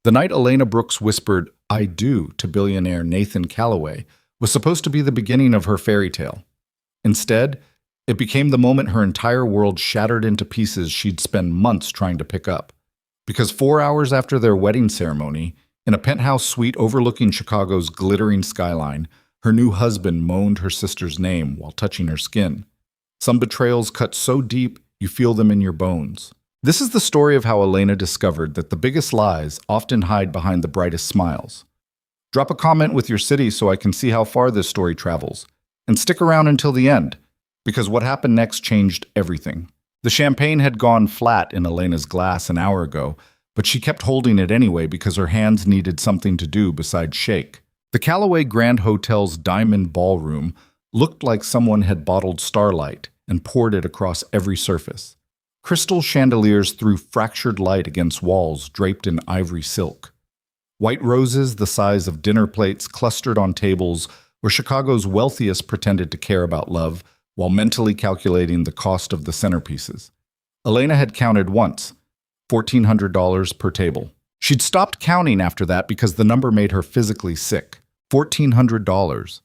The night Elena Brooks whispered, "I do," to billionaire Nathan Calloway was supposed to be the beginning of her fairy tale. Instead, it became the moment her entire world shattered into pieces she'd spend months trying to pick up. Because 4 hours after their wedding ceremony, in a penthouse suite overlooking Chicago's glittering skyline, her new husband moaned her sister's name while touching her skin. Some betrayals cut so deep you feel them in your bones. This is the story of how Elena discovered that the biggest lies often hide behind the brightest smiles. Drop a comment with your city so I can see how far this story travels. And stick around until the end, because what happened next changed everything. The champagne had gone flat in Elena's glass an hour ago, but she kept holding it anyway because her hands needed something to do besides shake. The Callaway Grand Hotel's diamond ballroom looked like someone had bottled starlight and poured it across every surface. Crystal chandeliers threw fractured light against walls draped in ivory silk. White roses the size of dinner plates clustered on tables where Chicago's wealthiest pretended to care about love while mentally calculating the cost of the centerpieces. Elena had counted once, $1,400 per table. She'd stopped counting after that because the number made her physically sick. $1,400.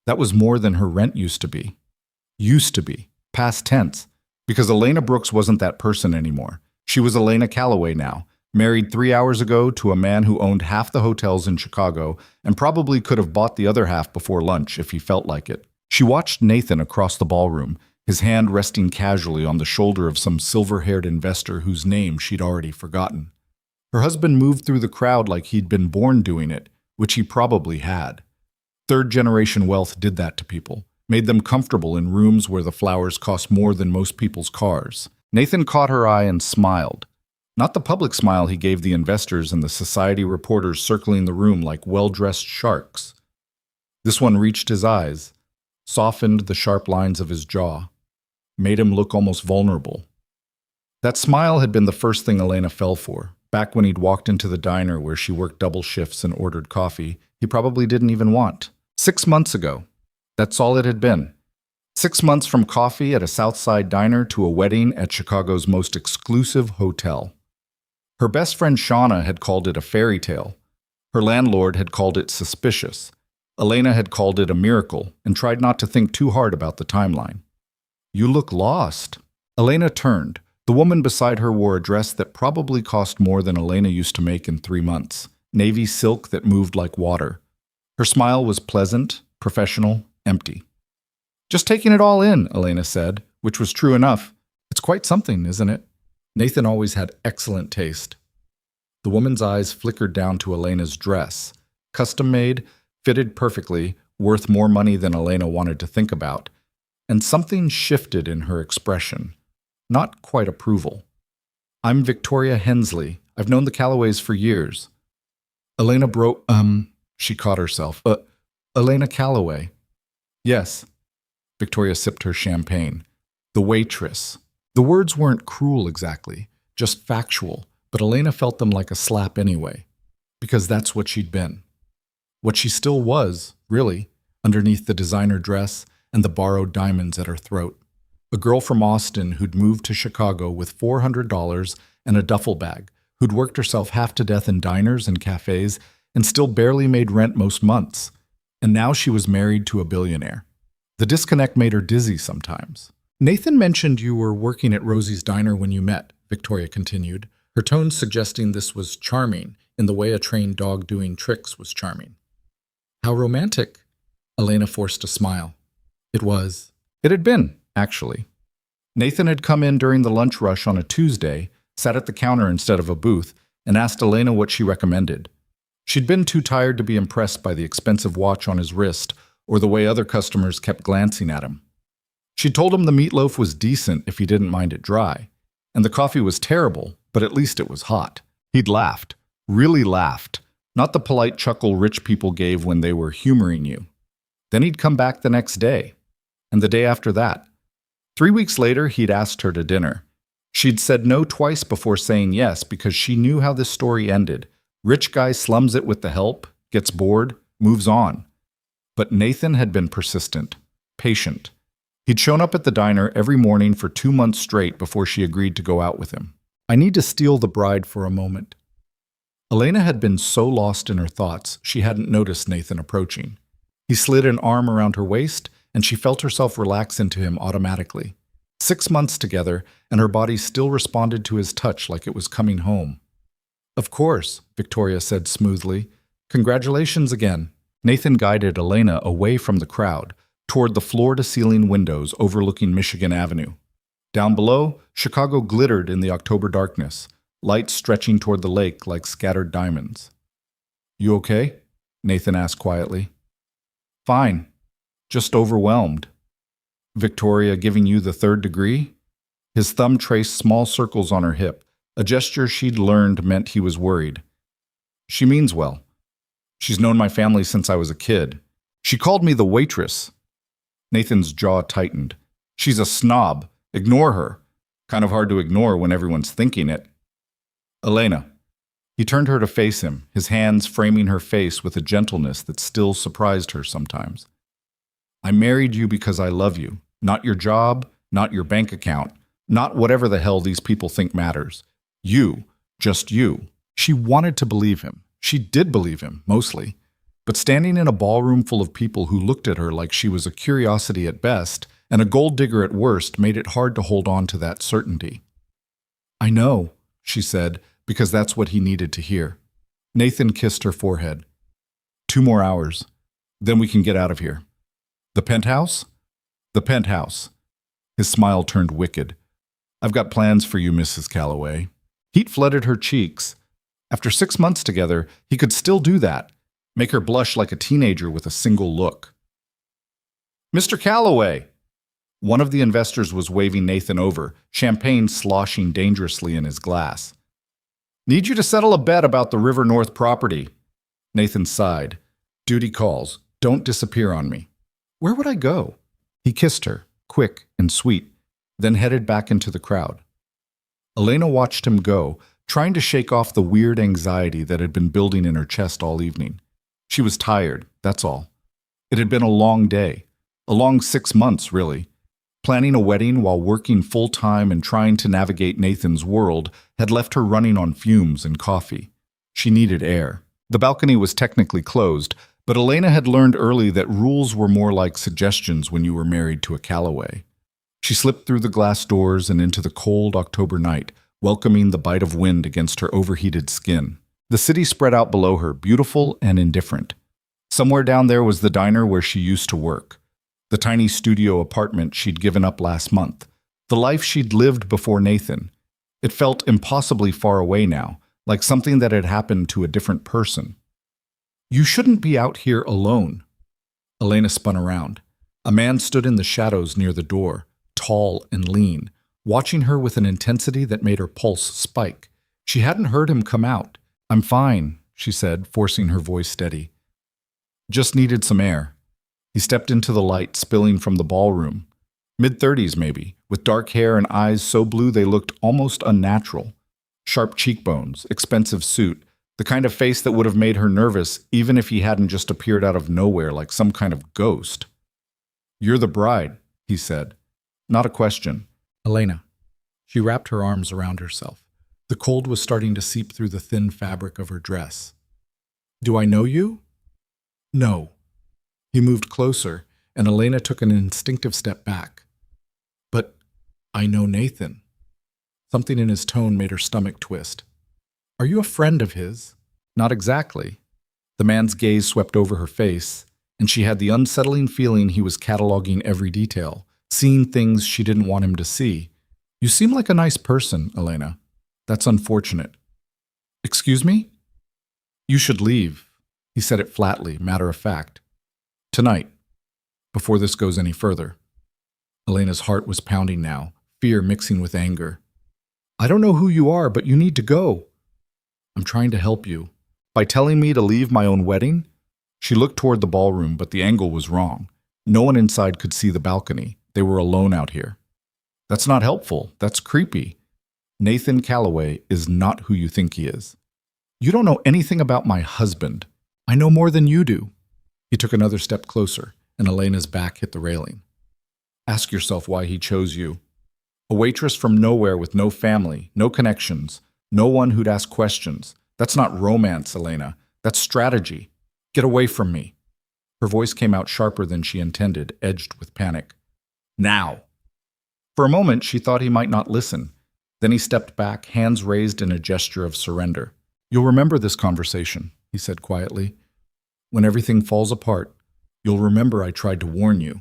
That was more than her rent used to be. Used to be. Past tense. Because Elena Brooks wasn't that person anymore. She was Elena Calloway now, married 3 hours ago to a man who owned half the hotels in Chicago and probably could have bought the other half before lunch if he felt like it. She watched Nathan across the ballroom, his hand resting casually on the shoulder of some silver-haired investor whose name she'd already forgotten. Her husband moved through the crowd like he'd been born doing it, which he probably had. Third-generation wealth did that to people, made them comfortable in rooms where the flowers cost more than most people's cars. Nathan caught her eye and smiled. Not the public smile he gave the investors and the society reporters circling the room like well-dressed sharks. This one reached his eyes, softened the sharp lines of his jaw, made him look almost vulnerable. That smile had been the first thing Elena fell for. Back when he'd walked into the diner where she worked double shifts and ordered coffee, he probably didn't even want. 6 months ago. That's all it had been. 6 months from coffee at a South Side diner to a wedding at Chicago's most exclusive hotel. Her best friend Shauna had called it a fairy tale. Her landlord had called it suspicious. Elena had called it a miracle and tried not to think too hard about the timeline. "You look lost." Elena turned. The woman beside her wore a dress that probably cost more than Elena used to make in 3 months. Navy silk that moved like water. Her smile was pleasant, professional, empty. "Just taking it all in," Elena said, which was true enough. "It's quite something, isn't it?" Nathan always had excellent taste. The woman's eyes flickered down to Elena's dress. Custom-made, fitted perfectly, worth more money than Elena wanted to think about. And something shifted in her expression. Not quite approval. "I'm Victoria Hensley. I've known the Callaways for years." Elena she caught herself. Elena Calloway." "Yes." Victoria sipped her champagne. "The waitress." The words weren't cruel exactly, just factual, but Elena felt them like a slap anyway. Because that's what she'd been. What she still was, really, underneath the designer dress and the borrowed diamonds at her throat. A girl from Austin who'd moved to Chicago with $400 and a duffel bag, who'd worked herself half to death in diners and cafes and still barely made rent most months. And now she was married to a billionaire. The disconnect made her dizzy sometimes. "Nathan mentioned you were working at Rosie's diner when you met," Victoria continued, her tone suggesting this was charming in the way a trained dog doing tricks was charming. "How romantic." Elena forced a smile. It was. It had been, actually. Nathan had come in during the lunch rush on a Tuesday, sat at the counter instead of a booth, and asked Elena what she recommended. She'd been too tired to be impressed by the expensive watch on his wrist or the way other customers kept glancing at him. She told him the meatloaf was decent if he didn't mind it dry, and the coffee was terrible, but at least it was hot. He'd laughed, really laughed, not the polite chuckle rich people gave when they were humoring you. Then he'd come back the next day, and the day after that. 3 weeks later, he'd asked her to dinner. She'd said no twice before saying yes because she knew how this story ended. Rich guy slums it with the help, gets bored, moves on. But Nathan had been persistent, patient. He'd shown up at the diner every morning for 2 months straight before she agreed to go out with him. "I need to steal the bride for a moment." Elena had been so lost in her thoughts, she hadn't noticed Nathan approaching. He slid an arm around her waist, and she felt herself relax into him automatically. 6 months together, and her body still responded to his touch like it was coming home. "Of course," Victoria said smoothly. "Congratulations again." Nathan guided Elena away from the crowd, toward the floor-to-ceiling windows overlooking Michigan Avenue. Down below, Chicago glittered in the October darkness, lights stretching toward the lake like scattered diamonds. "You okay?" Nathan asked quietly. "Fine. Just overwhelmed." "Victoria giving you the third degree?" His thumb traced small circles on her hip, a gesture she'd learned meant he was worried. "She means well. She's known my family since I was a kid. She called me the waitress." Nathan's jaw tightened. "She's a snob. Ignore her." Kind of hard to ignore when everyone's thinking it. "Elena." He turned her to face him, his hands framing her face with a gentleness that still surprised her sometimes. "I married you because I love you. Not your job, not your bank account, not whatever the hell these people think matters. You, just you." She wanted to believe him. She did believe him, mostly. But standing in a ballroom full of people who looked at her like she was a curiosity at best and a gold digger at worst made it hard to hold on to that certainty. "I know," she said, because that's what he needed to hear. Nathan kissed her forehead. 2 more hours. Then we can get out of here." "The penthouse?" "The penthouse." His smile turned wicked. "I've got plans for you, Mrs. Calloway." Heat flooded her cheeks. After 6 months together, he could still do that, make her blush like a teenager with a single look. "Mr. Calloway!" One of the investors was waving Nathan over, champagne sloshing dangerously in his glass. "Need you to settle a bet about the River North property." Nathan sighed. "Duty calls. Don't disappear on me." "Where would I go?" He kissed her, quick and sweet, then headed back into the crowd. Elena watched him go, trying to shake off the weird anxiety that had been building in her chest all evening. She was tired, that's all. It had been a long day. A long 6 months, really. Planning a wedding while working full-time and trying to navigate Nathan's world had left her running on fumes and coffee. She needed air. The balcony was technically closed, but Elena had learned early that rules were more like suggestions when you were married to a Calloway. She slipped through the glass doors and into the cold October night, welcoming the bite of wind against her overheated skin. The city spread out below her, beautiful and indifferent. Somewhere down there was the diner where she used to work. The tiny studio apartment she'd given up last month. The life she'd lived before Nathan. It felt impossibly far away now, like something that had happened to a different person. "You shouldn't be out here alone." Elena spun around. A man stood in the shadows near the door, tall and lean, watching her with an intensity that made her pulse spike. She hadn't heard him come out. "I'm fine," she said, forcing her voice steady. "Just needed some air." He stepped into the light spilling from the ballroom. Mid-30s maybe, with dark hair and eyes so blue they looked almost unnatural. Sharp cheekbones, expensive suit, the kind of face that would have made her nervous even if he hadn't just appeared out of nowhere like some kind of ghost. "You're the bride," he said. Not a question. "Elena." She wrapped her arms around herself. The cold was starting to seep through the thin fabric of her dress. "Do I know you?" "No." He moved closer, and Elena took an instinctive step back. "But I know Nathan." Something in his tone made her stomach twist. "Are you a friend of his?" "Not exactly." The man's gaze swept over her face, and she had the unsettling feeling he was cataloging every detail, seeing things she didn't want him to see. "You seem like a nice person, Elena. That's unfortunate." "Excuse me?" "You should leave." He said it flatly, matter of fact. "Tonight, before this goes any further." Elena's heart was pounding now, fear mixing with anger. "I don't know who you are, but you need to go." "I'm trying to help you." "By telling me to leave my own wedding?" She looked toward the ballroom, but the angle was wrong. No one inside could see the balcony. They were alone out here. "That's not helpful. That's creepy. Nathan Calloway is not who you think he is." "You don't know anything about my husband." "I know more than you do." He took another step closer, and Elena's back hit the railing. "Ask yourself why he chose you. A waitress from nowhere with no family, no connections, no one who'd ask questions, That's not romance, Elena. That's strategy. Get away from me. Her voice came out sharper than she intended, edged with panic. Now! For a moment, she thought he might not listen. Then he stepped back, hands raised in a gesture of surrender. You'll remember this conversation, he said quietly. When everything falls apart, you'll remember I tried to warn you.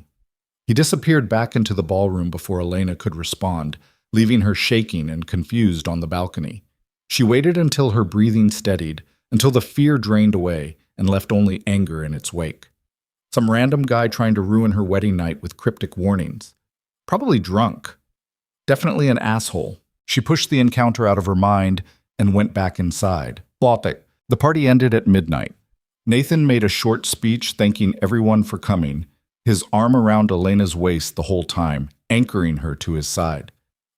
He disappeared back into the ballroom before Elena could respond, leaving her shaking and confused on the balcony. She waited until her breathing steadied, until the fear drained away and left only anger in its wake. Some random guy trying to ruin her wedding night with cryptic warnings. Probably drunk. Definitely an asshole. She pushed the encounter out of her mind and went back inside. The party ended at midnight. Nathan made a short speech thanking everyone for coming, his arm around Elena's waist the whole time, anchoring her to his side.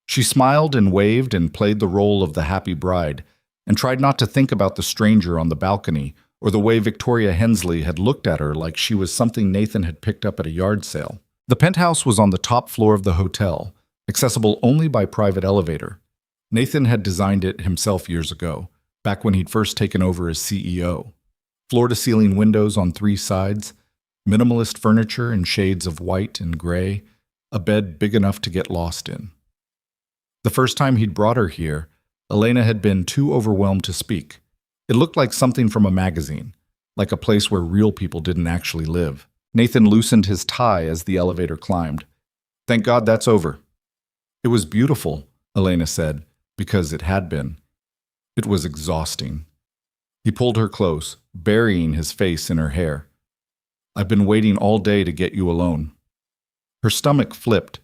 She smiled and waved and played the role of the happy bride, and tried not to think about the stranger on the balcony or the way Victoria Hensley had looked at her like she was something Nathan had picked up at a yard sale. The penthouse was on the top floor of the hotel, accessible only by private elevator. Nathan had designed it himself years ago, back when he'd first taken over as CEO. Floor-to-ceiling windows on 3 sides, minimalist furniture in shades of white and gray, a bed big enough to get lost in. The first time he'd brought her here, Elena had been too overwhelmed to speak. It looked like something from a magazine, like a place where real people didn't actually live. Nathan loosened his tie as the elevator climbed. Thank God that's over. It was beautiful, Elena said, because it had been. It was exhausting. He pulled her close, burying his face in her hair. I've been waiting all day to get you alone. Her stomach flipped.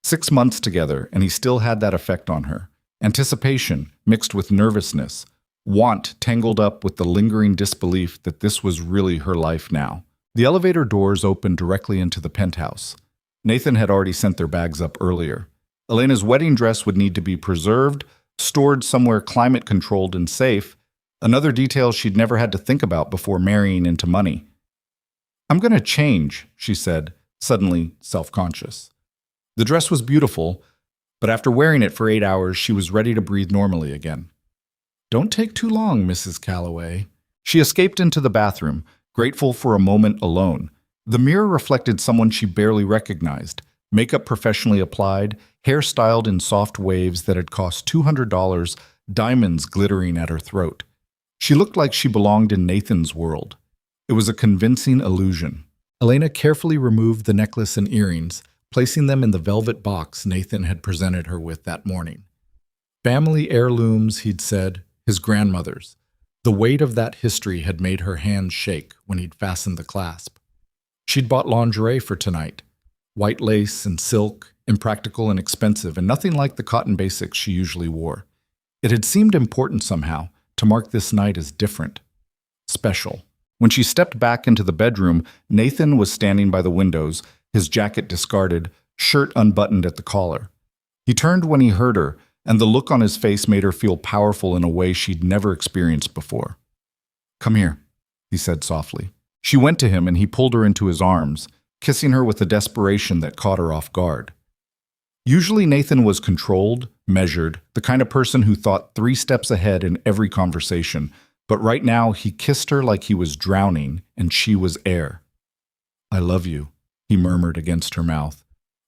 6 months together, and he still had that effect on her. Anticipation mixed with nervousness, want tangled up with the lingering disbelief that this was really her life now. The elevator doors opened directly into the penthouse. Nathan had already sent their bags up earlier. Elena's wedding dress would need to be preserved, stored somewhere climate-controlled and safe, another detail she'd never had to think about before marrying into money. I'm going to change, she said, suddenly self-conscious. The dress was beautiful, but after wearing it for 8 hours, she was ready to breathe normally again. Don't take too long, Mrs. Calloway. She escaped into the bathroom, grateful for a moment alone. The mirror reflected someone she barely recognized, makeup professionally applied, hair styled in soft waves that had cost $200, diamonds glittering at her throat. She looked like she belonged in Nathan's world. It was a convincing illusion. Elena carefully removed the necklace and earrings, placing them in the velvet box Nathan had presented her with that morning. Family heirlooms, he'd said, his grandmother's. The weight of that history had made her hands shake when he'd fastened the clasp. She'd bought lingerie for tonight. White lace and silk, impractical and expensive, and nothing like the cotton basics she usually wore. It had seemed important somehow to mark this night as different, special. When she stepped back into the bedroom, Nathan was standing by the windows, his jacket discarded, shirt unbuttoned at the collar. He turned when he heard her, and the look on his face made her feel powerful in a way she'd never experienced before. Come here, he said softly. She went to him and he pulled her into his arms, kissing her with a desperation that caught her off guard. Usually Nathan was controlled, measured, the kind of person who thought 3 steps ahead in every conversation, but right now he kissed her like he was drowning and she was air. I love you, he murmured against her mouth.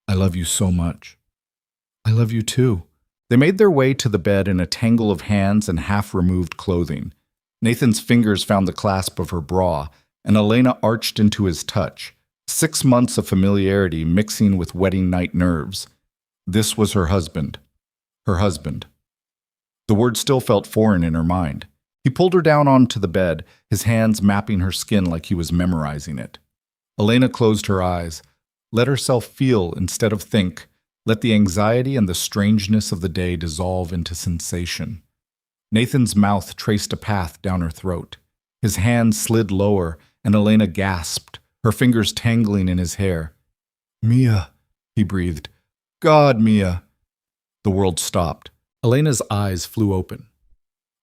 I love you so much. I love you too. They made their way to the bed in a tangle of hands and half-removed clothing. Nathan's fingers found the clasp of her bra, and Elena arched into his touch. 6 months of familiarity mixing with wedding night nerves. This was her husband. Her husband. The word still felt foreign in her mind. He pulled her down onto the bed, his hands mapping her skin like he was memorizing it. Elena closed her eyes, let herself feel instead of think, let the anxiety and the strangeness of the day dissolve into sensation. Nathan's mouth traced a path down her throat. His hand slid lower, and Elena gasped, her fingers tangling in his hair. Mia, he breathed. God, Mia. The world stopped. Elena's eyes flew open.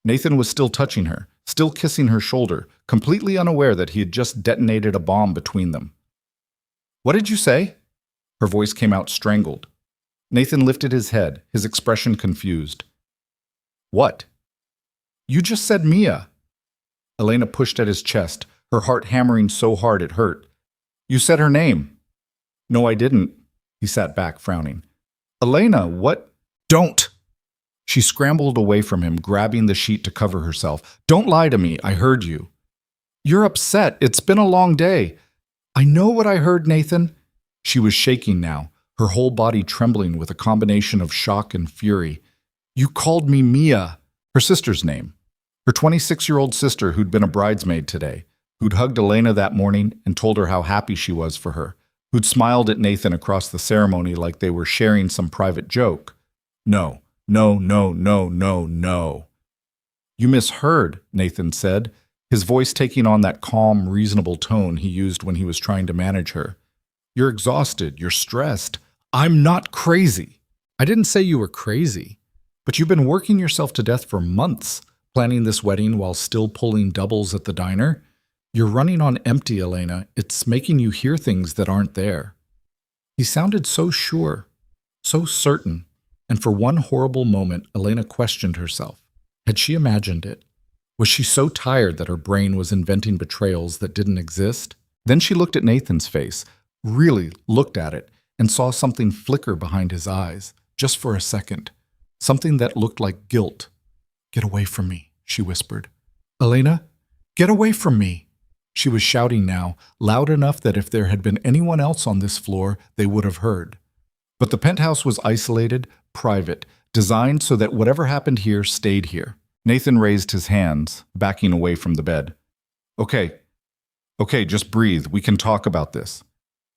Nathan was still touching her, still kissing her shoulder, completely unaware that he had just detonated a bomb between them. What did you say? Her voice came out strangled. Nathan lifted his head, his expression confused. What? You just said Mia. Elena pushed at his chest, her heart hammering so hard it hurt. You said her name. No, I didn't. He sat back, frowning. Elena, what? Don't! She scrambled away from him, grabbing the sheet to cover herself. Don't lie to me. I heard you. You're upset. It's been a long day. I know what I heard, Nathan. She was shaking now, her whole body trembling with a combination of shock and fury. You called me Mia, her sister's name. Her 26-year-old sister who'd been a bridesmaid today, who'd hugged Elena that morning and told her how happy she was for her, who'd smiled at Nathan across the ceremony like they were sharing some private joke. No, no, no, no, no, no. You misheard, Nathan said, his voice taking on that calm, reasonable tone he used when he was trying to manage her. You're exhausted. You're stressed. I'm not crazy. I didn't say you were crazy, but you've been working yourself to death for months, planning this wedding while still pulling doubles at the diner. You're running on empty, Elena. It's making you hear things that aren't there. He sounded so sure, so certain, and for one horrible moment, Elena questioned herself. Had she imagined it? Was she so tired that her brain was inventing betrayals that didn't exist? Then she looked at Nathan's face, really looked at it, and saw something flicker behind his eyes, just for a second. Something that looked like guilt. Get away from me, she whispered. Elena, get away from me. She was shouting now, loud enough that if there had been anyone else on this floor, they would have heard. But the penthouse was isolated, private, designed so that whatever happened here stayed here. Nathan raised his hands, backing away from the bed. Okay, just breathe. We can talk about this.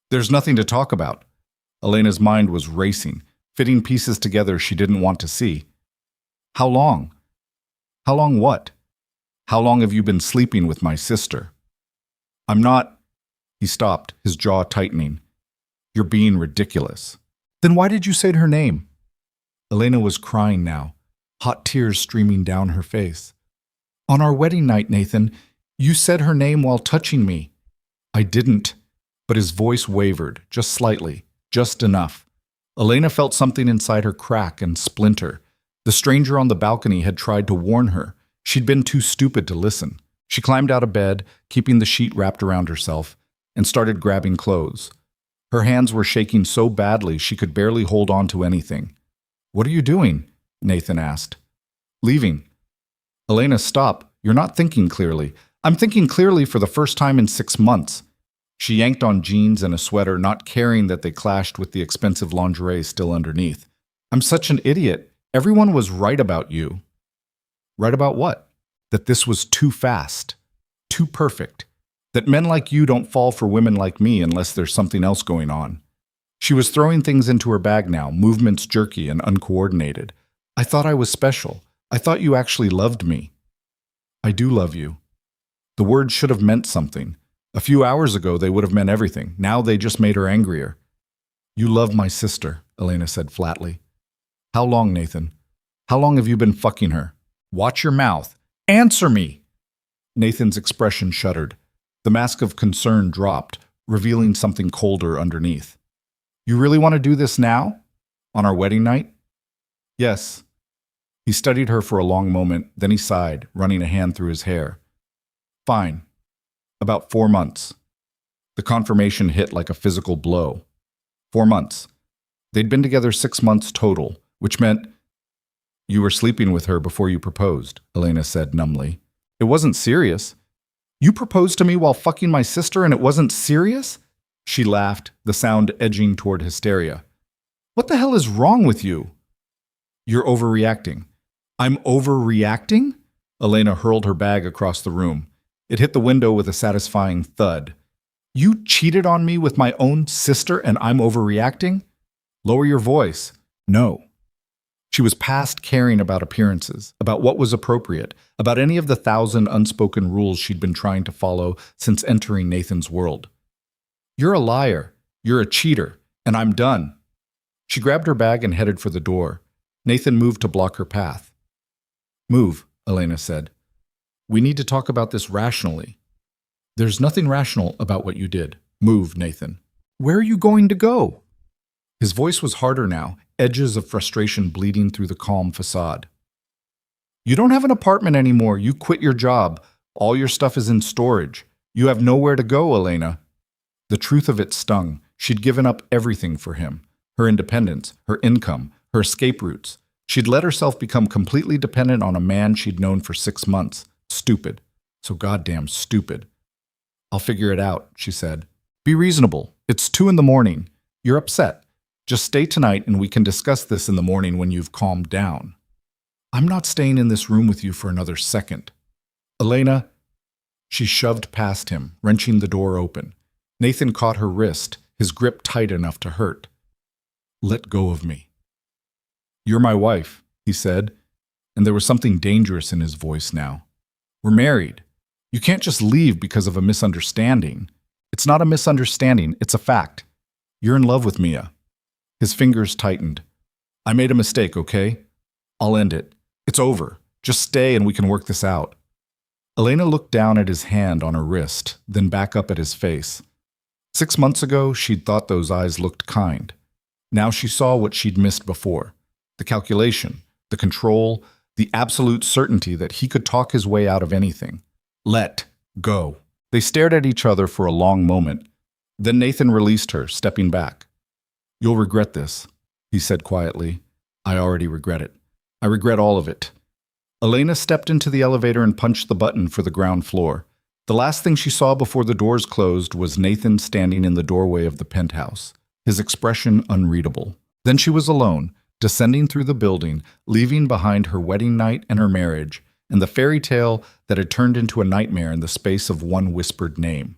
There's nothing to talk about. Elena's mind was racing, fitting pieces together she didn't want to see. How long? How long what? How long have you been sleeping with my sister? I'm not... He stopped, his jaw tightening. You're being ridiculous. Then why did you say her name? Elena was crying now, hot tears streaming down her face. On our wedding night, Nathan, you said her name while touching me. I didn't, but his voice wavered, just slightly, just enough. Elena felt something inside her crack and splinter. The stranger on the balcony had tried to warn her. She'd been too stupid to listen. She climbed out of bed, keeping the sheet wrapped around herself, and started grabbing clothes. Her hands were shaking so badly she could barely hold on to anything. What are you doing? Nathan asked. Leaving. Elena, stop. You're not thinking clearly. I'm thinking clearly for the first time in 6 months. She yanked on jeans and a sweater, not caring that they clashed with the expensive lingerie still underneath. I'm such an idiot. Everyone was right about you. Right about what? That this was too fast, too perfect. That men like you don't fall for women like me unless there's something else going on. She was throwing things into her bag now, movements jerky and uncoordinated. I thought I was special. I thought you actually loved me. I do love you. The words should have meant something. A few hours ago, they would have meant everything. Now they just made her angrier. You love my sister, Elena said flatly. How long, Nathan? How long have you been fucking her? Watch your mouth. Answer me! Nathan's expression shuddered. The mask of concern dropped, revealing something colder underneath. You really want to do this now? On our wedding night? Yes. He studied her for a long moment, then he sighed, running a hand through his hair. Fine. About 4 months. The confirmation hit like a physical blow. 4 months. They'd been together 6 months total, which meant... You were sleeping with her before you proposed, Elena said numbly. It wasn't serious. You proposed to me while fucking my sister and it wasn't serious? She laughed, the sound edging toward hysteria. What the hell is wrong with you? You're overreacting. I'm overreacting? Elena hurled her bag across the room. It hit the window with a satisfying thud. You cheated on me with my own sister and I'm overreacting? Lower your voice. No. She was past caring about appearances, about what was appropriate, about any of the 1,000 unspoken rules she'd been trying to follow since entering Nathan's world. You're a liar. You're a cheater. And I'm done. She grabbed her bag and headed for the door. Nathan moved to block her path. Move, Elena said. We need to talk about this rationally. There's nothing rational about what you did. Move, Nathan. Where are you going to go? His voice was harder now, edges of frustration bleeding through the calm facade. You don't have an apartment anymore. You quit your job. All your stuff is in storage. You have nowhere to go, Elena. The truth of it stung. She'd given up everything for him. Her independence, her income, her escape routes. She'd let herself become completely dependent on a man she'd known for 6 months. Stupid. So goddamn stupid. I'll figure it out, she said. Be reasonable. It's 2 a.m. You're upset. Just stay tonight and we can discuss this in the morning when you've calmed down. I'm not staying in this room with you for another second. Elena, she shoved past him, wrenching the door open. Nathan caught her wrist, his grip tight enough to hurt. Let go of me. You're my wife, he said, and there was something dangerous in his voice now. We're married. You can't just leave because of a misunderstanding. It's not a misunderstanding, it's a fact. You're in love with Mia. His fingers tightened. I made a mistake, okay? I'll end it. It's over. Just stay and we can work this out. Elena looked down at his hand on her wrist, then back up at his face. 6 months ago, she'd thought those eyes looked kind. Now she saw what she'd missed before. The calculation, the control, the absolute certainty that he could talk his way out of anything. Let go. They stared at each other for a long moment. Then Nathan released her, stepping back. You'll regret this, he said quietly. I already regret it. I regret all of it. Elena stepped into the elevator and punched the button for the ground floor. The last thing she saw before the doors closed was Nathan standing in the doorway of the penthouse, his expression unreadable. Then she was alone, descending through the building, leaving behind her wedding night and her marriage, and the fairy tale that had turned into a nightmare in the space of one whispered name.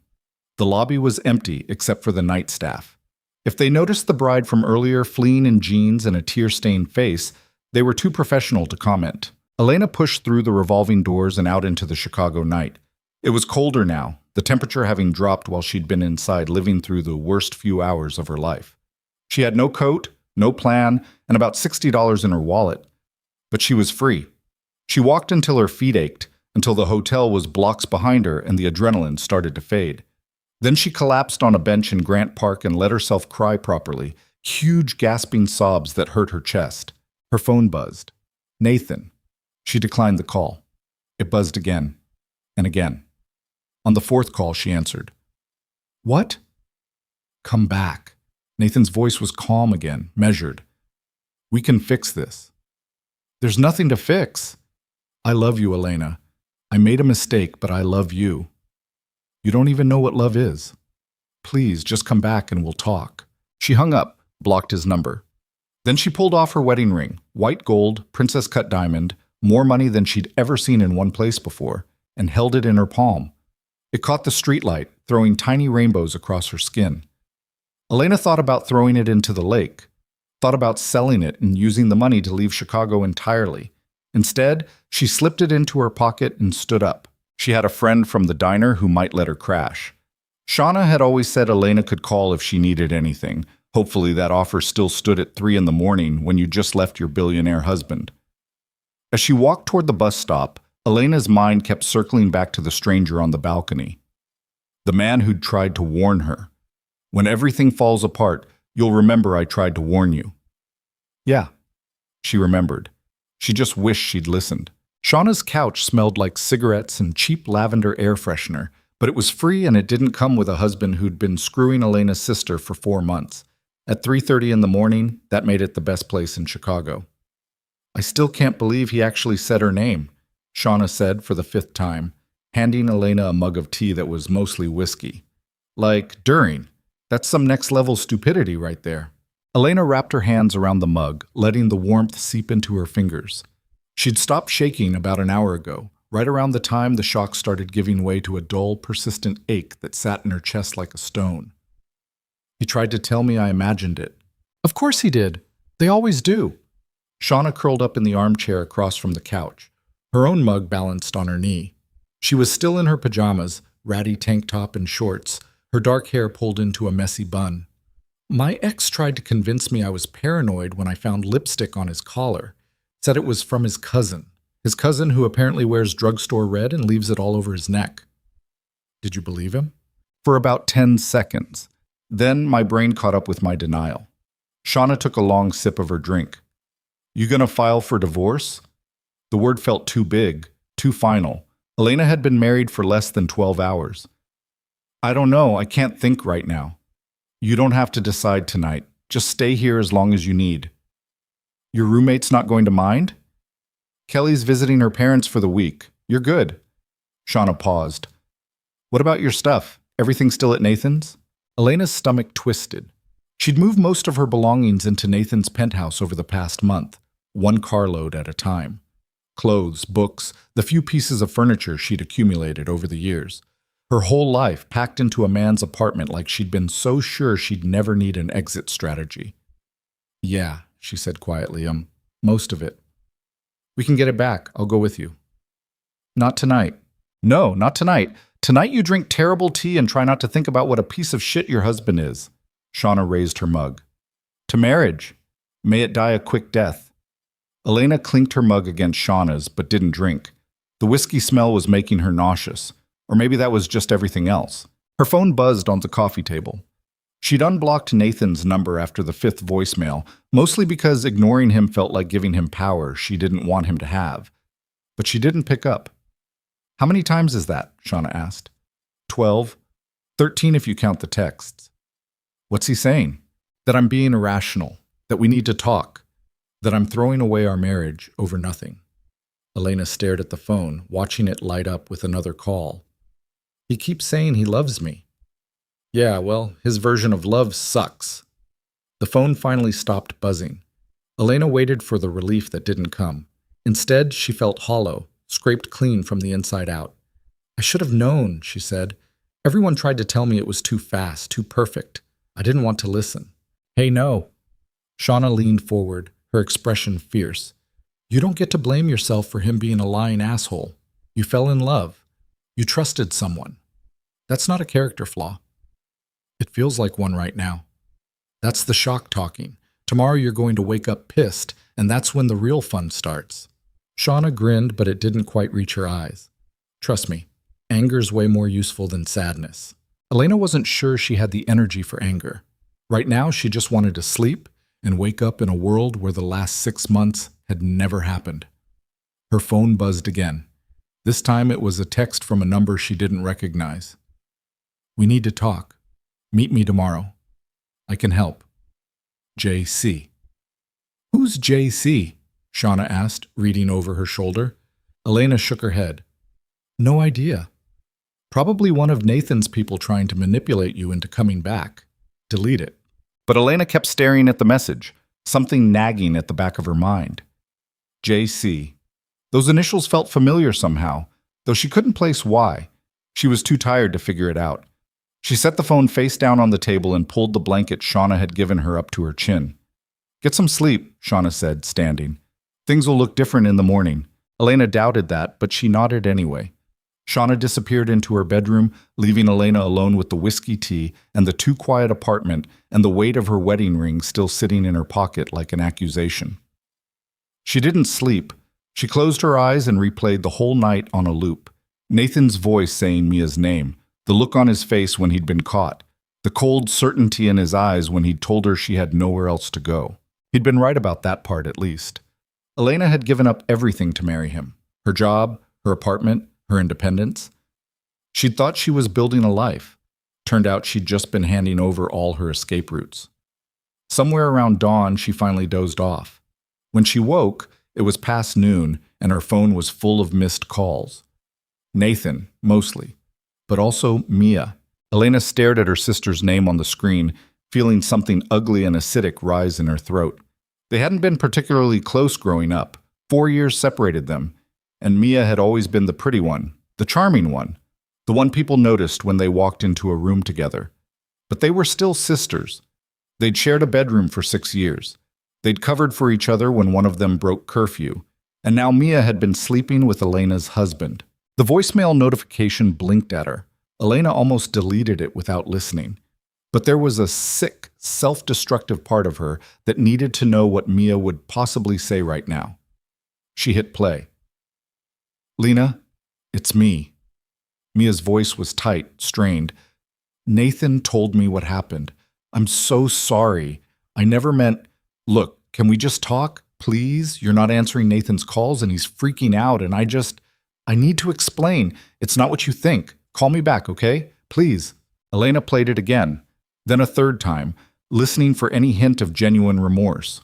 The lobby was empty except for the night staff. If they noticed the bride from earlier fleeing in jeans and a tear-stained face, they were too professional to comment. Elena pushed through the revolving doors and out into the Chicago night. It was colder now, the temperature having dropped while she'd been inside living through the worst few hours of her life. She had no coat, no plan, and about $60 in her wallet. But she was free. She walked until her feet ached, until the hotel was blocks behind her and the adrenaline started to fade. Then she collapsed on a bench in Grant Park and let herself cry properly, huge gasping sobs that hurt her chest. Her phone buzzed. Nathan. She declined the call. It buzzed again and again. On the 4th call, she answered. What? Come back. Nathan's voice was calm again, measured. We can fix this. There's nothing to fix. I love you, Elena. I made a mistake, but I love you. You don't even know what love is. Please, just come back and we'll talk. She hung up, blocked his number. Then she pulled off her wedding ring, white gold, princess-cut diamond, more money than she'd ever seen in one place before, and held it in her palm. It caught the streetlight, throwing tiny rainbows across her skin. Elena thought about throwing it into the lake, thought about selling it and using the money to leave Chicago entirely. Instead, she slipped it into her pocket and stood up. She had a friend from the diner who might let her crash. Shauna had always said Elena could call if she needed anything. Hopefully that offer still stood at 3 a.m. when you just left your billionaire husband. As she walked toward the bus stop, Elena's mind kept circling back to the stranger on the balcony. The man who'd tried to warn her. When everything falls apart, you'll remember I tried to warn you. Yeah, she remembered. She just wished she'd listened. Shauna's couch smelled like cigarettes and cheap lavender air freshener, but it was free and it didn't come with a husband who'd been screwing Elena's sister for 4 months. At 3:30 in the morning, that made it the best place in Chicago. I still can't believe he actually said her name, Shauna said for the 5th time, handing Elena a mug of tea that was mostly whiskey. Like, during. That's some next-level stupidity right there. Elena wrapped her hands around the mug, letting the warmth seep into her fingers. She'd stopped shaking about an hour ago, right around the time the shock started giving way to a dull, persistent ache that sat in her chest like a stone. He tried to tell me I imagined it. Of course he did. They always do. Shauna curled up in the armchair across from the couch, her own mug balanced on her knee. She was still in her pajamas, ratty tank top and shorts, her dark hair pulled into a messy bun. My ex tried to convince me I was paranoid when I found lipstick on his collar. Said it was from his cousin who apparently wears drugstore red and leaves it all over his neck. Did you believe him? For about 10 seconds. Then my brain caught up with my denial. Shauna took a long sip of her drink. You gonna file for divorce? The word felt too big, too final. Elena had been married for less than 12 hours. I don't know, I can't think right now. You don't have to decide tonight. Just stay here as long as you need. Your roommate's not going to mind? Kelly's visiting her parents for the week. You're good. Shauna paused. What about your stuff? Everything still at Nathan's? Elena's stomach twisted. She'd moved most of her belongings into Nathan's penthouse over the past month, one carload at a time. Clothes, books, the few pieces of furniture she'd accumulated over the years. Her whole life packed into a man's apartment like she'd been so sure she'd never need an exit strategy. Yeah, she said quietly, most of it. We can get it back. I'll go with you. Not tonight. No, not tonight. Tonight you drink terrible tea and try not to think about what a piece of shit your husband is. Shauna raised her mug. To marriage. May it die a quick death. Elena clinked her mug against Shauna's, but didn't drink. The whiskey smell was making her nauseous. Or maybe that was just everything else. Her phone buzzed on the coffee table. She'd unblocked Nathan's number after the 5th voicemail, mostly because ignoring him felt like giving him power she didn't want him to have. But she didn't pick up. How many times is that? Shauna asked. 12. 13 if you count the texts. What's he saying? That I'm being irrational, that we need to talk, that I'm throwing away our marriage over nothing. Elena stared at the phone, watching it light up with another call. He keeps saying he loves me. Yeah, well, his version of love sucks. The phone finally stopped buzzing. Elena waited for the relief that didn't come. Instead, she felt hollow, scraped clean from the inside out. I should have known, she said. Everyone tried to tell me it was too fast, too perfect. I didn't want to listen. Hey, no. Shauna leaned forward, her expression fierce. You don't get to blame yourself for him being a lying asshole. You fell in love. You trusted someone. That's not a character flaw. It feels like one right now. That's the shock talking. Tomorrow you're going to wake up pissed, and that's when the real fun starts. Shauna grinned, but it didn't quite reach her eyes. Trust me, anger's way more useful than sadness. Elena wasn't sure she had the energy for anger. Right now, she just wanted to sleep and wake up in a world where the last 6 months had never happened. Her phone buzzed again. This time it was a text from a number she didn't recognize. We need to talk. Meet me tomorrow. I can help. J.C. Who's J.C.? Shauna asked, reading over her shoulder. Elena shook her head. No idea. Probably one of Nathan's people trying to manipulate you into coming back. Delete it. But Elena kept staring at the message, something nagging at the back of her mind. J.C. Those initials felt familiar somehow, though she couldn't place why. She was too tired to figure it out. She set the phone face down on the table and pulled the blanket Shauna had given her up to her chin. Get some sleep, Shauna said, standing. Things will look different in the morning. Elena doubted that, but she nodded anyway. Shauna disappeared into her bedroom, leaving Elena alone with the whiskey tea and the too quiet apartment and the weight of her wedding ring still sitting in her pocket like an accusation. She didn't sleep. She closed her eyes and replayed the whole night on a loop. Nathan's voice saying Mia's name, the look on his face when he'd been caught, the cold certainty in his eyes when he'd told her she had nowhere else to go. He'd been right about that part at least. Elena had given up everything to marry him. Her job, her apartment, her independence. She'd thought she was building a life. Turned out she'd just been handing over all her escape routes. Somewhere around dawn, she finally dozed off. When she woke, it was past noon, and her phone was full of missed calls. Nathan, mostly, but also Mia. Elena stared at her sister's name on the screen, feeling something ugly and acidic rise in her throat. They hadn't been particularly close growing up. 4 years separated them, and Mia had always been the pretty one, the charming one, the one people noticed when they walked into a room together. But they were still sisters. They'd shared a bedroom for 6 years. They'd covered for each other when one of them broke curfew, and now Mia had been sleeping with Elena's husband. The voicemail notification blinked at her. Elena almost deleted it without listening. But there was a sick, self-destructive part of her that needed to know what Mia would possibly say right now. She hit play. Lena, it's me. Mia's voice was tight, strained. Nathan told me what happened. I'm so sorry. I never meant... Look, can we just talk? please, you're not answering Nathan's calls and he's freaking out and I need to explain. It's not what you think. Call me back, okay? Please. Elena played it again, then a third time, listening for any hint of genuine remorse.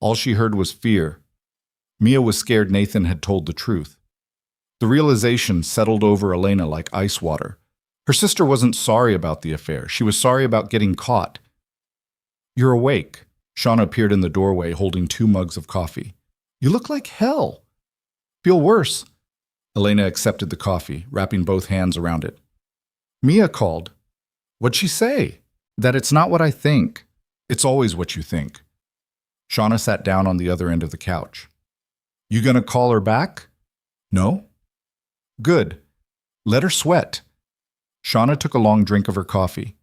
All she heard was fear. Mia was scared Nathan had told the truth. The realization settled over Elena like ice water. Her sister wasn't sorry about the affair. She was sorry about getting caught. You're awake. Shauna appeared in the doorway holding 2 mugs of coffee. You look like hell. Feel worse. Elena accepted the coffee, wrapping both hands around it. Mia called. What'd she say? That it's not what I think. It's always what you think. Shauna sat down on the other end of the couch. You gonna call her back? No? Good. Let her sweat. Shauna took a long drink of her coffee.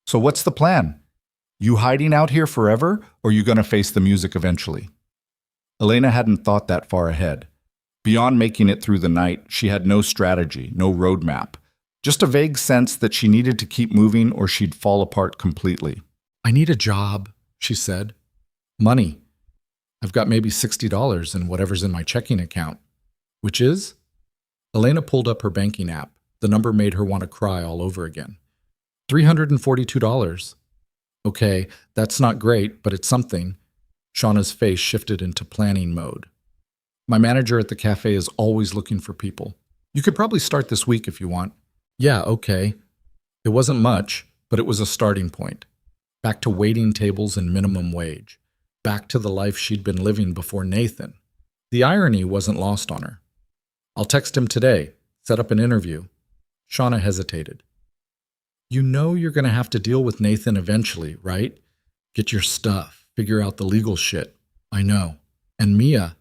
So what's the plan? You hiding out here forever, or you gonna face the music eventually? Elena hadn't thought that far ahead. Beyond making it through the night, she had no strategy, no roadmap. Just a vague sense that she needed to keep moving or she'd fall apart completely. I need a job, she said. Money. I've got maybe $60 in whatever's in my checking account. Which is? Elena pulled up her banking app. The number made her want to cry all over again. $342. Okay, that's not great, but it's something. Shauna's face shifted into planning mode. My manager at the cafe is always looking for people. You could probably start this week if you want. Yeah, okay. It wasn't much, but it was a starting point. Back to waiting tables and minimum wage. Back to the life she'd been living before Nathan. The irony wasn't lost on her. I'll text him today, set up an interview. Shauna hesitated. You know you're going to have to deal with Nathan eventually, right? Get your stuff, figure out the legal shit. I know. And Mia.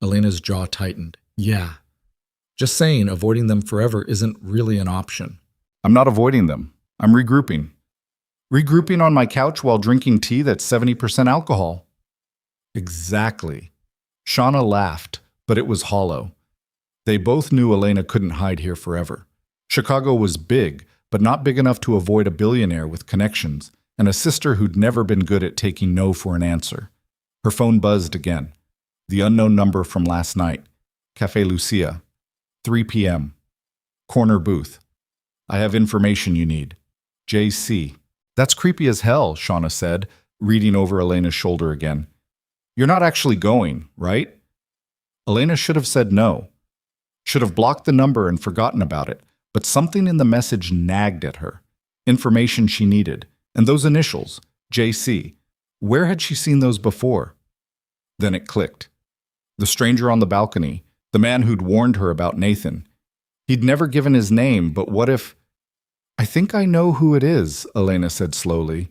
Elena's jaw tightened. Yeah. Just saying avoiding them forever isn't really an option. I'm not avoiding them. I'm regrouping. Regrouping on my couch while drinking tea that's 70% alcohol. Exactly. Shauna laughed, but it was hollow. They both knew Elena couldn't hide here forever. Chicago was big, but not big enough to avoid a billionaire with connections and a sister who'd never been good at taking no for an answer. Her phone buzzed again. The unknown number from last night. Café Lucia. 3 p.m. Corner booth. I have information you need. JC. That's creepy as hell, Shauna said, reading over Elena's shoulder again. You're not actually going, right? Elena should have said no. Should have blocked the number and forgotten about it, but something in the message nagged at her. Information she needed. And those initials, JC. Where had she seen those before? Then it clicked. The stranger on the balcony, the man who'd warned her about Nathan. He'd never given his name, but what if... I think I know who it is, Elena said slowly.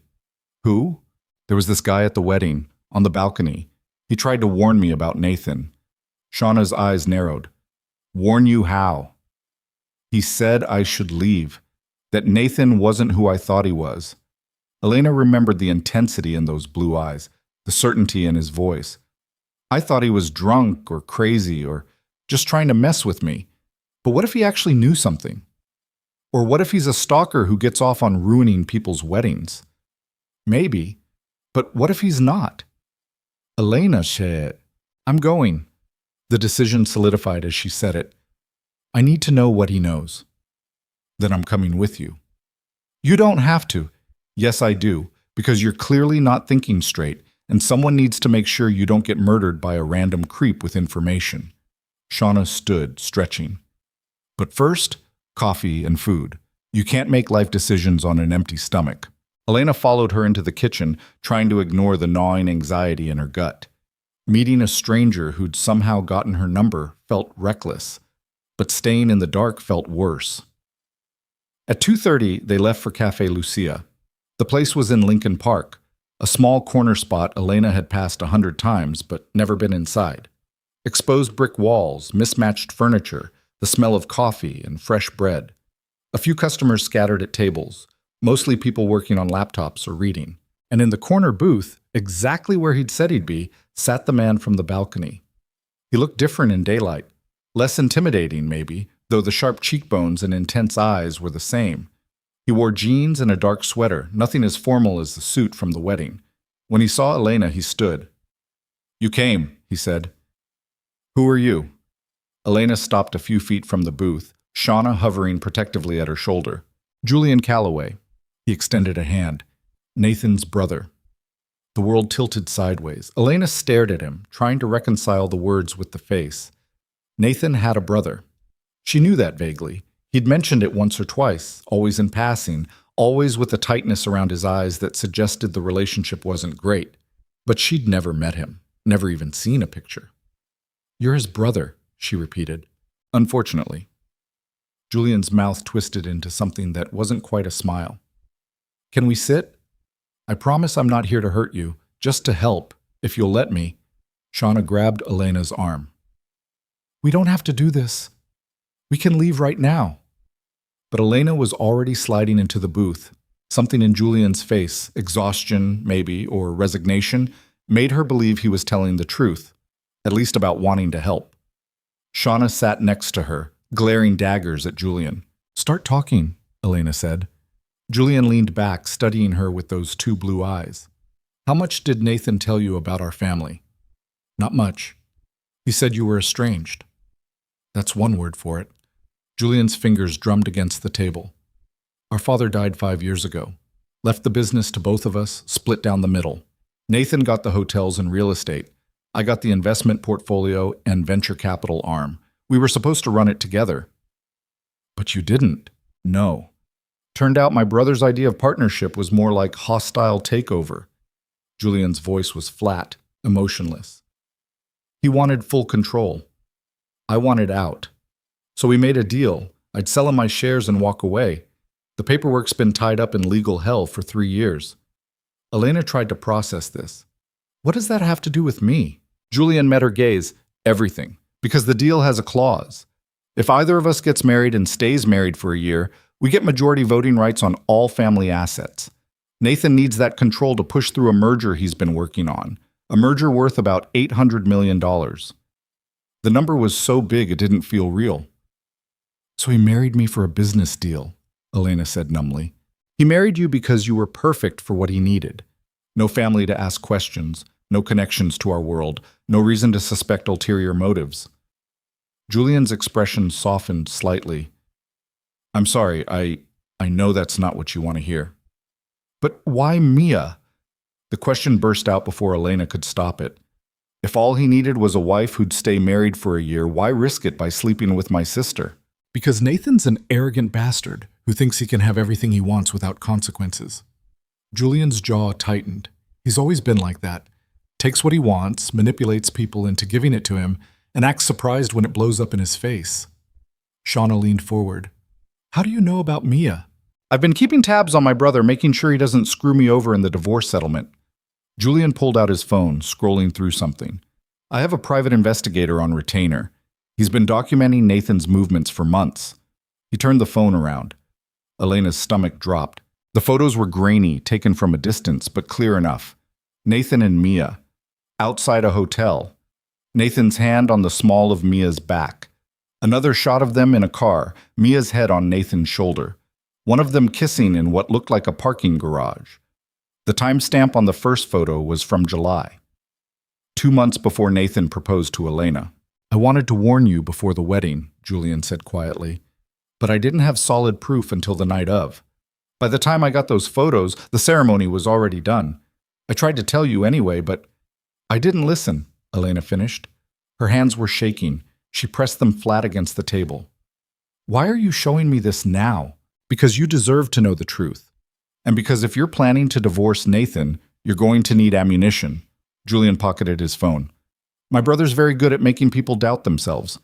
Who? There was this guy at the wedding, on the balcony. He tried to warn me about Nathan. Shauna's eyes narrowed. Warn you how? He said I should leave, that Nathan wasn't who I thought he was. Elena remembered the intensity in those blue eyes, the certainty in his voice. I thought he was drunk or crazy or just trying to mess with me. But what if he actually knew something? Or what if he's a stalker who gets off on ruining people's weddings? Maybe. But what if he's not? Elena, shit. I'm going. The decision solidified as she said it. I need to know what he knows. Then I'm coming with you. You don't have to. Yes, I do, because you're clearly not thinking straight, and someone needs to make sure you don't get murdered by a random creep with information. Shauna stood, stretching. But first, coffee and food. You can't make life decisions on an empty stomach. Elena followed her into the kitchen, trying to ignore the gnawing anxiety in her gut. Meeting a stranger who'd somehow gotten her number felt reckless, but staying in the dark felt worse. At 2:30, they left for Café Lucia. The place was in Lincoln Park, a small corner spot Elena had passed 100 times but never been inside. Exposed brick walls, mismatched furniture, the smell of coffee and fresh bread. A few customers scattered at tables, mostly people working on laptops or reading. And in the corner booth, exactly where he'd said he'd be, sat the man from the balcony. He looked different in daylight. Less intimidating, maybe, though the sharp cheekbones and intense eyes were the same. He wore jeans and a dark sweater, nothing as formal as the suit from the wedding. When he saw Elena, he stood. You came, he said. Who are you? Elena stopped a few feet from the booth, Shauna hovering protectively at her shoulder. Julian Calloway. He extended a hand. Nathan's brother. The world tilted sideways. Elena stared at him, trying to reconcile the words with the face. Nathan had a brother. She knew that vaguely. He'd mentioned it once or twice, always in passing, always with a tightness around his eyes that suggested the relationship wasn't great. But she'd never met him, never even seen a picture. You're his brother, she repeated. Unfortunately. Julian's mouth twisted into something that wasn't quite a smile. Can we sit? I promise I'm not here to hurt you, just to help, if you'll let me. Shauna grabbed Elena's arm. We don't have to do this. We can leave right now. But Elena was already sliding into the booth. Something in Julian's face, exhaustion, maybe, or resignation, made her believe he was telling the truth, at least about wanting to help. Shauna sat next to her, glaring daggers at Julian. Start talking, Elena said. Julian leaned back, studying her with those two blue eyes. How much did Nathan tell you about our family? Not much. He said you were estranged. That's one word for it. Julian's fingers drummed against the table. Our father died 5 years ago. Left the business to both of us, split down the middle. Nathan got the hotels and real estate. I got the investment portfolio and venture capital arm. We were supposed to run it together. But you didn't. No. Turned out my brother's idea of partnership was more like hostile takeover. Julian's voice was flat, emotionless. He wanted full control. I wanted out. So we made a deal. I'd sell him my shares and walk away. The paperwork's been tied up in legal hell for 3 years. Elena tried to process this. What does that have to do with me? Julian met her gaze. Everything. Because the deal has a clause. If either of us gets married and stays married for a year, we get majority voting rights on all family assets. Nathan needs that control to push through a merger he's been working on. A merger worth about $800 million. The number was so big it didn't feel real. So he married me for a business deal, Elena said numbly. He married you because you were perfect for what he needed. No family to ask questions, no connections to our world, no reason to suspect ulterior motives. Julian's expression softened slightly. I'm sorry, I know that's not what you want to hear. But why Mia? The question burst out before Elena could stop it. If all he needed was a wife who'd stay married for a year, why risk it by sleeping with my sister? Because Nathan's an arrogant bastard who thinks he can have everything he wants without consequences. Julian's jaw tightened. He's always been like that. Takes what he wants, manipulates people into giving it to him, and acts surprised when it blows up in his face. Shauna leaned forward. How do you know about Mia? I've been keeping tabs on my brother, making sure he doesn't screw me over in the divorce settlement. Julian pulled out his phone, scrolling through something. I have a private investigator on retainer. He's been documenting Nathan's movements for months. He turned the phone around. Elena's stomach dropped. The photos were grainy, taken from a distance, but clear enough. Nathan and Mia. Outside a hotel. Nathan's hand on the small of Mia's back. Another shot of them in a car, Mia's head on Nathan's shoulder. One of them kissing in what looked like a parking garage. The timestamp on the first photo was from July. 2 months before Nathan proposed to Elena. I wanted to warn you before the wedding, Julian said quietly, but I didn't have solid proof until the night of. By the time I got those photos, the ceremony was already done. I tried to tell you anyway, but I didn't listen, Elena finished. Her hands were shaking. She pressed them flat against the table. Why are you showing me this now? Because you deserve to know the truth. And because if you're planning to divorce Nathan, you're going to need ammunition. Julian pocketed his phone. My brother's very good at making people doubt themselves.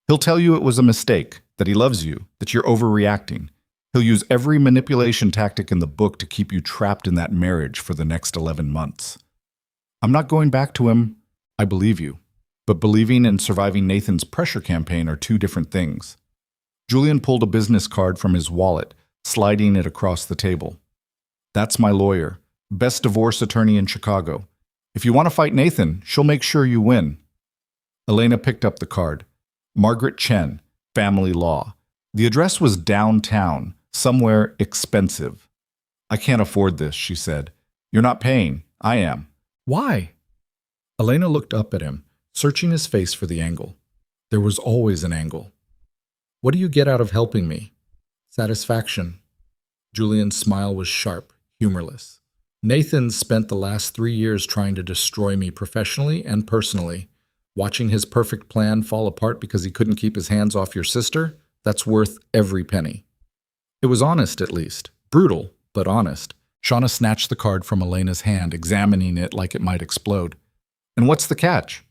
He'll tell you it was a mistake, that he loves you, that you're overreacting. He'll use every manipulation tactic in the book to keep you trapped in that marriage for the next 11 months. I'm not going back to him. I believe you. But believing and surviving Nathan's pressure campaign are two different things. Julian pulled a business card from his wallet, sliding it across the table. That's my lawyer, best divorce attorney in Chicago. If you want to fight Nathan, she'll make sure you win. Elena picked up the card. Margaret Chen, family law. The address was downtown, somewhere expensive. I can't afford this, she said. You're not paying. I am. Why? Elena looked up at him, searching his face for the angle. There was always an angle. What do you get out of helping me? Satisfaction. Julian's smile was sharp, humorless. Nathan spent the last 3 years trying to destroy me professionally and personally. Watching his perfect plan fall apart because he couldn't keep his hands off your sister, that's worth every penny. It was honest, at least. Brutal, but honest. Shauna snatched the card from Elena's hand, examining it like it might explode. And what's the catch?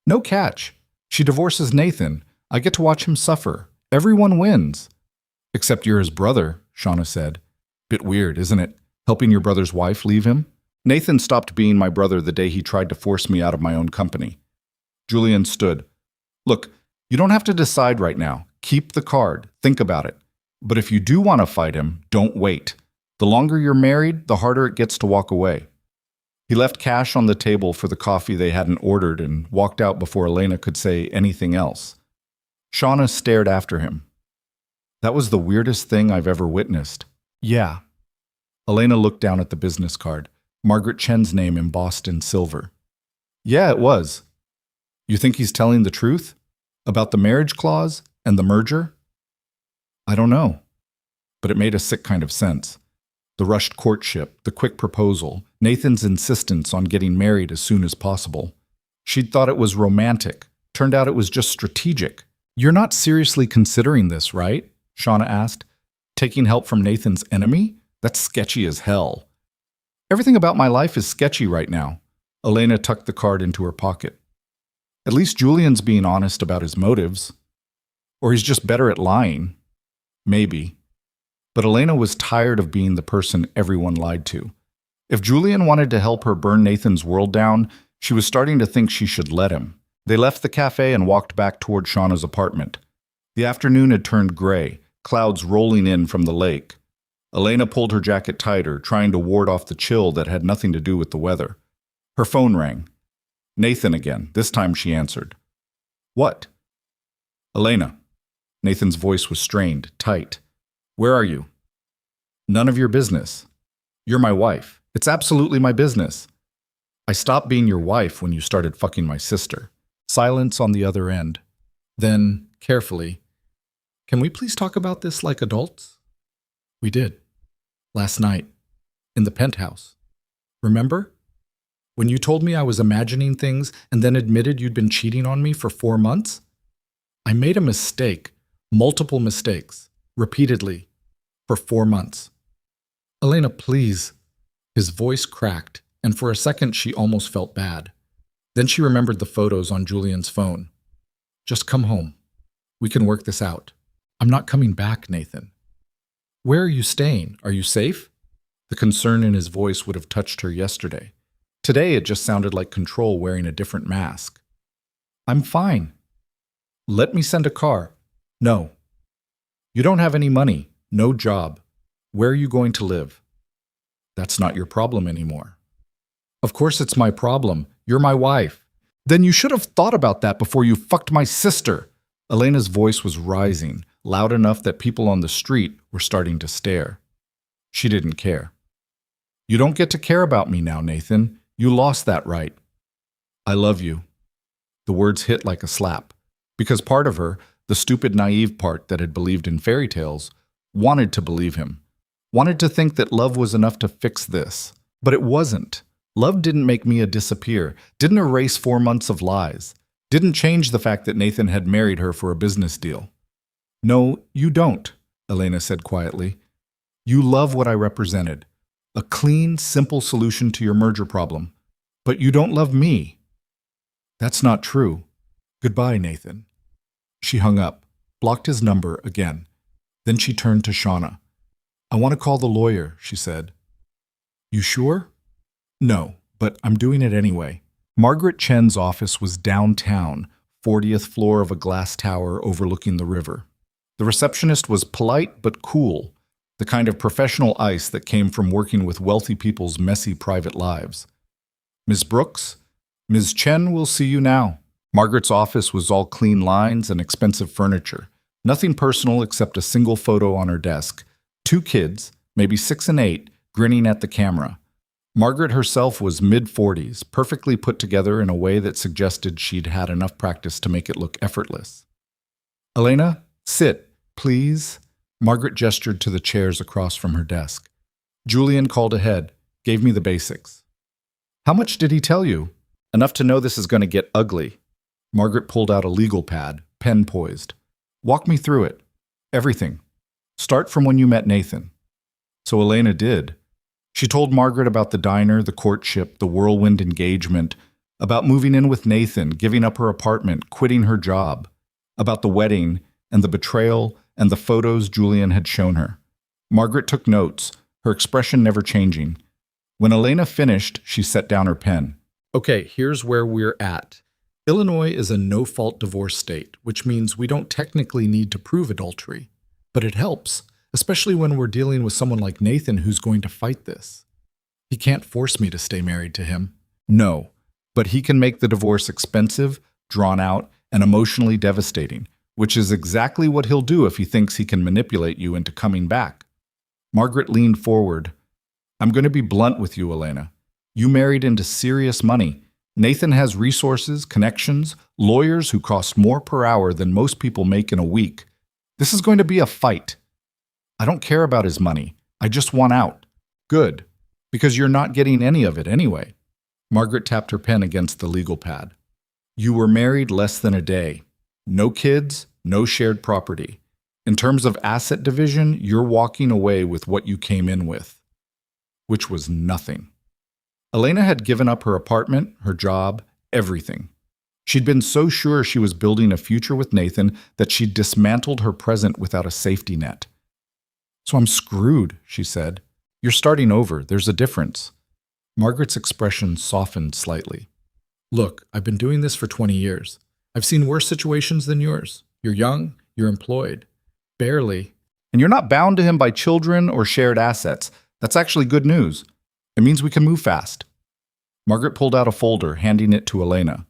No catch. She divorces Nathan. I get to watch him suffer. Everyone wins. Except you're his brother, Shauna said. Bit weird, isn't it? Helping your brother's wife leave him? Nathan stopped being my brother the day he tried to force me out of my own company. Julian stood. Look, you don't have to decide right now. Keep the card. Think about it. But if you do want to fight him, don't wait. The longer you're married, the harder it gets to walk away. He left cash on the table for the coffee they hadn't ordered and walked out before Elena could say anything else. Shauna stared after him. That was the weirdest thing I've ever witnessed. Yeah. Elena looked down at the business card, Margaret Chen's name embossed in silver. Yeah, it was. You think he's telling the truth? About the marriage clause and the merger? I don't know. But it made a sick kind of sense. The rushed courtship, the quick proposal, Nathan's insistence on getting married as soon as possible. She'd thought it was romantic. Turned out it was just strategic. You're not seriously considering this, right? Shauna asked. Taking help from Nathan's enemy? That's sketchy as hell. Everything about my life is sketchy right now. Elena tucked the card into her pocket. At least Julian's being honest about his motives. Or he's just better at lying. Maybe. But Elena was tired of being the person everyone lied to. If Julian wanted to help her burn Nathan's world down, she was starting to think she should let him. They left the cafe and walked back toward Shauna's apartment. The afternoon had turned gray, clouds rolling in from the lake. Elena pulled her jacket tighter, trying to ward off the chill that had nothing to do with the weather. Her phone rang. Nathan again. This time she answered. What? Elena. Nathan's voice was strained, tight. Where are you? None of your business. You're my wife. It's absolutely my business. I stopped being your wife when you started fucking my sister. Silence on the other end. Then, carefully, can we please talk about this like adults? We did. Last night. In the penthouse. Remember? When you told me I was imagining things and then admitted you'd been cheating on me for 4 months? I made a mistake. Multiple mistakes. Repeatedly. For 4 months. Elena, please. His voice cracked, and for a second she almost felt bad. Then she remembered the photos on Julian's phone. Just come home. We can work this out. I'm not coming back, Nathan. Where are you staying? Are you safe? The concern in his voice would have touched her yesterday. Today it just sounded like control wearing a different mask. I'm fine. Let me send a car. No. You don't have any money. No job. Where are you going to live? That's not your problem anymore. Of course it's my problem. You're my wife. Then you should have thought about that before you fucked my sister. Elena's voice was rising, loud enough that people on the street were starting to stare. She didn't care. You don't get to care about me now, Nathan. You lost that right. I love you. The words hit like a slap, because part of her, the stupid, naive part that had believed in fairy tales, wanted to believe him, wanted to think that love was enough to fix this. But it wasn't. Love didn't make Mia disappear, didn't erase 4 months of lies, didn't change the fact that Nathan had married her for a business deal. No, you don't, Elena said quietly. You love what I represented. A clean, simple solution to your merger problem. But you don't love me. That's not true. Goodbye, Nathan. She hung up, blocked his number again. Then she turned to Shauna. I want to call the lawyer, she said. You sure? No, but I'm doing it anyway. Margaret Chen's office was downtown, 40th floor of a glass tower overlooking the river. The receptionist was polite but cool, the kind of professional ice that came from working with wealthy people's messy private lives. Miss Brooks, Ms. Chen will see you now. Margaret's office was all clean lines and expensive furniture. Nothing personal except a single photo on her desk. 2 kids, maybe 6 and 8, grinning at the camera. Margaret herself was mid-40s, perfectly put together in a way that suggested she'd had enough practice to make it look effortless. "Elena, sit, please." Margaret gestured to the chairs across from her desk. Julian called ahead, gave me the basics. "How much did he tell you?" "Enough to know this is going to get ugly." Margaret pulled out a legal pad, pen poised. "Walk me through it. Everything. Start from when you met Nathan." So Elena did. She told Margaret about the diner, the courtship, the whirlwind engagement, about moving in with Nathan, giving up her apartment, quitting her job, about the wedding and the betrayal and the photos Julian had shown her. Margaret took notes, her expression never changing. When Elena finished, she set down her pen. "Okay, here's where we're at. Illinois is a no-fault divorce state, which means we don't technically need to prove adultery. But it helps, especially when we're dealing with someone like Nathan who's going to fight this. He can't force me to stay married to him. No, but he can make the divorce expensive, drawn out, and emotionally devastating, which is exactly what he'll do if he thinks he can manipulate you into coming back." Margaret leaned forward. "I'm going to be blunt with you, Elena. You married into serious money. Nathan has resources, connections, lawyers who cost more per hour than most people make in a week. This is going to be a fight. I don't care about his money. I just want out." "Good, because you're not getting any of it anyway." Margaret tapped her pen against the legal pad. "You were married less than a day. No kids, no shared property. In terms of asset division, you're walking away with what you came in with." Which was nothing. Elena had given up her apartment, her job, everything. She'd been so sure she was building a future with Nathan that she'd dismantled her present without a safety net. "So I'm screwed," she said. "You're starting over. There's a difference." Margaret's expression softened slightly. "Look, I've been doing this for 20 years. I've seen worse situations than yours. You're young, you're employed. Barely. And you're not bound to him by children or shared assets. That's actually good news. It means we can move fast." Margaret pulled out a folder, handing it to Elena.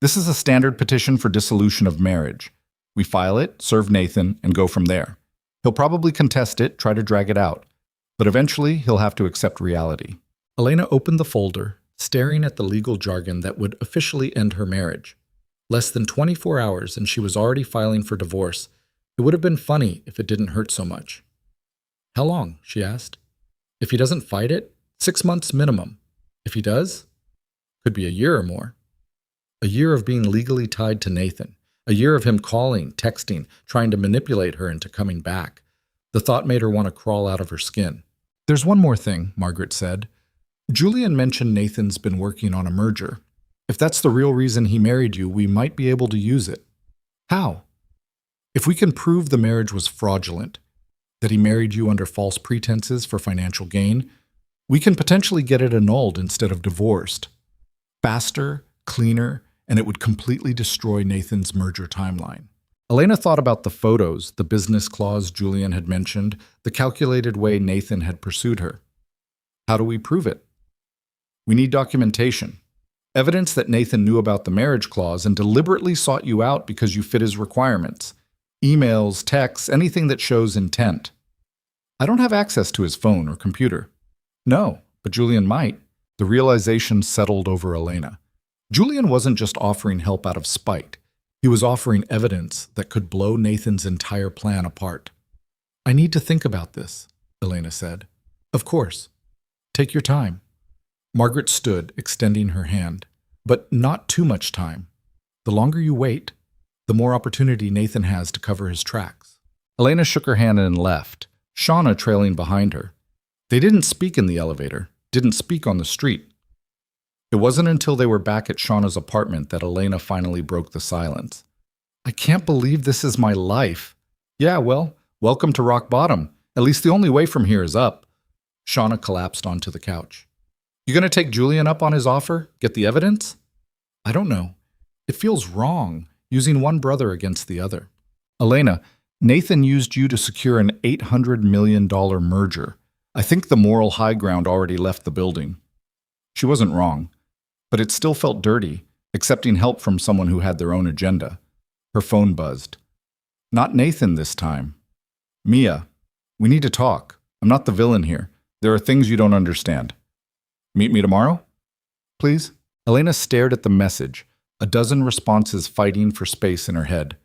"This is a standard petition for dissolution of marriage. We file it, serve Nathan, and go from there. He'll probably contest it, try to drag it out. But eventually, he'll have to accept reality." Elena opened the folder, staring at the legal jargon that would officially end her marriage. Less than 24 hours and she was already filing for divorce. It would have been funny if it didn't hurt so much. "How long?" she asked. "If he doesn't fight it, 6 months minimum. If he does, could be a year or more." A year of being legally tied to Nathan. A year of him calling, texting, trying to manipulate her into coming back. The thought made her want to crawl out of her skin. "There's one more thing," Margaret said. "Julian mentioned Nathan's been working on a merger. If that's the real reason he married you, we might be able to use it." "How?" "If we can prove the marriage was fraudulent, that he married you under false pretenses for financial gain, we can potentially get it annulled instead of divorced. Faster, cleaner, and it would completely destroy Nathan's merger timeline." Elena thought about the photos, the business clause Julian had mentioned, the calculated way Nathan had pursued her. "How do we prove it?" "We need documentation. Evidence that Nathan knew about the marriage clause and deliberately sought you out because you fit his requirements. Emails, texts, anything that shows intent." "I don't have access to his phone or computer." "No, but Julian might." The realization settled over Elena. Julian wasn't just offering help out of spite. He was offering evidence that could blow Nathan's entire plan apart. "I need to think about this," Elena said. "Of course. Take your time." Margaret stood, extending her hand. "But not too much time. The longer you wait, the more opportunity Nathan has to cover his tracks." Elena shook her hand and left, Shauna trailing behind her. They didn't speak in the elevator, didn't speak on the street. It wasn't until they were back at Shauna's apartment that Elena finally broke the silence. "I can't believe this is my life." "Yeah, well, welcome to rock bottom. At least the only way from here is up." Shauna collapsed onto the couch. "You gonna take Julian up on his offer? Get the evidence?" "I don't know. It feels wrong, using one brother against the other." "Elena, Nathan used you to secure an $800 million merger. I think the moral high ground already left the building." She wasn't wrong, but it still felt dirty, accepting help from someone who had their own agenda. Her phone buzzed. "Not Nathan this time." "Mia, we need to talk. I'm not the villain here. There are things you don't understand." Meet me tomorrow, please? Elena stared at the message, a dozen responses fighting for space in her head.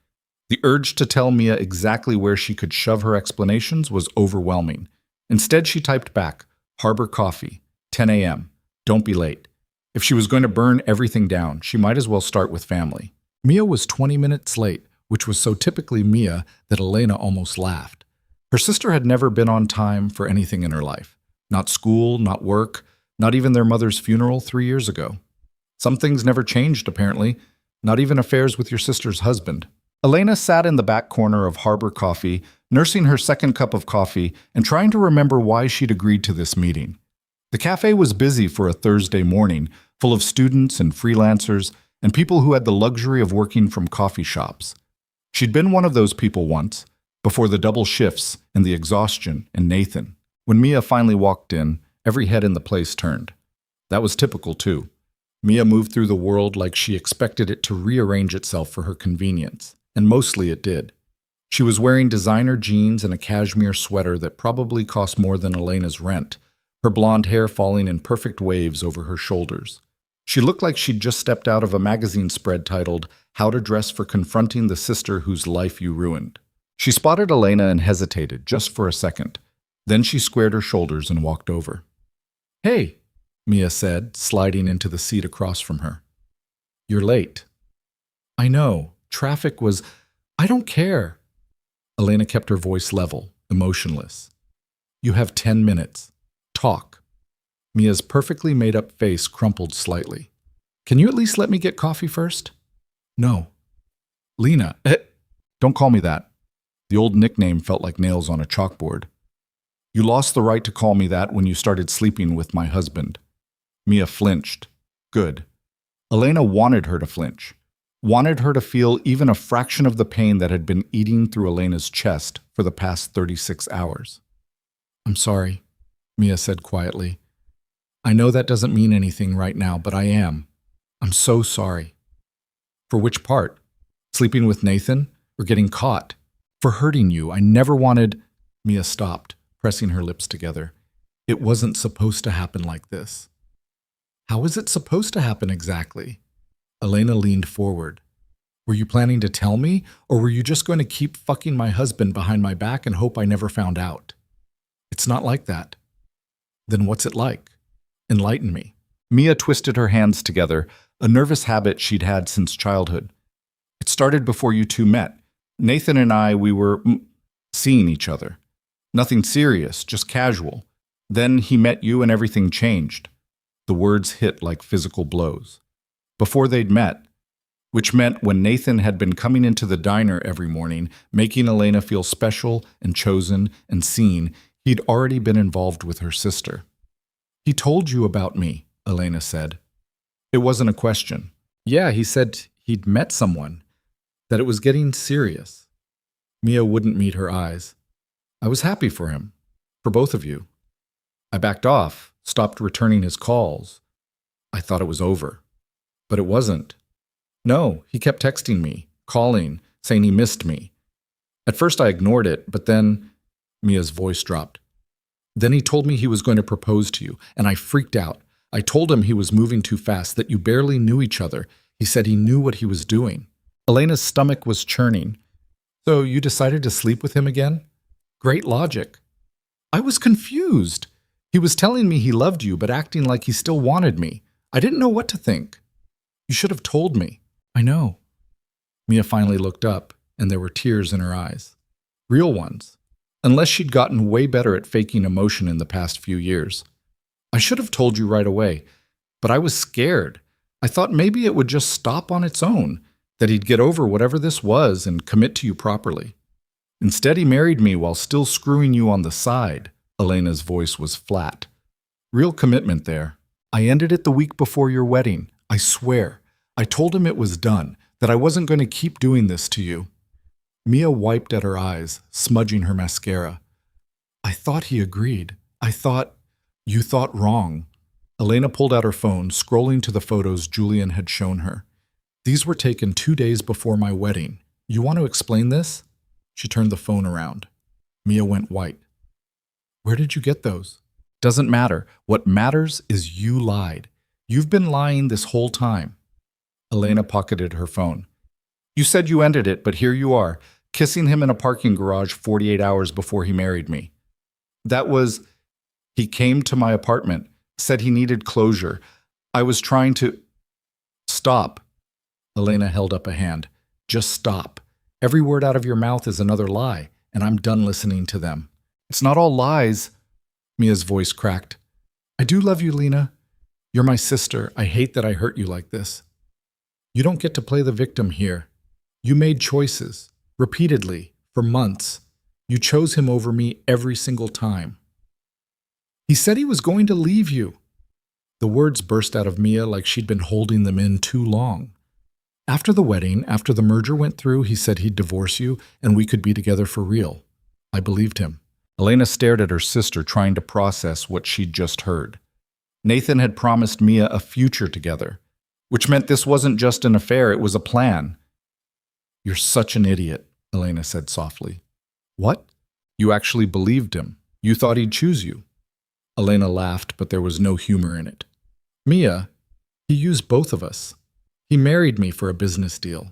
The urge to tell Mia exactly where she could shove her explanations was overwhelming. Instead, she typed back, Harbor Coffee, 10 a.m. Don't be late. If she was going to burn everything down, she might as well start with family. Mia was 20 minutes late, which was so typically Mia that Elena almost laughed. Her sister had never been on time for anything in her life. Not school, not work, not even their mother's funeral 3 years ago. Some things never changed, apparently, not even affairs with your sister's husband. Elena sat in the back corner of Harbor Coffee, nursing her second cup of coffee and trying to remember why she'd agreed to this meeting. The cafe was busy for a Thursday morning, full of students and freelancers and people who had the luxury of working from coffee shops. She'd been one of those people once, before the double shifts and the exhaustion and Nathan. When Mia finally walked in, every head in the place turned. That was typical, too. Mia moved through the world like she expected it to rearrange itself for her convenience, and mostly it did. She was wearing designer jeans and a cashmere sweater that probably cost more than Elena's rent, her blonde hair falling in perfect waves over her shoulders. She looked like she'd just stepped out of a magazine spread titled, How to Dress for Confronting the Sister Whose Life You Ruined. She spotted Elena and hesitated just for a second. Then she squared her shoulders and walked over. Hey, Mia said, sliding into the seat across from her. You're late. I know. Traffic was... I don't care. Elena kept her voice level, emotionless. You have 10 minutes. Talk. Mia's perfectly made-up face crumpled slightly. Can you at least let me get coffee first? No. Lena, don't call me that. The old nickname felt like nails on a chalkboard. You lost the right to call me that when you started sleeping with my husband. Mia flinched. Good. Elena wanted her to flinch. Wanted her to feel even a fraction of the pain that had been eating through Elena's chest for the past 36 hours. I'm sorry, Mia said quietly. I know that doesn't mean anything right now, but I am. I'm so sorry. For which part? Sleeping with Nathan or getting caught? For hurting you. I never wanted... Mia stopped, pressing her lips together. It wasn't supposed to happen like this. How is it supposed to happen exactly? Elena leaned forward. Were you planning to tell me, or were you just going to keep fucking my husband behind my back and hope I never found out? It's not like that. Then what's it like? Enlighten me. Mia twisted her hands together, a nervous habit she'd had since childhood. It started before you two met. Nathan and I, we were seeing each other. Nothing serious, just casual. Then he met you and everything changed. The words hit like physical blows. Before they'd met, which meant when Nathan had been coming into the diner every morning, making Elena feel special and chosen and seen, he'd already been involved with her sister. He told you about me, Elena said. It wasn't a question. Yeah, he said he'd met someone, that it was getting serious. Mia wouldn't meet her eyes. I was happy for him, for both of you. I backed off, stopped returning his calls. I thought it was over. But it wasn't. No, he kept texting me, calling, saying he missed me. At first I ignored it, but then... Mia's voice dropped. Then he told me he was going to propose to you, and I freaked out. I told him he was moving too fast, that you barely knew each other. He said he knew what he was doing. Elena's stomach was churning. So you decided to sleep with him again? Great logic. I was confused. He was telling me he loved you, but acting like he still wanted me. I didn't know what to think. You should have told me. I know. Mia finally looked up, and there were tears in her eyes. Real ones. Unless she'd gotten way better at faking emotion in the past few years. I should have told you right away, but I was scared. I thought maybe it would just stop on its own, that he'd get over whatever this was and commit to you properly. Instead, he married me while still screwing you on the side. Elena's voice was flat. Real commitment there. I ended it the week before your wedding. I swear. I told him it was done, that I wasn't going to keep doing this to you. Mia wiped at her eyes, smudging her mascara. I thought he agreed. I thought... You thought wrong. Elena pulled out her phone, scrolling to the photos Julian had shown her. These were taken 2 days before my wedding. You want to explain this? She turned the phone around. Mia went white. Where did you get those? Doesn't matter. What matters is you lied. You've been lying this whole time. Elena pocketed her phone. You said you ended it, but here you are, kissing him in a parking garage 48 hours before he married me. He came to my apartment, said he needed closure. I was trying to... Stop. Elena held up a hand. Just stop. Every word out of your mouth is another lie, and I'm done listening to them. It's not all lies. Mia's voice cracked. I do love you, Lena. You're my sister. I hate that I hurt you like this. You don't get to play the victim here. You made choices, repeatedly, for months. You chose him over me every single time. He said he was going to leave you. The words burst out of Mia like she'd been holding them in too long. After the wedding, after the merger went through, he said he'd divorce you and we could be together for real. I believed him. Elena stared at her sister, trying to process what she'd just heard. Nathan had promised Mia a future together, which meant this wasn't just an affair, it was a plan. You're such an idiot, Elena said softly. What? You actually believed him. You thought he'd choose you. Elena laughed, but there was no humor in it. Mia, he used both of us. He married me for a business deal.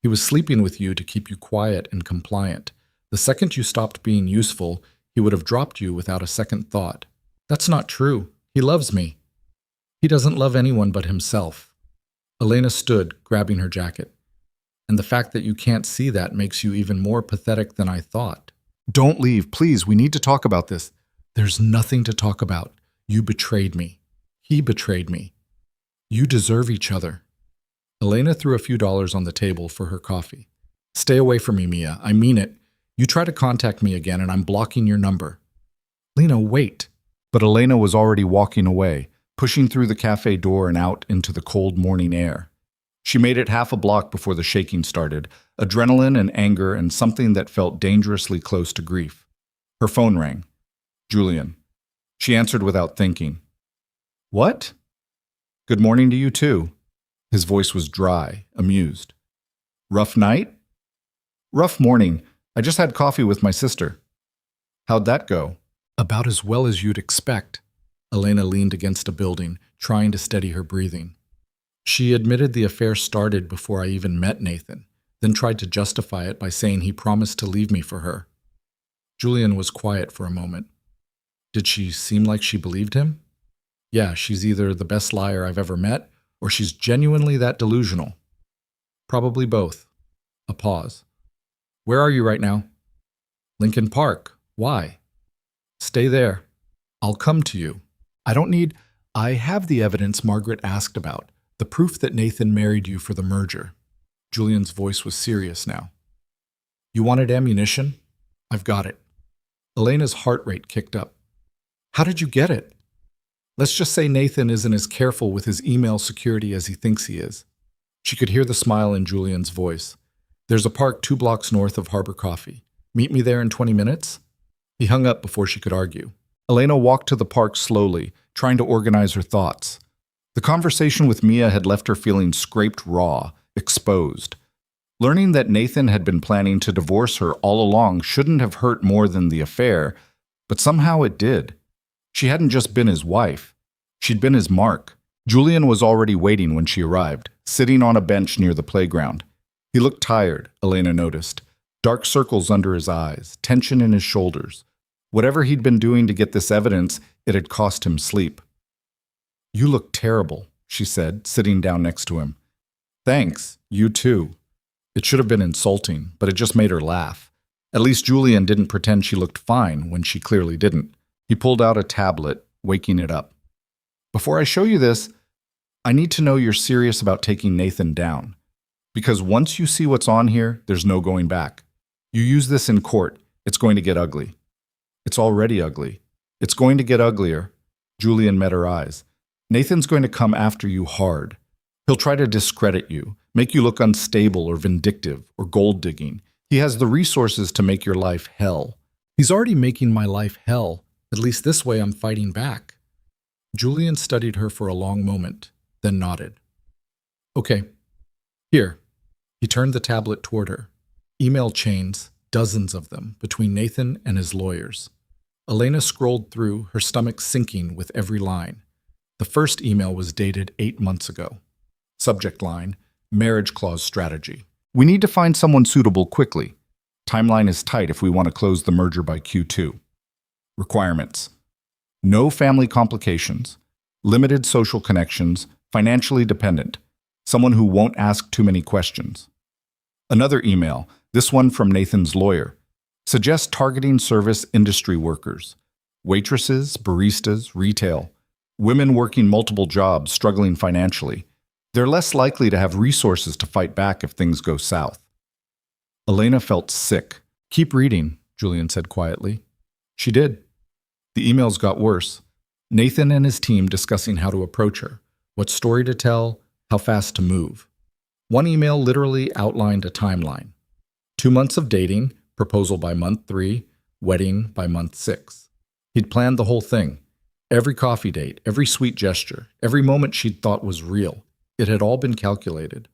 He was sleeping with you to keep you quiet and compliant. The second you stopped being useful, he would have dropped you without a second thought. That's not true. He loves me. He doesn't love anyone but himself. Elena stood, grabbing her jacket. And the fact that you can't see that makes you even more pathetic than I thought. Don't leave, please. We need to talk about this. There's nothing to talk about. You betrayed me. He betrayed me. You deserve each other. Elena threw a few dollars on the table for her coffee. Stay away from me, Mia. I mean it. You try to contact me again and I'm blocking your number. Lena, wait. But Elena was already walking away, pushing through the cafe door and out into the cold morning air. She made it half a block before the shaking started, adrenaline and anger and something that felt dangerously close to grief. Her phone rang. Julian. She answered without thinking. What? Good morning to you too. His voice was dry, amused. Rough night? Rough morning. I just had coffee with my sister. How'd that go? About as well as you'd expect. Elena leaned against a building, trying to steady her breathing. She admitted the affair started before I even met Nathan, then tried to justify it by saying he promised to leave me for her. Julian was quiet for a moment. Did she seem like she believed him? Yeah, she's either the best liar I've ever met, or she's genuinely that delusional. Probably both. A pause. Where are you right now? Lincoln Park. Why? Stay there. I'll come to you. I have the evidence Margaret asked about, the proof that Nathan married you for the merger. Julian's voice was serious now. You wanted ammunition? I've got it. Elena's heart rate kicked up. How did you get it? Let's just say Nathan isn't as careful with his email security as he thinks he is. She could hear the smile in Julian's voice. There's a park 2 blocks north of Harbor Coffee. Meet me there in 20 minutes? He hung up before she could argue. Elena walked to the park slowly, trying to organize her thoughts. The conversation with Mia had left her feeling scraped raw, exposed. Learning that Nathan had been planning to divorce her all along shouldn't have hurt more than the affair, but somehow it did. She hadn't just been his wife. She'd been his mark. Julian was already waiting when she arrived, sitting on a bench near the playground. He looked tired, Elena noticed. Dark circles under his eyes, tension in his shoulders. Whatever he'd been doing to get this evidence, it had cost him sleep. You look terrible, she said, sitting down next to him. Thanks, you too. It should have been insulting, but it just made her laugh. At least Julian didn't pretend she looked fine when she clearly didn't. He pulled out a tablet, waking it up. Before I show you this, I need to know you're serious about taking Nathan down. Because once you see what's on here, there's no going back. You use this in court, it's going to get ugly. It's already ugly. It's going to get uglier. Julian met her eyes. Nathan's going to come after you hard. He'll try to discredit you, make you look unstable or vindictive or gold-digging. He has the resources to make your life hell. He's already making my life hell. At least this way I'm fighting back. Julian studied her for a long moment, then nodded. Okay. Here. He turned the tablet toward her. Email chains, dozens of them, between Nathan and his lawyers. Elena scrolled through, her stomach sinking with every line. The first email was dated 8 months ago. Subject line, marriage clause strategy. We need to find someone suitable quickly. Timeline is tight if we want to close the merger by Q2. Requirements. No family complications. Limited social connections. Financially dependent. Someone who won't ask too many questions. Another email, this one from Nathan's lawyer. Suggest targeting service industry workers. Waitresses, baristas, retail. Women working multiple jobs, struggling financially. They're less likely to have resources to fight back if things go south. Elena felt sick. Keep reading, Julian said quietly. She did. The emails got worse. Nathan and his team discussing how to approach her, what story to tell, how fast to move. One email literally outlined a timeline. 2 months of dating, proposal by month 3, wedding by month 6. He'd planned the whole thing. Every coffee date, every sweet gesture, every moment she'd thought was real. It had all been calculated.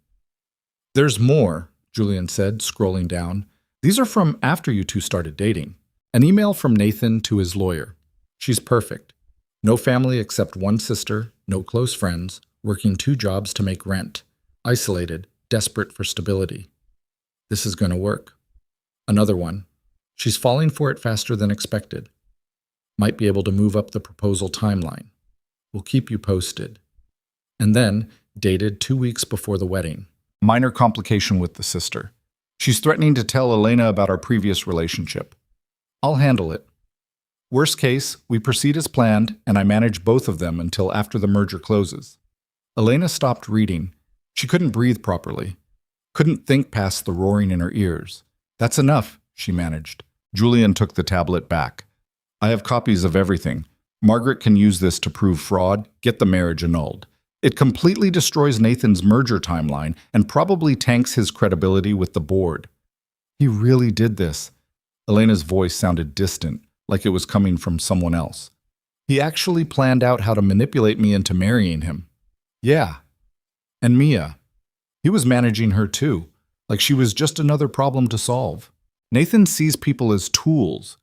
There's more, Julian said, scrolling down. These are from after you two started dating. An email from Nathan to his lawyer. She's perfect. No family except one sister, no close friends, working 2 jobs to make rent. Isolated, desperate for stability. This is going to work. Another one. She's falling for it faster than expected. Might be able to move up the proposal timeline. We'll keep you posted. And then, dated 2 weeks before the wedding. Minor complication with the sister. She's threatening to tell Elena about our previous relationship. I'll handle it. Worst case, we proceed as planned, and I manage both of them until after the merger closes. Elena stopped reading. She couldn't breathe properly. Couldn't think past the roaring in her ears. That's enough, she managed. Julian took the tablet back. I have copies of everything. Margaret can use this to prove fraud, get the marriage annulled. It completely destroys Nathan's merger timeline and probably tanks his credibility with the board. He really did this. Elena's voice sounded distant, like it was coming from someone else. He actually planned out how to manipulate me into marrying him. Yeah. And Mia. He was managing her too, like she was just another problem to solve. Nathan sees people as tools,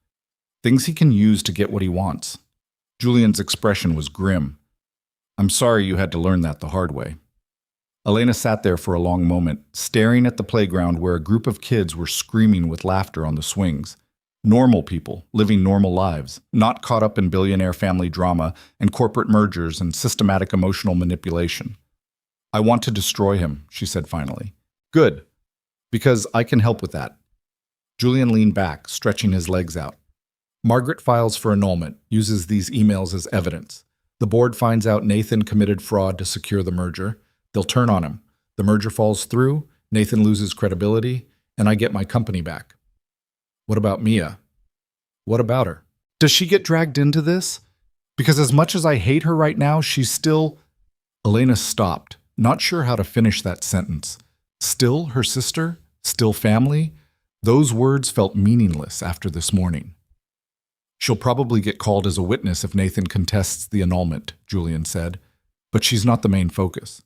things he can use to get what he wants. Julian's expression was grim. I'm sorry you had to learn that the hard way. Elena sat there for a long moment, staring at the playground where a group of kids were screaming with laughter on the swings. Normal people, living normal lives, not caught up in billionaire family drama and corporate mergers and systematic emotional manipulation. I want to destroy him, she said finally. Good, because I can help with that. Julian leaned back, stretching his legs out. Margaret files for annulment, uses these emails as evidence. The board finds out Nathan committed fraud to secure the merger. They'll turn on him. The merger falls through, Nathan loses credibility, and I get my company back. What about Mia? What about her? Does she get dragged into this? Because as much as I hate her right now, she's still... Elena stopped, not sure how to finish that sentence. Still her sister? Still family? Those words felt meaningless after this morning. She'll probably get called as a witness if Nathan contests the annulment, Julian said. But she's not the main focus.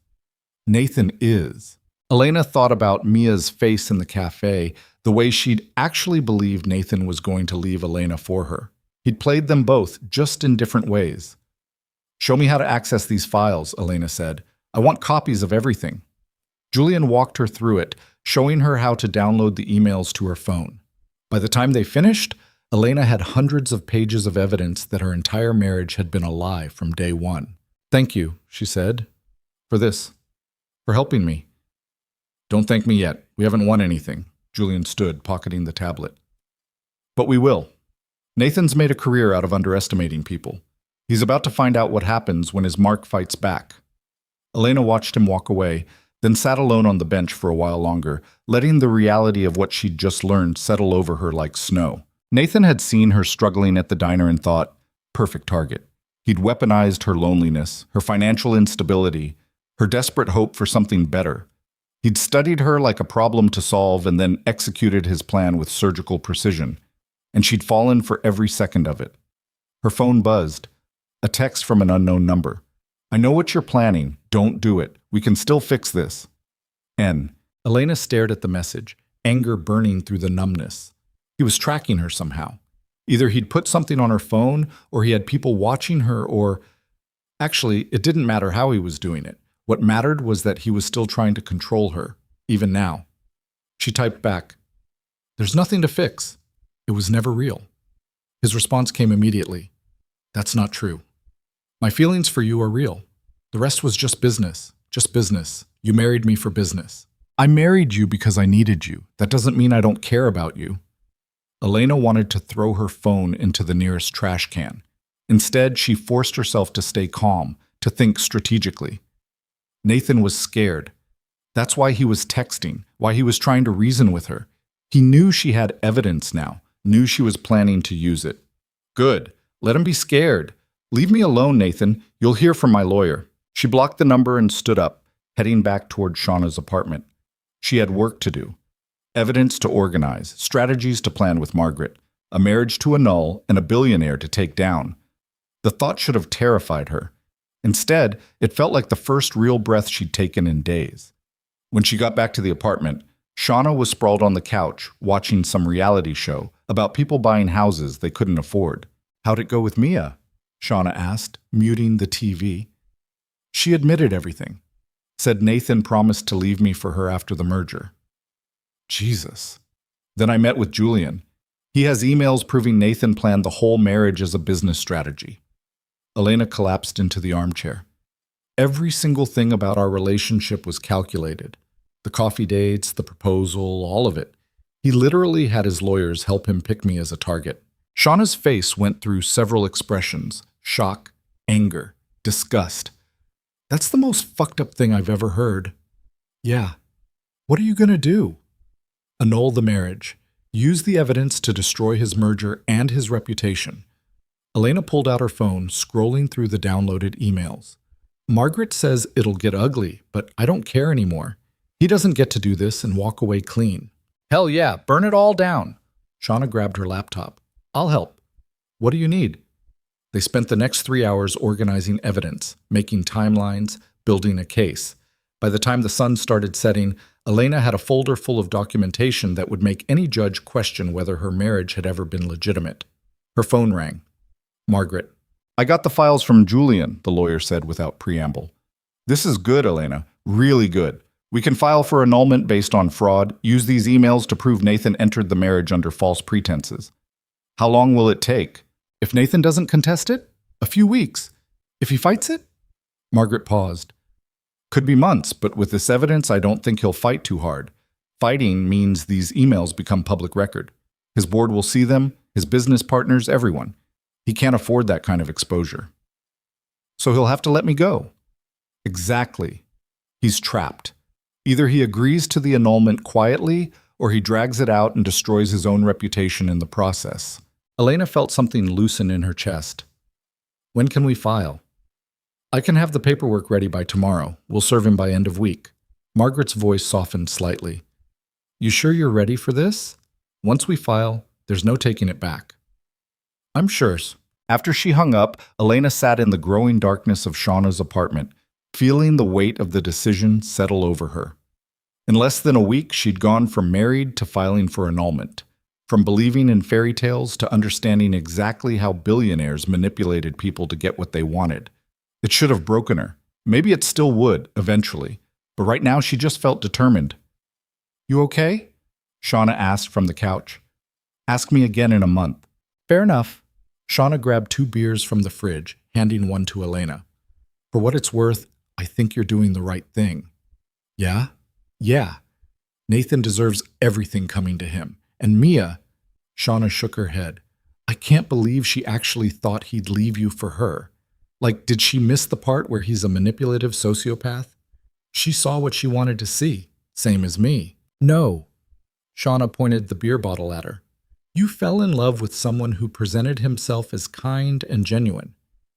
Nathan is. Elena thought about Mia's face in the cafe, the way she'd actually believed Nathan was going to leave Elena for her. He'd played them both, just in different ways. Show me how to access these files, Elena said. I want copies of everything. Julian walked her through it, showing her how to download the emails to her phone. By the time they finished, Elena had hundreds of pages of evidence that her entire marriage had been a lie from day one. Thank you, she said, for this, for helping me. Don't thank me yet. We haven't won anything. Julian stood, pocketing the tablet. But we will. Nathan's made a career out of underestimating people. He's about to find out what happens when his Mark fights back. Elena watched him walk away, then sat alone on the bench for a while longer, letting the reality of what she'd just learned settle over her like snow. Nathan had seen her struggling at the diner and thought, perfect target. He'd weaponized her loneliness, her financial instability, her desperate hope for something better. He'd studied her like a problem to solve and then executed his plan with surgical precision. And she'd fallen for every second of it. Her phone buzzed. A text from an unknown number. I know what you're planning. Don't do it. We can still fix this. N. Elena stared at the message, anger burning through the numbness. He was tracking her somehow. Either he'd put something on her phone, or he had people watching her, or actually, it didn't matter how he was doing it. What mattered was that he was still trying to control her, even now. She typed back, "There's nothing to fix. It was never real." His response came immediately. "That's not true. My feelings for you are real. The rest was just business. Just business. You married me for business. I married you because I needed you. That doesn't mean I don't care about you." Elena wanted to throw her phone into the nearest trash can. Instead, she forced herself to stay calm, to think strategically. Nathan was scared. That's why he was texting, why he was trying to reason with her. He knew she had evidence now, knew she was planning to use it. Good. Let him be scared. "Leave me alone, Nathan. You'll hear from my lawyer." She blocked the number and stood up, heading back toward Shauna's apartment. She had work to do. Evidence to organize, strategies to plan with Margaret, a marriage to annul, and a billionaire to take down. The thought should have terrified her. Instead, it felt like the first real breath she'd taken in days. When she got back to the apartment, Shauna was sprawled on the couch, watching some reality show about people buying houses they couldn't afford. "How'd it go with Mia?" Shauna asked, muting the TV. "She admitted everything. Said Nathan promised to leave me for her after the merger." Jesus. "Then I met with Julian. He has emails proving Nathan planned the whole marriage as a business strategy." Elena collapsed into the armchair. Every single thing about our relationship was calculated. The coffee dates, the proposal, all of it. He literally had his lawyers help him pick me as a target. Shauna's face went through several expressions: shock, anger, disgust. "That's the most fucked up thing I've ever heard." "Yeah. What are you going to do?" "Annul the marriage. Use the evidence to destroy his merger and his reputation." Elena pulled out her phone, scrolling through the downloaded emails. "Margaret says it'll get ugly, but I don't care anymore. He doesn't get to do this and walk away clean." "Hell yeah, burn it all down." Shauna grabbed her laptop. "I'll help. What do you need?" They spent the next 3 hours organizing evidence, making timelines, building a case. By the time the sun started setting, Elena had a folder full of documentation that would make any judge question whether her marriage had ever been legitimate. Her phone rang. Margaret. "I got the files from Julian," the lawyer said without preamble. "This is good, Elena. Really good. We can file for annulment based on fraud, use these emails to prove Nathan entered the marriage under false pretenses." "How long will it take?" "If Nathan doesn't contest it, a few weeks. If he fights it?" Margaret paused. "Could be months, but with this evidence, I don't think he'll fight too hard. Fighting means these emails become public record. His board will see them, his business partners, everyone. He can't afford that kind of exposure." "So he'll have to let me go." "Exactly. He's trapped. Either he agrees to the annulment quietly, or he drags it out and destroys his own reputation in the process." Elena felt something loosen in her chest. "When can we file?" "I can have the paperwork ready by tomorrow. We'll serve him by end of week." Margaret's voice softened slightly. "You sure you're ready for this? Once we file, there's no taking it back." "I'm sure." After she hung up, Elena sat in the growing darkness of Shauna's apartment, feeling the weight of the decision settle over her. In less than a week, she'd gone from married to filing for annulment, from believing in fairy tales to understanding exactly how billionaires manipulated people to get what they wanted. It should have broken her. Maybe it still would, eventually. But right now, she just felt determined. "You okay?" Shauna asked from the couch. "Ask me again in a month." "Fair enough." Shauna grabbed 2 beers from the fridge, handing one to Elena. "For what it's worth, I think you're doing the right thing." "Yeah?" "Yeah. Nathan deserves everything coming to him. And Mia," Shauna shook her head, "I can't believe she actually thought he'd leave you for her. Like, did she miss the part where he's a manipulative sociopath? She saw what she wanted to see, same as me." "No." Shauna pointed the beer bottle at her. "You fell in love with someone who presented himself as kind and genuine.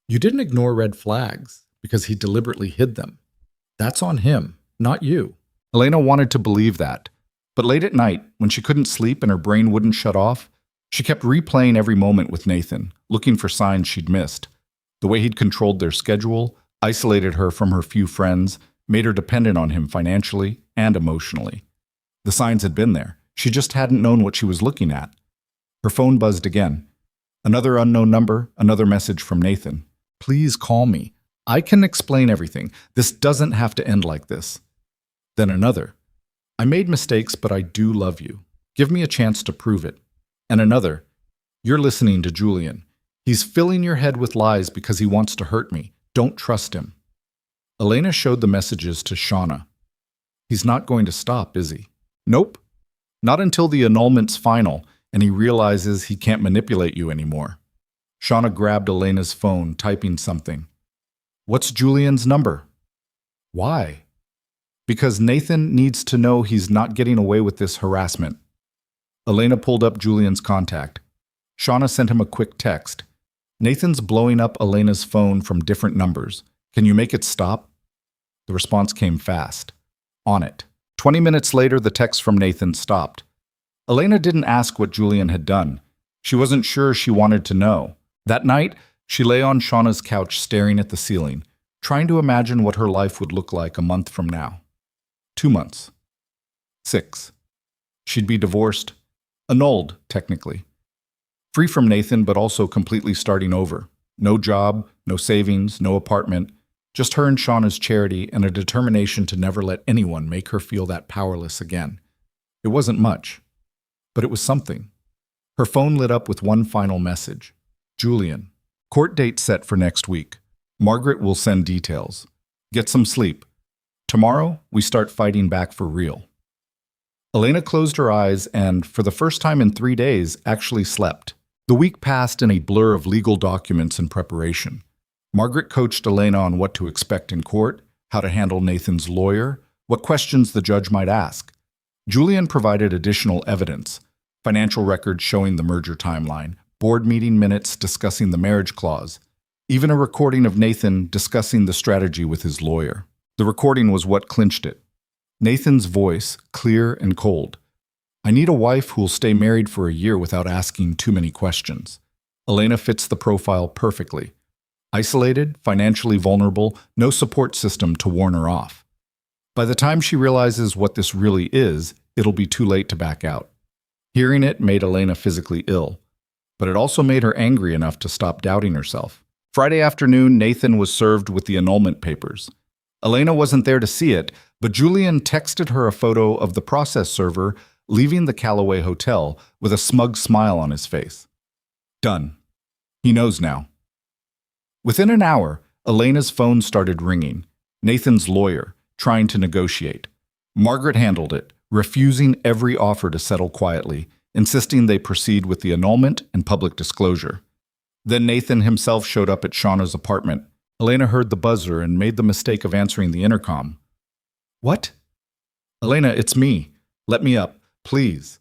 You didn't ignore red flags because he deliberately hid them. That's on him, not you." Elena wanted to believe that. But late at night, when she couldn't sleep and her brain wouldn't shut off, she kept replaying every moment with Nathan, looking for signs she'd missed. The way he'd controlled their schedule, isolated her from her few friends, made her dependent on him financially and emotionally. The signs had been there. She just hadn't known what she was looking at. Her phone buzzed again. Another unknown number, another message from Nathan. Please call me. I can explain everything. This doesn't have to end like this. Then another. I made mistakes, but I do love you. Give me a chance to prove it. And another. You're listening to Julian. He's filling your head with lies because he wants to hurt me. Don't trust him. Elena showed the messages to Shauna. He's not going to stop, is he? Nope. Not until the annulment's final and he realizes he can't manipulate you anymore. Shauna grabbed Elena's phone, typing something. What's Julian's number? Why? Because Nathan needs to know he's not getting away with this harassment. Elena pulled up Julian's contact. Shauna sent him a quick text. Nathan's blowing up Elena's phone from different numbers. Can you make it stop? The response came fast. On it. 20 minutes later, the text from Nathan stopped. Elena didn't ask what Julian had done. She wasn't sure she wanted to know. That night, she lay on Shauna's couch staring at the ceiling, trying to imagine what her life would look like a month from now. 2 months. 6. She'd be divorced. Annulled, technically. Free from Nathan, but also completely starting over. No job, no savings, no apartment. Just her and Shauna's charity and a determination to never let anyone make her feel that powerless again. It wasn't much, but it was something. Her phone lit up with one final message. Julian. Court date set for next week. Margaret will send details. Get some sleep. Tomorrow, we start fighting back for real. Elena closed her eyes and, for the first time in 3 days, actually slept. The week passed in a blur of legal documents and preparation. Margaret coached Elena on what to expect in court, how to handle Nathan's lawyer, what questions the judge might ask. Julian provided additional evidence, financial records showing the merger timeline, board meeting minutes discussing the marriage clause, even a recording of Nathan discussing the strategy with his lawyer. The recording was what clinched it. Nathan's voice, clear and cold. I need a wife who'll stay married for a year without asking too many questions. Elena fits the profile perfectly. Isolated, financially vulnerable, no support system to warn her off. By the time she realizes what this really is, it'll be too late to back out. Hearing it made Elena physically ill, but it also made her angry enough to stop doubting herself. Friday afternoon, Nathan was served with the annulment papers. Elena wasn't there to see it, but Julian texted her a photo of the process server leaving the Callaway Hotel with a smug smile on his face. Done. He knows now. Within an hour, Elena's phone started ringing. Nathan's lawyer, trying to negotiate. Margaret handled it, refusing every offer to settle quietly, insisting they proceed with the annulment and public disclosure. Then Nathan himself showed up at Shauna's apartment. Elena heard the buzzer and made the mistake of answering the intercom. What? Elena, it's me. Let me up, please.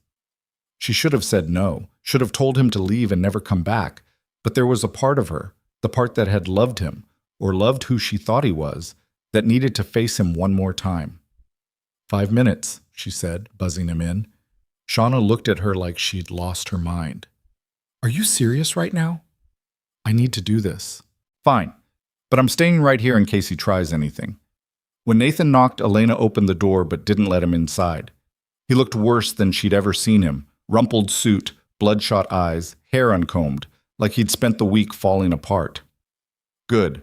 She should have said no, should have told him to leave and never come back, but there was a part of her, the part that had loved him, or loved who she thought he was, that needed to face him one more time. 5 minutes, she said, buzzing him in. Shauna looked at her like she'd lost her mind. Are you serious right now? I need to do this. Fine, but I'm staying right here in case he tries anything. When Nathan knocked, Elena opened the door but didn't let him inside. He looked worse than she'd ever seen him, rumpled suit, bloodshot eyes, hair uncombed, like he'd spent the week falling apart. Good.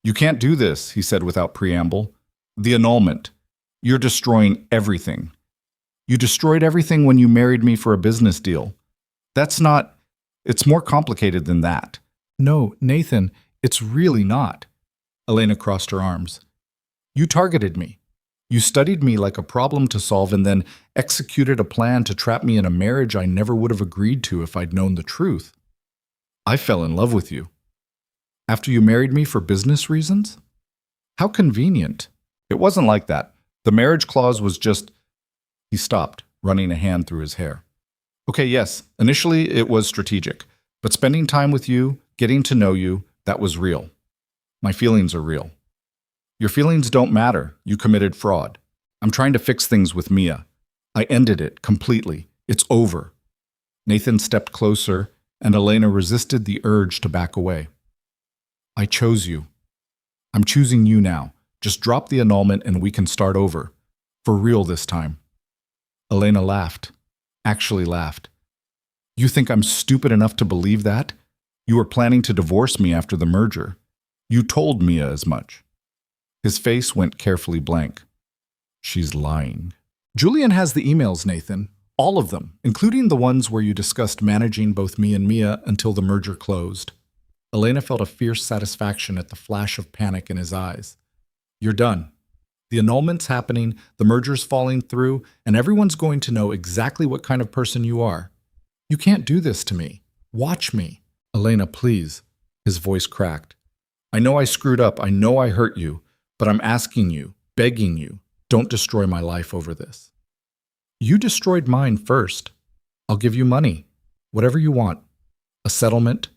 You can't do this, he said without preamble. The annulment. You're destroying everything. You destroyed everything when you married me for a business deal. That's not... It's more complicated than that. No, Nathan, it's really not. Elena crossed her arms. You targeted me. You studied me like a problem to solve and then executed a plan to trap me in a marriage I never would have agreed to if I'd known the truth. I fell in love with you. After you married me for business reasons? How convenient. It wasn't like that. The marriage clause was just... He stopped, running a hand through his hair. Okay, yes, initially it was strategic, but spending time with you, getting to know you, that was real. My feelings are real. Your feelings don't matter. You committed fraud. I'm trying to fix things with Mia. I ended it completely. It's over. Nathan stepped closer, and Elena resisted the urge to back away. I chose you. I'm choosing you now. Just drop the annulment and we can start over. For real this time. Elena laughed. Actually laughed. You think I'm stupid enough to believe that? You were planning to divorce me after the merger. You told Mia as much. His face went carefully blank. She's lying. Julian has the emails, Nathan. All of them, including the ones where you discussed managing both me and Mia until the merger closed. Elena felt a fierce satisfaction at the flash of panic in his eyes. You're done. The annulment's happening, the merger's falling through, and everyone's going to know exactly what kind of person you are. You can't do this to me. Watch me. Elena, please. His voice cracked. I know I screwed up. I know I hurt you. But I'm asking you, begging you, don't destroy my life over this. You destroyed mine first. I'll give you money. Whatever you want. A settlement.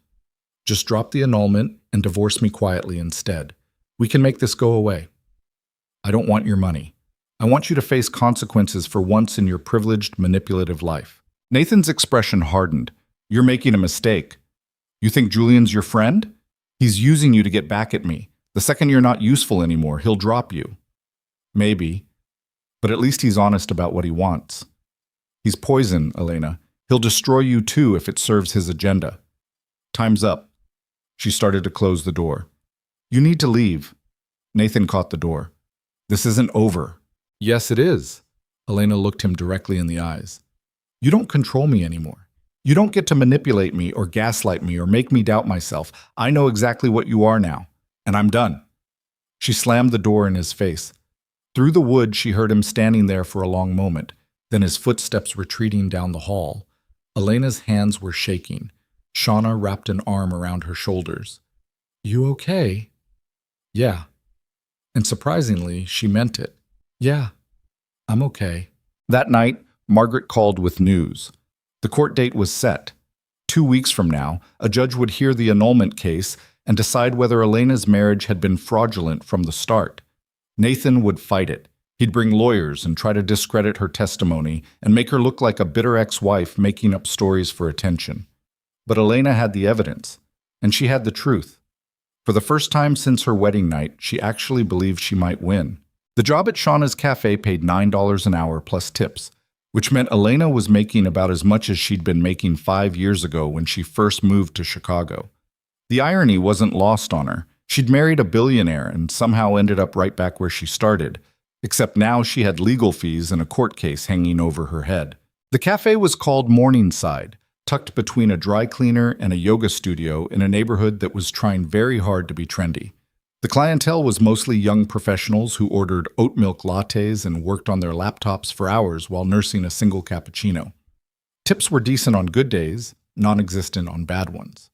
Just drop the annulment and divorce me quietly instead. We can make this go away. I don't want your money. I want you to face consequences for once in your privileged, manipulative life. Nathan's expression hardened. You're making a mistake. You think Julian's your friend? He's using you to get back at me. The second you're not useful anymore, he'll drop you. Maybe. But at least he's honest about what he wants. He's poison, Elena. He'll destroy you too if it serves his agenda. Time's up. She started to close the door. You need to leave. Nathan caught the door. This isn't over. Yes, it is. Elena looked him directly in the eyes. You don't control me anymore. You don't get to manipulate me or gaslight me or make me doubt myself. I know exactly what you are now, and I'm done. She slammed the door in his face. Through the wood, she heard him standing there for a long moment, then his footsteps retreating down the hall. Elena's hands were shaking. Shauna wrapped an arm around her shoulders. You okay? Yeah. And surprisingly, she meant it. Yeah, I'm okay. That night, Margaret called with news. The court date was set. 2 weeks from now, a judge would hear the annulment case and decide whether Elena's marriage had been fraudulent from the start. Nathan would fight it. He'd bring lawyers and try to discredit her testimony and make her look like a bitter ex-wife making up stories for attention. But Elena had the evidence, and she had the truth. For the first time since her wedding night, she actually believed she might win. The job at Shauna's cafe paid $9 an hour plus tips, which meant Elena was making about as much as she'd been making 5 years ago when she first moved to Chicago. The irony wasn't lost on her. She'd married a billionaire and somehow ended up right back where she started, except now she had legal fees and a court case hanging over her head. The cafe was called Morningside, tucked between a dry cleaner and a yoga studio in a neighborhood that was trying very hard to be trendy. The clientele was mostly young professionals who ordered oat milk lattes and worked on their laptops for hours while nursing a single cappuccino. Tips were decent on good days, non-existent on bad ones.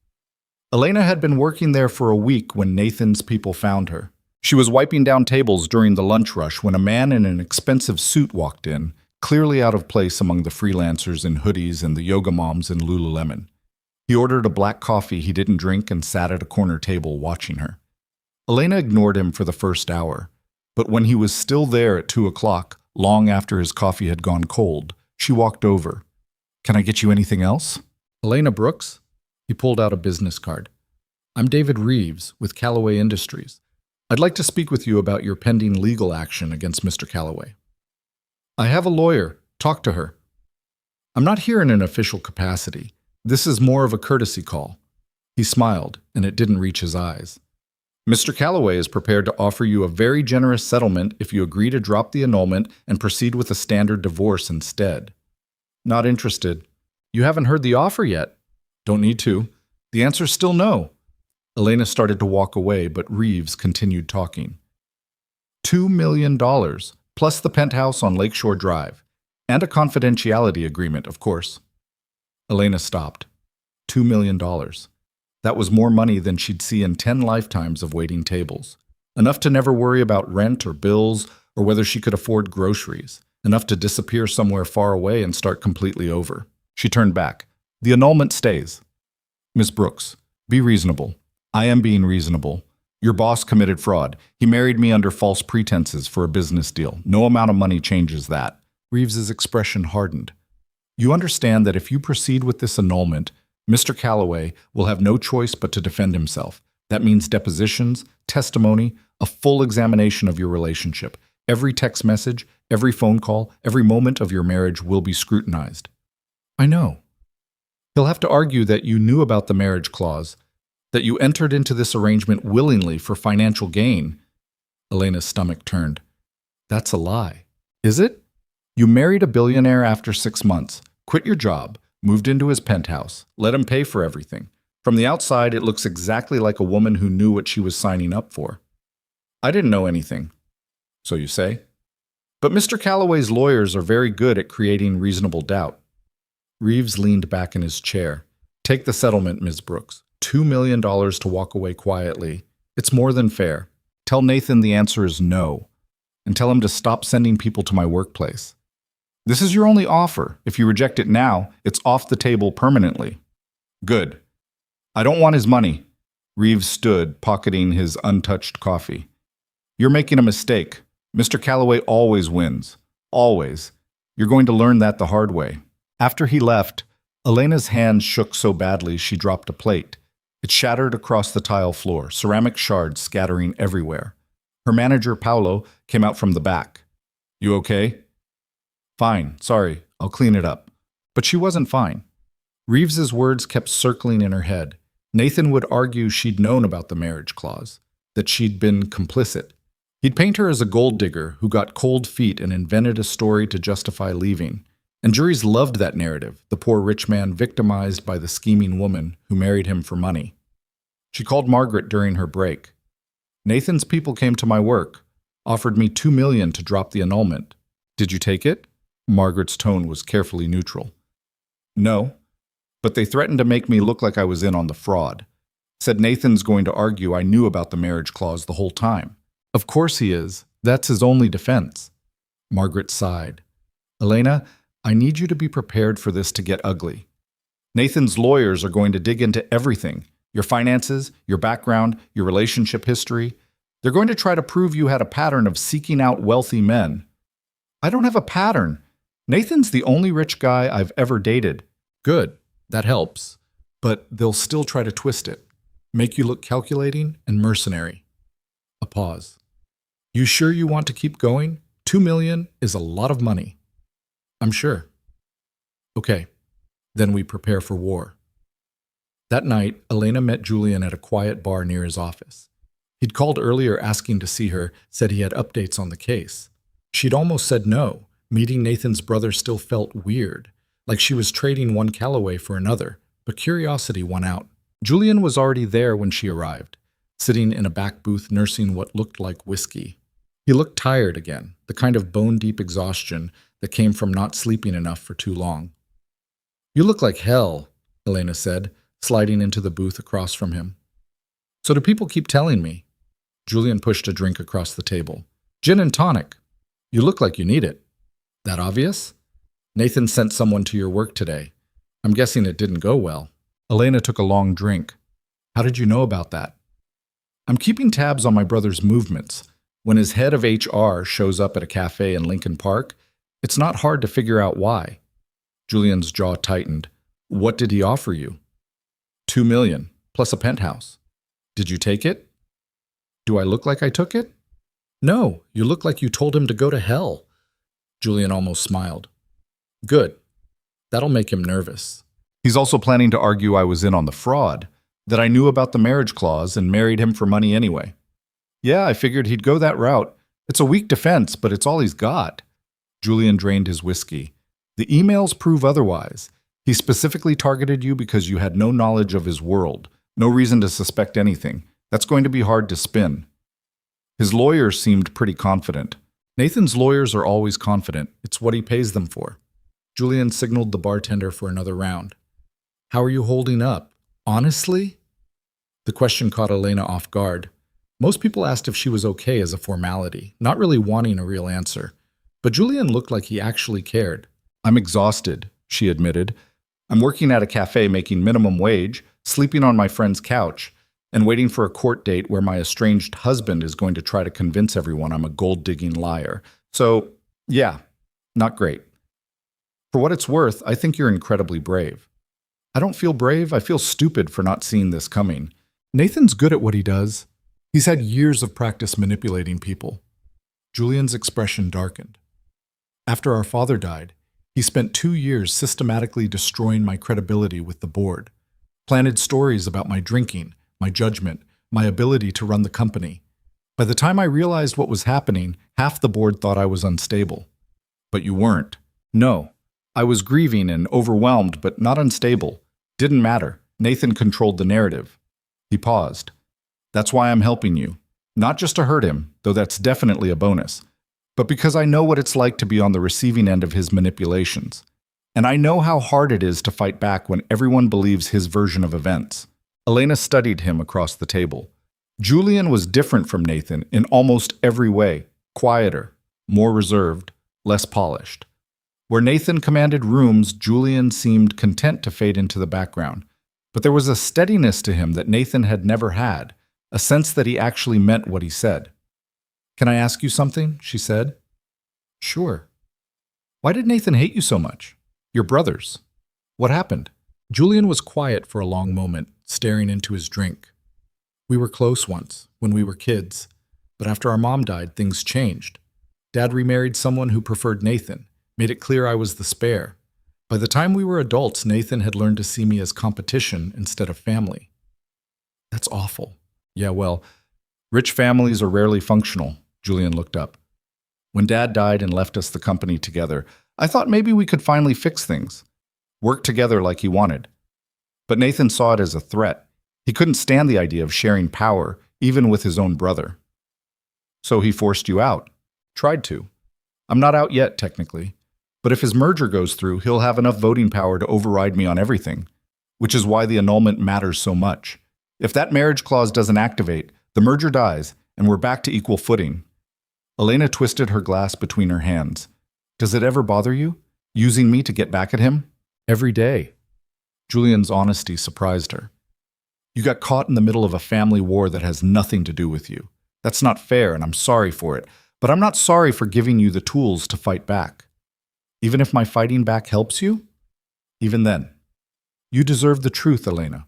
Elena had been working there for a week when Nathan's people found her. She was wiping down tables during the lunch rush when a man in an expensive suit walked in, clearly out of place among the freelancers in hoodies and the yoga moms in Lululemon. He ordered a black coffee he didn't drink and sat at a corner table watching her. Elena ignored him for the first hour, but when he was still there at 2 o'clock, long after his coffee had gone cold, she walked over. Can I get you anything else? Elena Brooks? He pulled out a business card. I'm David Reeves with Callaway Industries. I'd like to speak with you about your pending legal action against Mr. Callaway. I have a lawyer. Talk to her. I'm not here in an official capacity. This is more of a courtesy call. He smiled, and it didn't reach his eyes. Mr. Callaway is prepared to offer you a very generous settlement if you agree to drop the annulment and proceed with a standard divorce instead. Not interested. You haven't heard the offer yet. Don't need to. The answer's still no. Elena started to walk away, but Reeves continued talking. $2 million, plus the penthouse on Lakeshore Drive, and a confidentiality agreement, of course. Elena stopped. $2 million. That was more money than she'd see in 10 lifetimes of waiting tables. Enough to never worry about rent or bills or whether she could afford groceries. Enough to disappear somewhere far away and start completely over. She turned back. The annulment stays. Miss Brooks, be reasonable. I am being reasonable. Your boss committed fraud. He married me under false pretenses for a business deal. No amount of money changes that. Reeves's expression hardened. You understand that if you proceed with this annulment, Mr. Callaway will have no choice but to defend himself. That means depositions, testimony, a full examination of your relationship. Every text message, every phone call, every moment of your marriage will be scrutinized. I know. He'll have to argue that you knew about the marriage clause, that you entered into this arrangement willingly for financial gain. Elena's stomach turned. That's a lie. Is it? You married a billionaire after 6 months, quit your job, moved into his penthouse, let him pay for everything. From the outside, it looks exactly like a woman who knew what she was signing up for. I didn't know anything. So you say? But Mr. Calloway's lawyers are very good at creating reasonable doubt. Reeves leaned back in his chair. Take the settlement, Ms. Brooks. $2 million to walk away quietly. It's more than fair. Tell Nathan the answer is no. And tell him to stop sending people to my workplace. This is your only offer. If you reject it now, it's off the table permanently. Good. I don't want his money. Reeves stood, pocketing his untouched coffee. You're making a mistake. Mr. Calloway always wins. Always. You're going to learn that the hard way. After he left, Elena's hands shook so badly she dropped a plate. It shattered across the tile floor, ceramic shards scattering everywhere. Her manager, Paolo, came out from the back. You okay? Fine, sorry, I'll clean it up. But she wasn't fine. Reeves's words kept circling in her head. Nathan would argue she'd known about the marriage clause, that she'd been complicit. He'd paint her as a gold digger who got cold feet and invented a story to justify leaving. And juries loved that narrative, the poor rich man victimized by the scheming woman who married him for money. She called Margaret during her break. Nathan's people came to my work, offered me $2 million to drop the annulment. Did you take it? Margaret's tone was carefully neutral. No, but they threatened to make me look like I was in on the fraud. Said Nathan's going to argue I knew about the marriage clause the whole time. Of course he is. That's his only defense. Margaret sighed. Elena, I need you to be prepared for this to get ugly. Nathan's lawyers are going to dig into everything. Your finances, your background, your relationship history. They're going to try to prove you had a pattern of seeking out wealthy men. I don't have a pattern. Nathan's the only rich guy I've ever dated. Good, that helps. But they'll still try to twist it. Make you look calculating and mercenary. A pause. You sure you want to keep going? $2 million is a lot of money. I'm sure. Okay, then we prepare for war. That night, Elena met Julian at a quiet bar near his office. He'd called earlier asking to see her, said he had updates on the case. She'd almost said no. Meeting Nathan's brother still felt weird, like she was trading one Calloway for another, but curiosity won out. Julian was already there when she arrived, sitting in a back booth nursing what looked like whiskey. He looked tired again, the kind of bone-deep exhaustion that came from not sleeping enough for too long. You look like hell, Elena said, sliding into the booth across from him. So do people keep telling me? Julian pushed a drink across the table. Gin and tonic. You look like you need it. That obvious? Nathan sent someone to your work today. I'm guessing it didn't go well. Elena took a long drink. How did you know about that? I'm keeping tabs on my brother's movements. When his head of HR shows up at a cafe in Lincoln Park, it's not hard to figure out why. Julian's jaw tightened. What did he offer you? $2 million, plus a penthouse. Did you take it? Do I look like I took it? No, you look like you told him to go to hell. Julian almost smiled. Good. That'll make him nervous. He's also planning to argue I was in on the fraud, that I knew about the marriage clause and married him for money anyway. Yeah, I figured he'd go that route. It's a weak defense, but it's all he's got. Julian drained his whiskey. The emails prove otherwise. He specifically targeted you because you had no knowledge of his world, no reason to suspect anything. That's going to be hard to spin. His lawyers seemed pretty confident. Nathan's lawyers are always confident. It's what he pays them for. Julian signaled the bartender for another round. How are you holding up? Honestly? The question caught Elena off guard. Most people asked if she was okay as a formality, not really wanting a real answer. But Julian looked like he actually cared. I'm exhausted, she admitted. I'm working at a cafe making minimum wage, sleeping on my friend's couch, and waiting for a court date where my estranged husband is going to try to convince everyone I'm a gold-digging liar. So, yeah, not great. For what it's worth, I think you're incredibly brave. I don't feel brave, I feel stupid for not seeing this coming. Nathan's good at what he does. He's had years of practice manipulating people. Julian's expression darkened. After our father died, He spent 2 years systematically destroying my credibility with the board, planted stories about my drinking, my judgment, my ability to run the company. By the time I realized what was happening, half the board thought I was unstable. But you weren't. No. I was grieving and overwhelmed, but not unstable. Didn't matter. Nathan controlled the narrative. He paused. That's why I'm helping you. Not just to hurt him, though that's definitely a bonus, but because I know what it's like to be on the receiving end of his manipulations. And I know how hard it is to fight back when everyone believes his version of events. Elena studied him across the table. Julian was different from Nathan in almost every way. Quieter, more reserved, less polished. Where Nathan commanded rooms, Julian seemed content to fade into the background. But there was a steadiness to him that Nathan had never had, a sense that he actually meant what he said. Can I ask you something? She said. Sure. Why did Nathan hate you so much? Your brothers. What happened? Julian was quiet for a long moment, staring into his drink. We were close once, when we were kids, but after our mom died, things changed. Dad remarried someone who preferred Nathan, made it clear I was the spare. By the time we were adults, Nathan had learned to see me as competition instead of family. That's awful. Yeah, well, rich families are rarely functional. Julian looked up. When Dad died and left us the company together, I thought maybe we could finally fix things. Work together like he wanted. But Nathan saw it as a threat. He couldn't stand the idea of sharing power, even with his own brother. So he forced you out. Tried to. I'm not out yet, technically. But if his merger goes through, he'll have enough voting power to override me on everything, which is why the annulment matters so much. If that marriage clause doesn't activate, the merger dies, and we're back to equal footing. Elena twisted her glass between her hands. Does it ever bother you? Using me to get back at him? Every day. Julian's honesty surprised her. You got caught in the middle of a family war that has nothing to do with you. That's not fair, and I'm sorry for it. But I'm not sorry for giving you the tools to fight back. Even if my fighting back helps you? Even then. You deserve the truth, Elena.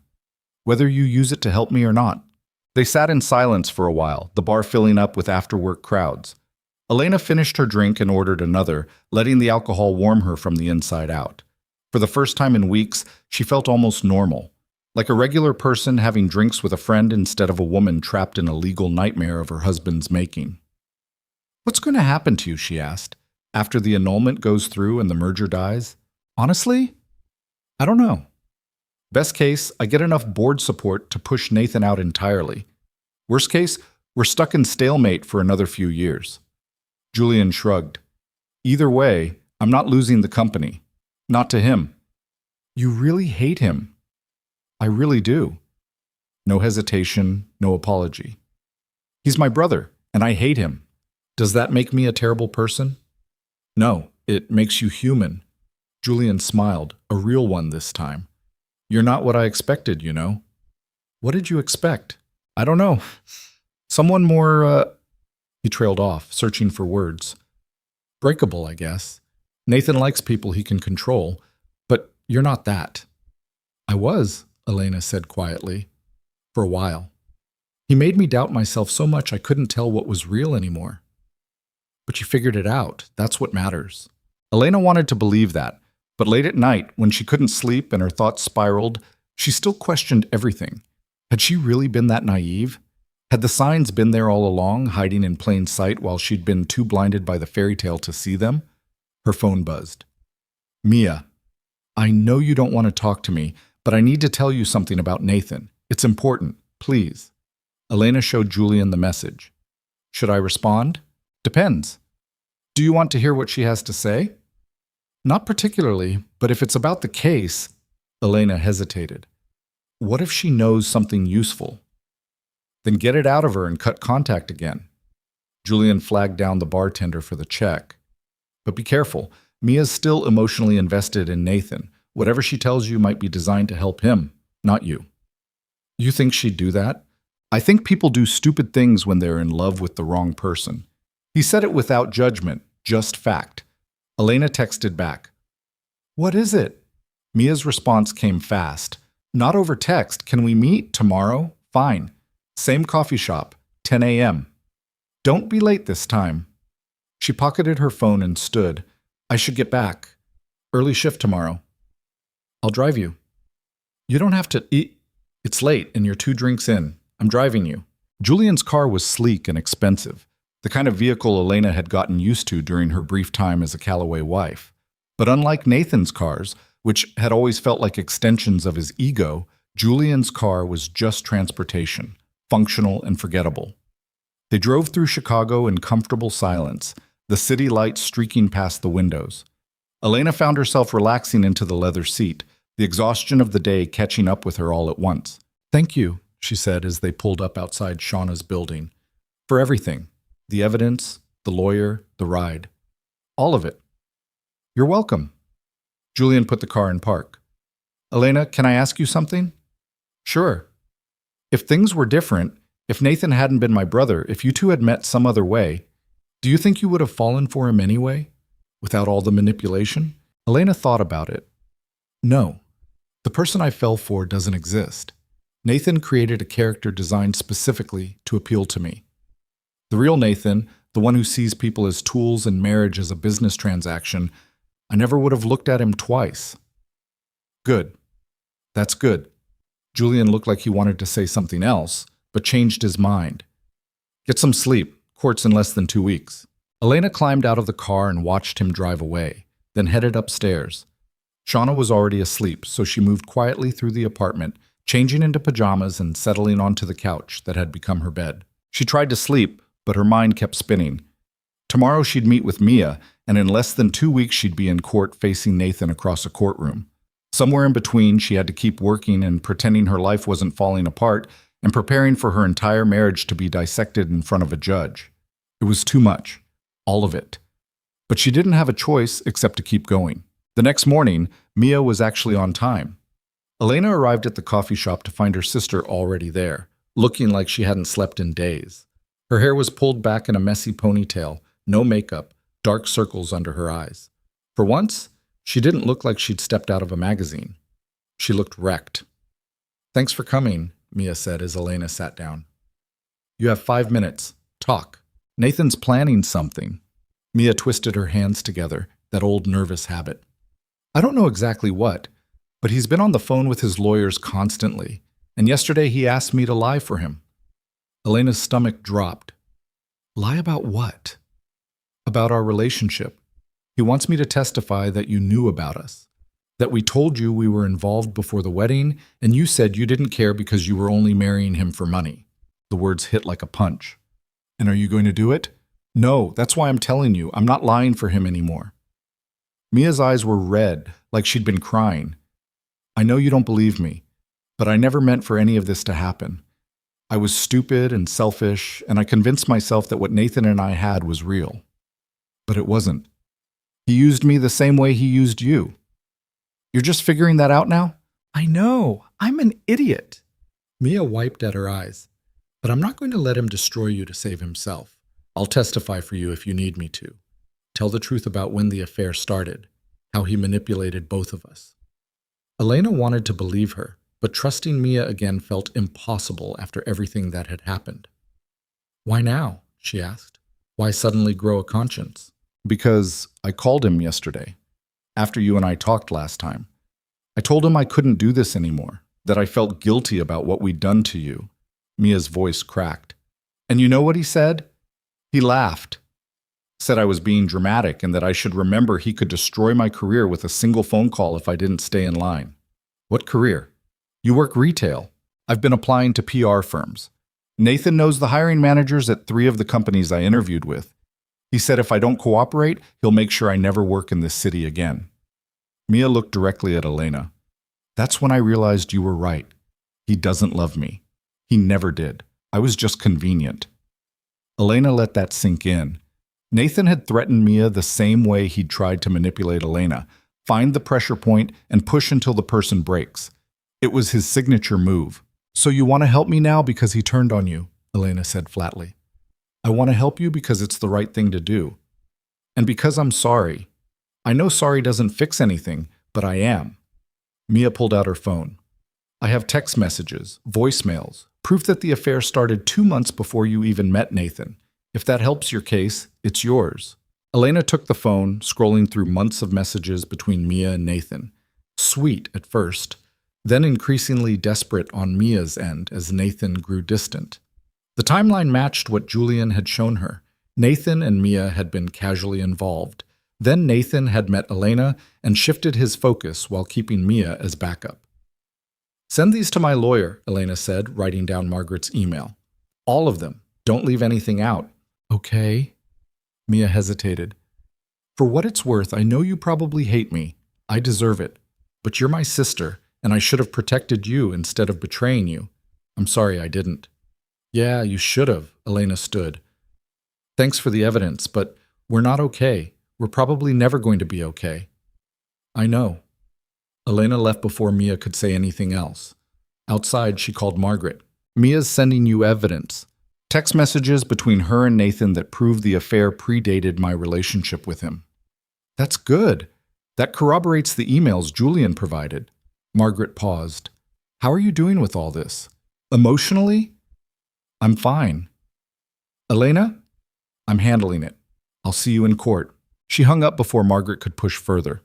Whether you use it to help me or not. They sat in silence for a while, the bar filling up with after-work crowds. Elena finished her drink and ordered another, letting the alcohol warm her from the inside out. For the first time in weeks, she felt almost normal. Like a regular person having drinks with a friend instead of a woman trapped in a legal nightmare of her husband's making. What's going to happen to you, she asked, after the annulment goes through and the merger dies? Honestly? I don't know. Best case, I get enough board support to push Nathan out entirely. Worst case, we're stuck in stalemate for another few years. Julian shrugged. Either way, I'm not losing the company. Not to him. You really hate him. I really do. No hesitation, no apology. He's my brother, and I hate him. Does that make me a terrible person? No, it makes you human. Julian smiled, a real one this time. You're not what I expected, you know. What did you expect? I don't know. Someone more, He trailed off, searching for words. Breakable, I guess. Nathan likes people he can control, but you're not that. I was, Elena said quietly. For a while. He made me doubt myself so much I couldn't tell what was real anymore. But you figured it out. That's what matters. Elena wanted to believe that, but late at night, when she couldn't sleep and her thoughts spiraled, she still questioned everything. Had she really been that naive? Had the signs been there all along, hiding in plain sight while she'd been too blinded by the fairy tale to see them? Her phone buzzed. Mia, I know you don't want to talk to me, but I need to tell you something about Nathan. It's important, please. Elena showed Julian the message. Should I respond? Depends. Do you want to hear what she has to say? Not particularly, but if it's about the case, Elena hesitated. What if she knows something useful? Then get it out of her and cut contact again. Julian flagged down the bartender for the check. But be careful. Mia's still emotionally invested in Nathan. Whatever she tells you might be designed to help him, not you. You think she'd do that? I think people do stupid things when they're in love with the wrong person. He said it without judgment, just fact. Elena texted back. What is it? Mia's response came fast. Not over text. Can we meet tomorrow? Fine. Same coffee shop, 10 a.m. Don't be late this time. She pocketed her phone and stood. I should get back. Early shift tomorrow. I'll drive you. You don't have to eat. It's late and you're 2 drinks in. I'm driving you. Julian's car was sleek and expensive, the kind of vehicle Elena had gotten used to during her brief time as a Calloway wife. But unlike Nathan's cars, which had always felt like extensions of his ego, Julian's car was just transportation, functional and forgettable. They drove through Chicago in comfortable silence, the city lights streaking past the windows. Elena found herself relaxing into the leather seat, the exhaustion of the day catching up with her all at once. "Thank you," she said as they pulled up outside Shauna's building. "For everything. The evidence, the lawyer, the ride. All of it." "You're welcome." Julian put the car in park. "Elena, can I ask you something?" "Sure." "If things were different, if Nathan hadn't been my brother, if you two had met some other way, do you think you would have fallen for him anyway? Without all the manipulation?" Elena thought about it. "No. The person I fell for doesn't exist. Nathan created a character designed specifically to appeal to me. The real Nathan, the one who sees people as tools and marriage as a business transaction, I never would have looked at him twice." "Good. That's good." Julian looked like he wanted to say something else, but changed his mind. "Get some sleep. Court's in less than 2 weeks." Elena climbed out of the car and watched him drive away, then headed upstairs. Shauna was already asleep, so she moved quietly through the apartment, changing into pajamas and settling onto the couch that had become her bed. She tried to sleep, but her mind kept spinning. Tomorrow she'd meet with Mia, and in less than 2 weeks she'd be in court facing Nathan across a courtroom. Somewhere in between, she had to keep working and pretending her life wasn't falling apart and preparing for her entire marriage to be dissected in front of a judge. It was too much. All of it. But she didn't have a choice except to keep going. The next morning, Mia was actually on time. Elena arrived at the coffee shop to find her sister already there, looking like she hadn't slept in days. Her hair was pulled back in a messy ponytail, no makeup, dark circles under her eyes. For once, she didn't look like she'd stepped out of a magazine. She looked wrecked. "Thanks for coming," Mia said as Elena sat down. "You have 5 minutes. Talk. Nathan's planning something." Mia twisted her hands together, that old nervous habit. "I don't know exactly what, but he's been on the phone with his lawyers constantly, and yesterday he asked me to lie for him." Elena's stomach dropped. "Lie about what?" "About our relationship. He wants me to testify that you knew about us, that we told you we were involved before the wedding, and you said you didn't care because you were only marrying him for money." The words hit like a punch. "And are you going to do it?" "No, that's why I'm telling you. I'm not lying for him anymore." Mia's eyes were red, like she'd been crying. "I know you don't believe me, but I never meant for any of this to happen. I was stupid and selfish, and I convinced myself that what Nathan and I had was real. But it wasn't. He used me the same way he used you. You're just figuring that out now?" "I know. I'm an idiot." Mia wiped at her eyes. "But I'm not going to let him destroy you to save himself. I'll testify for you if you need me to. Tell the truth about when the affair started, how he manipulated both of us." Elena wanted to believe her, but trusting Mia again felt impossible after everything that had happened. "Why now?" she asked. "Why suddenly grow a conscience?" "Because I called him yesterday, after you and I talked last time. I told him I couldn't do this anymore, that I felt guilty about what we'd done to you." Mia's voice cracked. "And you know what he said? He laughed. Said I was being dramatic and that I should remember he could destroy my career with a single phone call if I didn't stay in line." "What career?" "You work retail. I've been applying to PR firms. Nathan knows the hiring managers at 3 of the companies I interviewed with. He said if I don't cooperate, he'll make sure I never work in this city again." Mia looked directly at Elena. "That's when I realized you were right. He doesn't love me. He never did. I was just convenient." Elena let that sink in. Nathan had threatened Mia the same way he'd tried to manipulate Elena, find the pressure point and push until the person breaks. It was his signature move. "So you want to help me now because he turned on you," Elena said flatly. "I want to help you because it's the right thing to do. And because I'm sorry. I know sorry doesn't fix anything, but I am." Mia pulled out her phone. "I have text messages, voicemails, proof that the affair started 2 months before you even met Nathan. If that helps your case, it's yours." Elena took the phone, scrolling through months of messages between Mia and Nathan. Sweet at first, then increasingly desperate on Mia's end as Nathan grew distant. The timeline matched what Julian had shown her. Nathan and Mia had been casually involved. Then Nathan had met Elena and shifted his focus while keeping Mia as backup. "Send these to my lawyer," Elena said, writing down Margaret's email. "All of them. Don't leave anything out." "Okay." Mia hesitated. "For what it's worth, I know you probably hate me. I deserve it. But you're my sister, and I should have protected you instead of betraying you. I'm sorry I didn't." "Yeah, you should have," Elena stood. "Thanks for the evidence, but we're not okay. We're probably never going to be okay." "I know." Elena left before Mia could say anything else. Outside, she called Margaret. "Mia's sending you evidence. Text messages between her and Nathan that prove the affair predated my relationship with him." "That's good. That corroborates the emails Julian provided." Margaret paused. "How are you doing with all this? Emotionally?" "I'm fine." "Elena?" "I'm handling it. I'll see you in court." She hung up before Margaret could push further.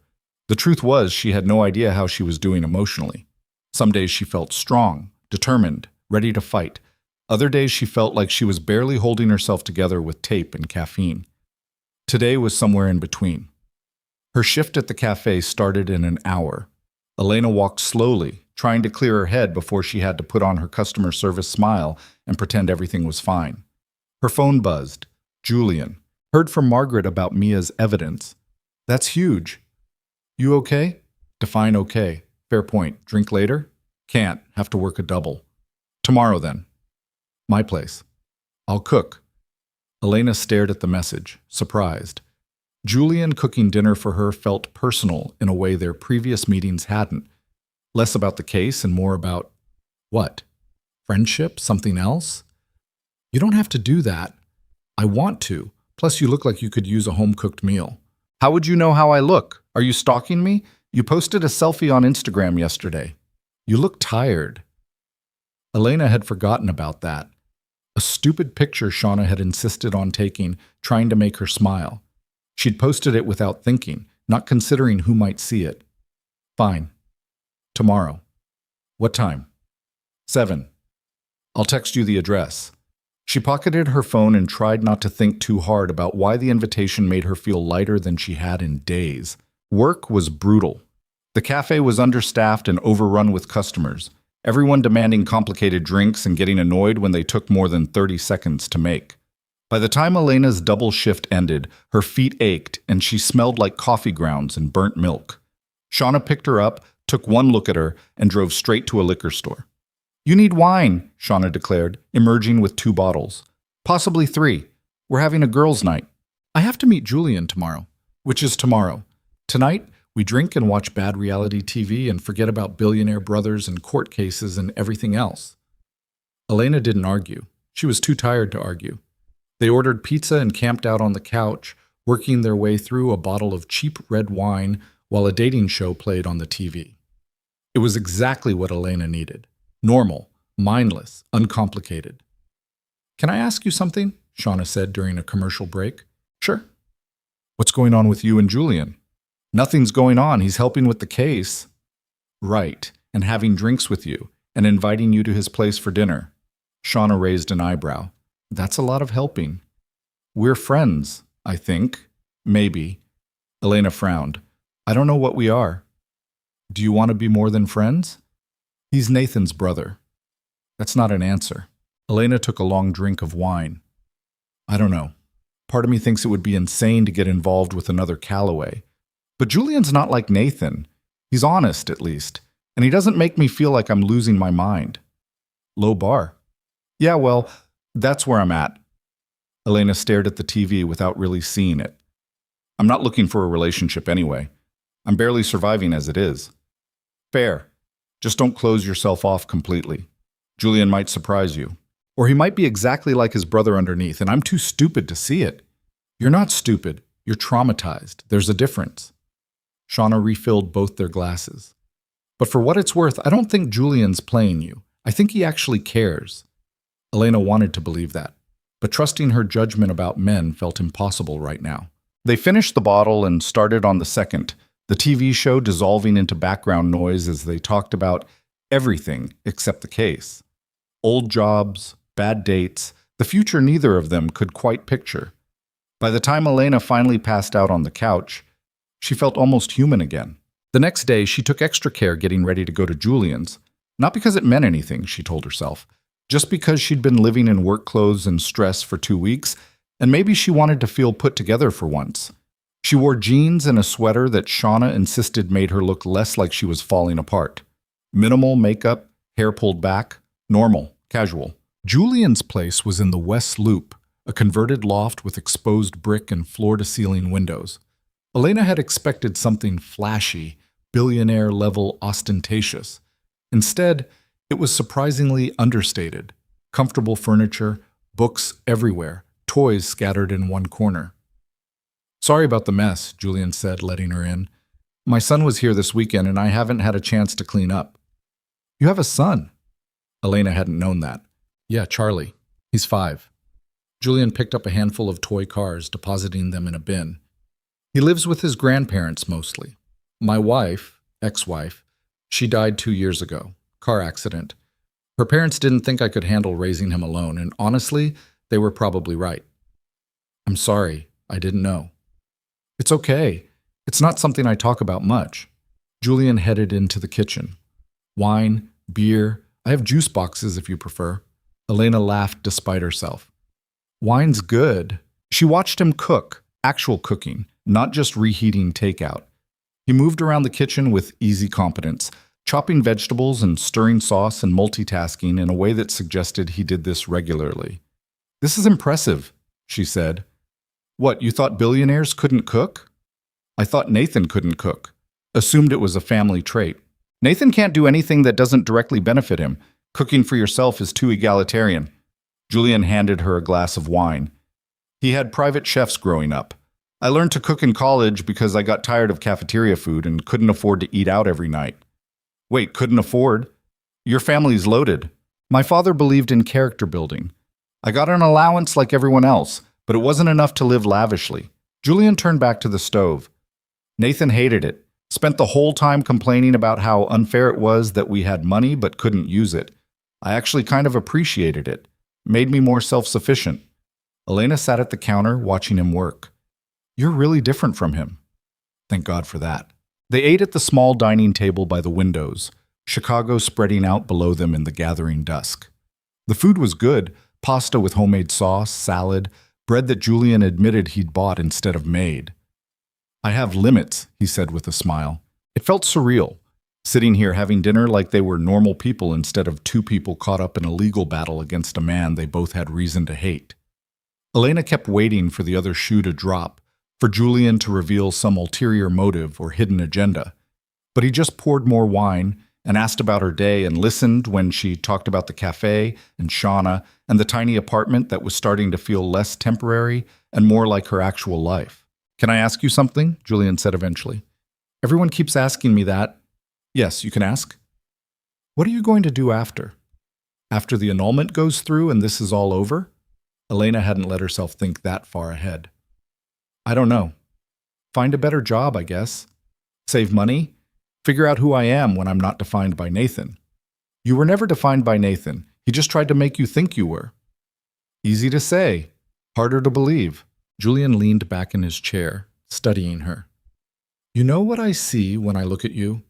The truth was, she had no idea how she was doing emotionally. Some days she felt strong, determined, ready to fight. Other days she felt like she was barely holding herself together with tape and caffeine. Today was somewhere in between. Her shift at the cafe started in an hour. Elena walked slowly, trying to clear her head before she had to put on her customer service smile and pretend everything was fine. Her phone buzzed. Julian. "Heard from Margaret about Mia's evidence." "That's huge." "You okay?" "Define okay. Fair point. Drink later?" "Can't. Have to work a double." "Tomorrow then." "My place." "I'll cook." Elena stared at the message, surprised. Julian cooking dinner for her felt personal in a way their previous meetings hadn't. Less about the case and more about what? Friendship? Something else? "You don't have to do that." "I want to. Plus, you look like you could use a home-cooked meal." "How would you know how I look? Are you stalking me? You posted a selfie on Instagram yesterday." "You look tired." Elena had forgotten about that. A stupid picture Shauna had insisted on taking, trying to make her smile. She'd posted it without thinking, not considering who might see it. "Fine. Tomorrow." "What time?" 7. "I'll text you the address." She pocketed her phone and tried not to think too hard about why the invitation made her feel lighter than she had in days. Work was brutal. The cafe was understaffed and overrun with customers, everyone demanding complicated drinks and getting annoyed when they took more than 30 seconds to make. By the time Elena's double shift ended, her feet ached and she smelled like coffee grounds and burnt milk. Shauna picked her up, took one look at her, and drove straight to a liquor store. "You need wine," Shauna declared, emerging with 2 bottles. "Possibly 3. We're having a girls' night." "I have to meet Julian tomorrow." "Which is tomorrow." "Tonight, we drink and watch bad reality TV and forget about billionaire brothers and court cases and everything else." Elena didn't argue. She was too tired to argue. They ordered pizza and camped out on the couch, working their way through a bottle of cheap red wine while a dating show played on the TV. It was exactly what Elena needed. Normal, mindless, uncomplicated. "Can I ask you something?" Shauna said during a commercial break. "Sure." "What's going on with you and Julian?" "Nothing's going on. He's helping with the case." "Right, and having drinks with you, and inviting you to his place for dinner." Shauna raised an eyebrow. "That's a lot of helping." "We're friends, I think. Maybe." Elena frowned. "I don't know what we are." "Do you want to be more than friends?" "He's Nathan's brother." That's not an answer. Elena took a long drink of wine. "I don't know. Part of me thinks it would be insane to get involved with another Calloway. But Julian's not like Nathan. He's honest, at least. And he doesn't make me feel like I'm losing my mind." "Low bar." "Yeah, well, that's where I'm at." Elena stared at the TV without really seeing it. "I'm not looking for a relationship anyway. I'm barely surviving as it is." "Fair. Just don't close yourself off completely. Julian might surprise you. Or he might be exactly like his brother underneath, and I'm too stupid to see it." "You're not stupid. You're traumatized. There's a difference." Shauna refilled both their glasses. "But for what it's worth, I don't think Julian's playing you. I think he actually cares." Elena wanted to believe that, but trusting her judgment about men felt impossible right now. They finished the bottle and started on the second, the TV show dissolving into background noise as they talked about everything except the case. Old jobs, bad dates, the future neither of them could quite picture. By the time Elena finally passed out on the couch, she felt almost human again. The next day, she took extra care getting ready to go to Julian's, not because it meant anything, she told herself, just because she'd been living in work clothes and stress for 2 weeks, and maybe she wanted to feel put together for once. She wore jeans and a sweater that Shauna insisted made her look less like she was falling apart. Minimal makeup, hair pulled back, normal, casual. Julian's place was in the West Loop, a converted loft with exposed brick and floor-to-ceiling windows. Elena had expected something flashy, billionaire-level ostentatious. Instead, it was surprisingly understated. Comfortable furniture, books everywhere, toys scattered in one corner. "Sorry about the mess," Julian said, letting her in. "My son was here this weekend and I haven't had a chance to clean up." "You have a son?" Elena hadn't known that. "Yeah, Charlie. He's 5. Julian picked up a handful of toy cars, depositing them in a bin. "He lives with his grandparents mostly. My wife, ex-wife, she died 2 years ago. Car accident. Her parents didn't think I could handle raising him alone, and honestly, they were probably right. I'm sorry, I didn't know." "It's okay. It's not something I talk about much." Julian headed into the kitchen. "Wine, beer, I have juice boxes if you prefer." Elena laughed despite herself. "Wine's good." She watched him cook, actual cooking, not just reheating takeout. He moved around the kitchen with easy competence, chopping vegetables and stirring sauce and multitasking in a way that suggested he did this regularly. "This is impressive," she said. "What, you thought billionaires couldn't cook?" "I thought Nathan couldn't cook. Assumed it was a family trait. Nathan can't do anything that doesn't directly benefit him. Cooking for yourself is too egalitarian." Julian handed her a glass of wine. "He had private chefs growing up. I learned to cook in college because I got tired of cafeteria food and couldn't afford to eat out every night." "Wait, couldn't afford? Your family's loaded." "My father believed in character building. I got an allowance like everyone else, but it wasn't enough to live lavishly." Julian turned back to the stove. "Nathan hated it. Spent the whole time complaining about how unfair it was that we had money but couldn't use it. I actually kind of appreciated it. Made me more self-sufficient." Elena sat at the counter watching him work. "You're really different from him." Thank God for that. They ate at the small dining table by the windows, Chicago spreading out below them in the gathering dusk. The food was good, pasta with homemade sauce, salad, bread that Julian admitted he'd bought instead of made. "I have limits," he said with a smile. It felt surreal, sitting here having dinner like they were normal people instead of 2 people caught up in a legal battle against a man they both had reason to hate. Elena kept waiting for the other shoe to drop, for Julian to reveal some ulterior motive or hidden agenda. But he just poured more wine and asked about her day and listened when she talked about the cafe and Shauna and the tiny apartment that was starting to feel less temporary and more like her actual life. "Can I ask you something?" Julian said eventually. "Everyone keeps asking me that." "Yes, you can ask." "What are you going to do after? After the annulment goes through and this is all over?" Elena hadn't let herself think that far ahead. "I don't know. Find a better job, I guess. Save money. Figure out who I am when I'm not defined by Nathan." "You were never defined by Nathan. He just tried to make you think you were." "Easy to say. Harder to believe." Julian leaned back in his chair, studying her. "You know what I see when I look at you?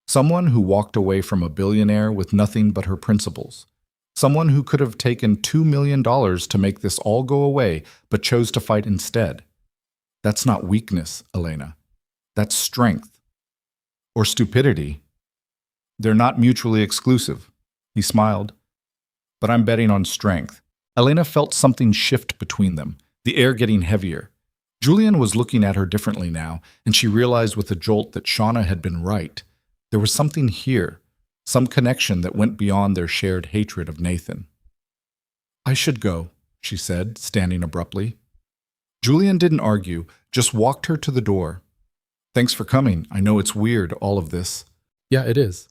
Someone who walked away from a billionaire with nothing but her principles. Someone who could have taken $2 million to make this all go away, but chose to fight instead. That's not weakness, Elena. That's strength. Or stupidity. They're not mutually exclusive." He smiled. "But I'm betting on strength." Elena felt something shift between them, the air getting heavier. Julian was looking at her differently now, and she realized with a jolt that Shauna had been right. There was something here, some connection that went beyond their shared hatred of Nathan. "I should go," she said, standing abruptly. Julian didn't argue, just walked her to the door. "Thanks for coming. I know it's weird, all of this." "Yeah, it is."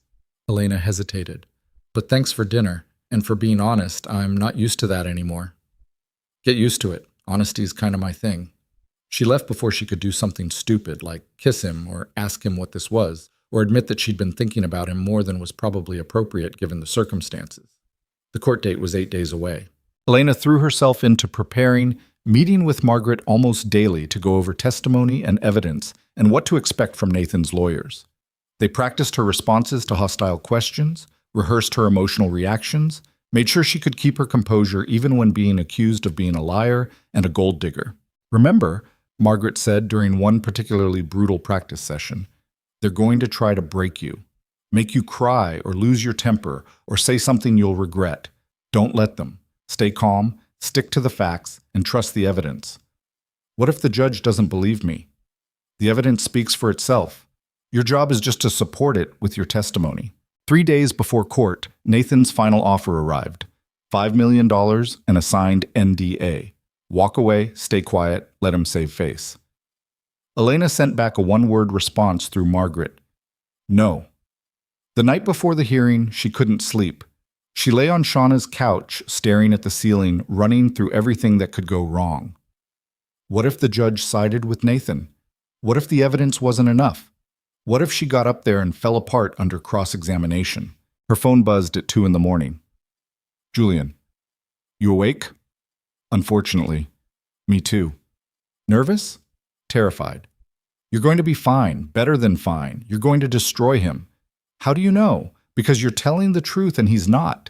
Elena hesitated. "But thanks for dinner, and for being honest, I'm not used to that anymore." "Get used to it. Honesty's kind of my thing." She left before she could do something stupid like kiss him or ask him what this was, or admit that she'd been thinking about him more than was probably appropriate given the circumstances. The court date was 8 days away. Elena threw herself into preparing, meeting with Margaret almost daily to go over testimony and evidence and what to expect from Nathan's lawyers. They practiced her responses to hostile questions, rehearsed her emotional reactions, made sure she could keep her composure even when being accused of being a liar and a gold digger. "Remember," Margaret said during one particularly brutal practice session, "they're going to try to break you, make you cry or lose your temper or say something you'll regret. Don't let them. Stay calm, stick to the facts, and trust the evidence." What if the judge doesn't believe me? The evidence speaks for itself. Your job is just to support it with your testimony. 3 days before court, Nathan's final offer arrived. $5 million and a signed NDA. Walk away, stay quiet, let him save face. Elena sent back a one-word response through Margaret. No. The night before the hearing, she couldn't sleep. She lay on Shauna's couch, staring at the ceiling, running through everything that could go wrong. What if the judge sided with Nathan? What if the evidence wasn't enough? What if she got up there and fell apart under cross-examination? Her phone buzzed at 2 a.m. "Julian, you awake?" "Unfortunately. Me too." "Nervous?" "Terrified." "You're going to be fine, better than fine. You're going to destroy him." "How do you know?" "Because you're telling the truth and he's not.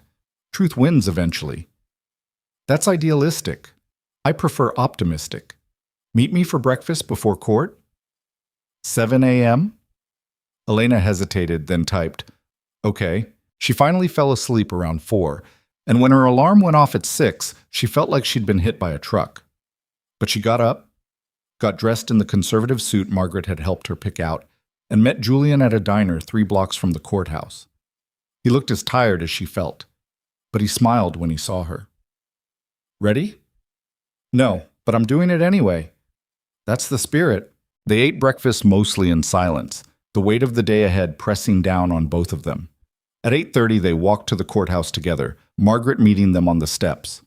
Truth wins eventually." "That's idealistic. I prefer optimistic. Meet me for breakfast before court?" 7 a.m.? Elena hesitated, then typed, "Okay." She finally fell asleep around 4, and when her alarm went off at 6, she felt like she'd been hit by a truck. But she got up, got dressed in the conservative suit Margaret had helped her pick out, and met Julian at a diner 3 blocks from the courthouse. He looked as tired as she felt, but he smiled when he saw her. "Ready?" "No, but I'm doing it anyway." "That's the spirit." They ate breakfast mostly in silence, the weight of the day ahead pressing down on both of them. At 8:30, they walked to the courthouse together, Margaret meeting them on the steps.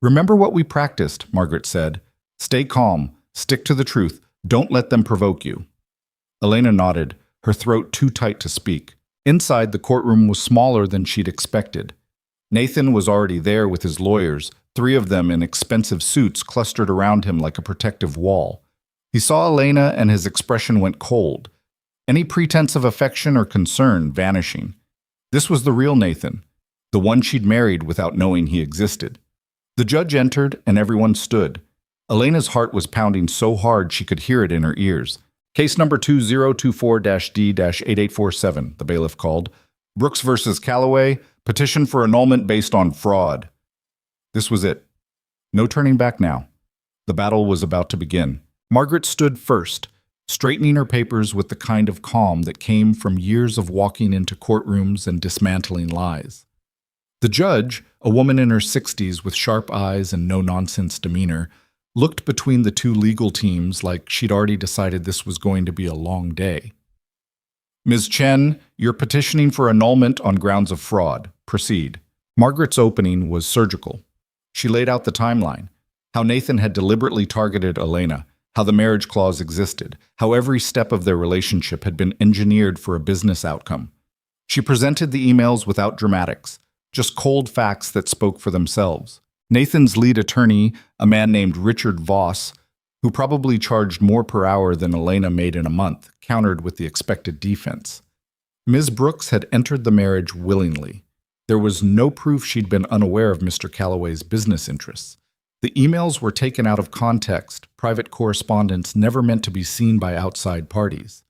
"Remember what we practiced," Margaret said. "Stay calm, stick to the truth, don't let them provoke you." Elena nodded, her throat too tight to speak. Inside, the courtroom was smaller than she'd expected. Nathan was already there with his lawyers, 3 of them in expensive suits clustered around him like a protective wall. He saw Elena and his expression went cold, any pretense of affection or concern vanishing. This was the real Nathan, the one she'd married without knowing he existed. The judge entered and everyone stood. Elena's heart was pounding so hard she could hear it in her ears. "Case number 2024-D-8847, the bailiff called. "Brooks versus Calloway, petition for annulment based on fraud." This was it. No turning back now. The battle was about to begin. Margaret stood first, straightening her papers with the kind of calm that came from years of walking into courtrooms and dismantling lies. The judge, a woman in her 60s with sharp eyes and no-nonsense demeanor, looked between the 2 legal teams like she'd already decided this was going to be a long day. "Ms. Chen, you're petitioning for annulment on grounds of fraud. Proceed." Margaret's opening was surgical. She laid out the timeline, how Nathan had deliberately targeted Elena, how the marriage clause existed, how every step of their relationship had been engineered for a business outcome. She presented the emails without dramatics, just cold facts that spoke for themselves. Nathan's lead attorney, a man named Richard Voss, who probably charged more per hour than Elena made in a month, countered with the expected defense. Ms. Brooks had entered the marriage willingly. There was no proof she'd been unaware of Mr. Calloway's business interests. The emails were taken out of context, private correspondence never meant to be seen by outside parties.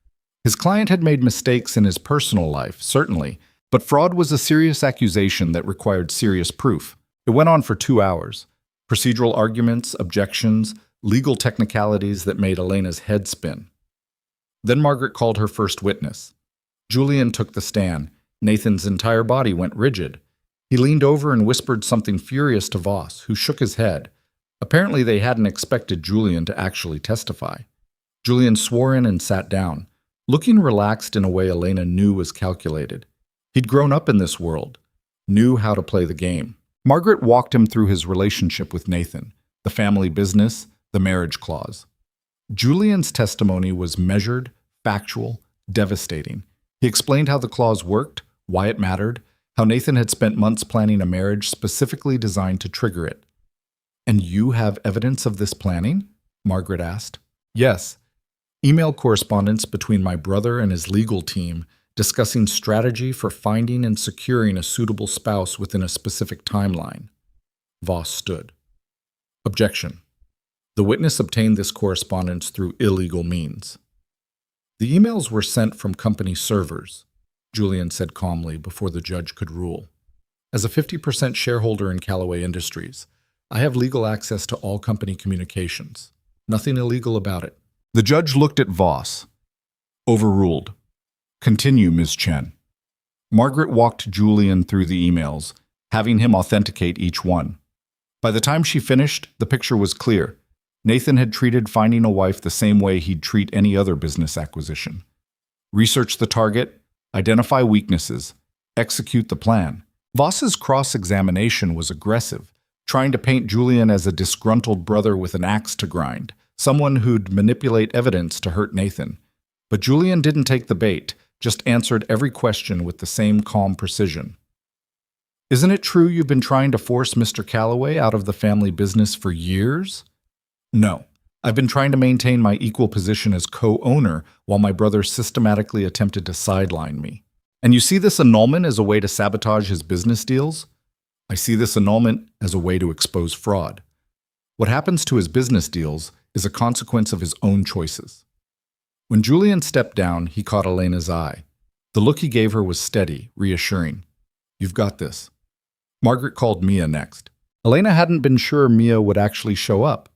His client had made mistakes in his personal life, certainly, but fraud was a serious accusation that required serious proof. It went on for 2 hours. Procedural arguments, objections, legal technicalities that made Elena's head spin. Then Margaret called her first witness. Julian took the stand. Nathan's entire body went rigid. He leaned over and whispered something furious to Voss, who shook his head. Apparently they hadn't expected Julian to actually testify. Julian swore in and sat down, looking relaxed in a way Elena knew was calculated. He'd grown up in this world, knew how to play the game. Margaret walked him through his relationship with Nathan, the family business, the marriage clause. Julian's testimony was measured, factual, devastating. He explained how the clause worked, why it mattered, how Nathan had spent months planning a marriage specifically designed to trigger it. "And you have evidence of this planning?" Margaret asked. "Yes. Email correspondence between my brother and his legal team discussing strategy for finding and securing a suitable spouse within a specific timeline." Voss stood. Objection. The witness obtained this correspondence through illegal means. "The emails were sent from company servers," Julian said calmly before the judge could rule. "As a 50% shareholder in Callaway Industries, I have legal access to all company communications. Nothing illegal about it." The judge looked at Voss. Overruled. "Continue, Ms. Chen." Margaret walked Julian through the emails, having him authenticate each one. By the time she finished, the picture was clear. Nathan had treated finding a wife the same way he'd treat any other business acquisition. Research the target, identify weaknesses, execute the plan. Voss's cross-examination was aggressive, trying to paint Julian as a disgruntled brother with an axe to grind, someone who'd manipulate evidence to hurt Nathan. But Julian didn't take the bait, just answered every question with the same calm precision. "Isn't it true you've been trying to force Mr. Callaway out of the family business for years?" "No. I've been trying to maintain my equal position as co-owner while my brother systematically attempted to sideline me." "And you see this annulment as a way to sabotage his business deals?" "I see this annulment as a way to expose fraud. What happens to his business deals is a consequence of his own choices." When Julian stepped down, he caught Elena's eye. The look he gave her was steady, reassuring. "You've got this." Margaret called Mia next. Elena hadn't been sure Mia would actually show up.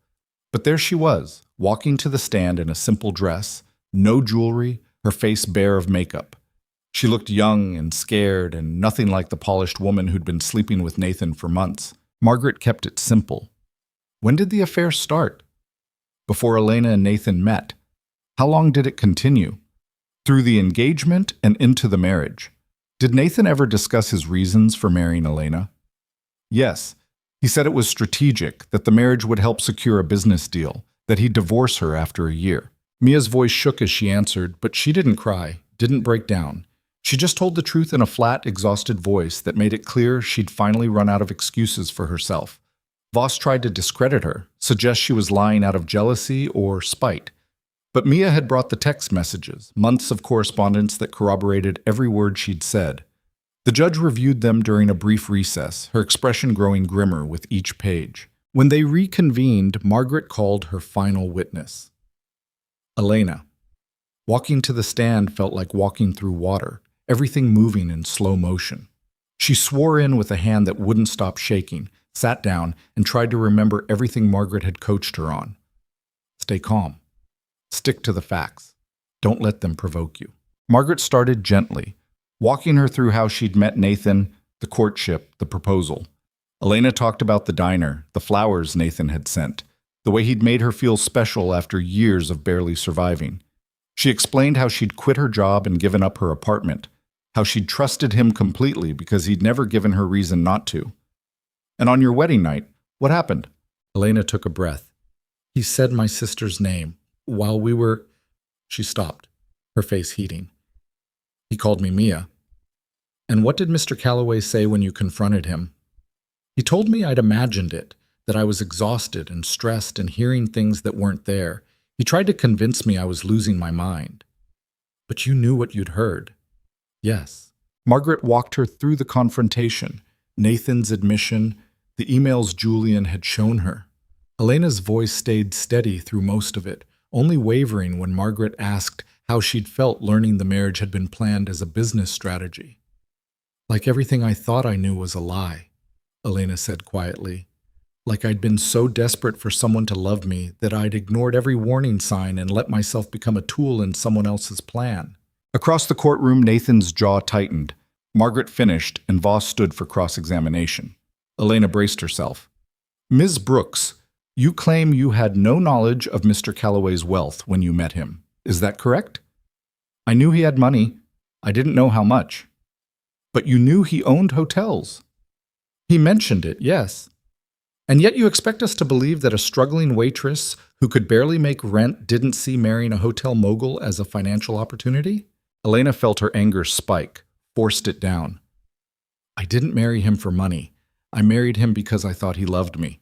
But there she was, walking to the stand in a simple dress, no jewelry, her face bare of makeup. She looked young and scared and nothing like the polished woman who'd been sleeping with Nathan for months. Margaret kept it simple. When did the affair start? Before Elena and Nathan met. How long did it continue? Through the engagement and into the marriage. Did Nathan ever discuss his reasons for marrying Elena? Yes. He said it was strategic, that the marriage would help secure a business deal, that he'd divorce her after a year. Mia's voice shook as she answered, but she didn't cry, didn't break down. She just told the truth in a flat, exhausted voice that made it clear she'd finally run out of excuses for herself. Voss tried to discredit her, suggest she was lying out of jealousy or spite. But Mia had brought the text messages, months of correspondence that corroborated every word she'd said. The judge reviewed them during a brief recess, her expression growing grimmer with each page. When they reconvened, Margaret called her final witness. Elena. Walking to the stand felt like walking through water, everything moving in slow motion. She swore in with a hand that wouldn't stop shaking, sat down, and tried to remember everything Margaret had coached her on. Stay calm. Stick to the facts. Don't let them provoke you. Margaret started gently, walking her through how she'd met Nathan, the courtship, the proposal. Elena talked about the diner, the flowers Nathan had sent, the way he'd made her feel special after years of barely surviving. She explained how she'd quit her job and given up her apartment, how she'd trusted him completely because he'd never given her reason not to. And on your wedding night, what happened? Elena took a breath. He said my sister's name. While we were... She stopped, her face heating. He called me Mia. And what did Mr. Callaway say when you confronted him? He told me I'd imagined it, that I was exhausted and stressed and hearing things that weren't there. He tried to convince me I was losing my mind. But you knew what you'd heard. Yes. Margaret walked her through the confrontation, Nathan's admission, the emails Julian had shown her. Elena's voice stayed steady through most of it, only wavering when Margaret asked how she'd felt learning the marriage had been planned as a business strategy. Like everything I thought I knew was a lie, Elena said quietly. Like I'd been so desperate for someone to love me that I'd ignored every warning sign and let myself become a tool in someone else's plan. Across the courtroom, Nathan's jaw tightened. Margaret finished, and Voss stood for cross-examination. Elena braced herself. Ms. Brooks, you claim you had no knowledge of Mr. Callaway's wealth when you met him. Is that correct? I knew he had money. I didn't know how much. But you knew he owned hotels. He mentioned it, yes. And yet you expect us to believe that a struggling waitress who could barely make rent didn't see marrying a hotel mogul as a financial opportunity? Elena felt her anger spike, forced it down. I didn't marry him for money. I married him because I thought he loved me.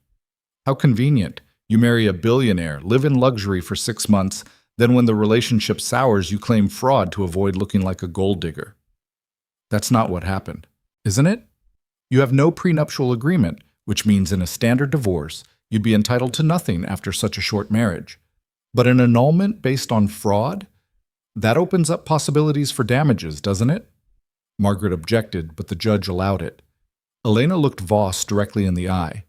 How convenient. You marry a billionaire, live in luxury for 6 months, then when the relationship sours, you claim fraud to avoid looking like a gold digger. That's not what happened, isn't it? You have no prenuptial agreement, which means in a standard divorce, you'd be entitled to nothing after such a short marriage. But an annulment based on fraud? That opens up possibilities for damages, doesn't it? Margaret objected, but the judge allowed it. Elena looked Voss directly in the eye.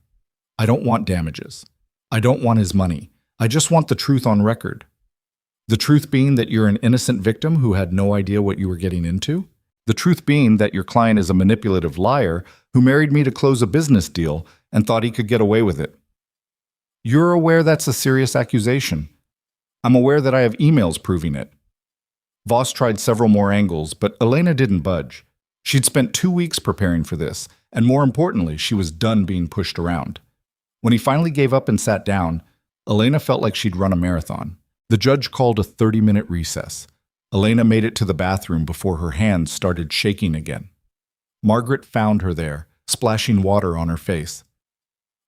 I don't want damages. I don't want his money. I just want the truth on record. The truth being that you're an innocent victim who had no idea what you were getting into? The truth being that your client is a manipulative liar who married me to close a business deal and thought he could get away with it. You're aware that's a serious accusation. I'm aware that I have emails proving it. Voss tried several more angles, but Elena didn't budge. She'd spent 2 weeks preparing for this, and more importantly, she was done being pushed around. When he finally gave up and sat down, Elena felt like she'd run a marathon. The judge called a 30-minute recess. Elena made it to the bathroom before her hands started shaking again. Margaret found her there, splashing water on her face.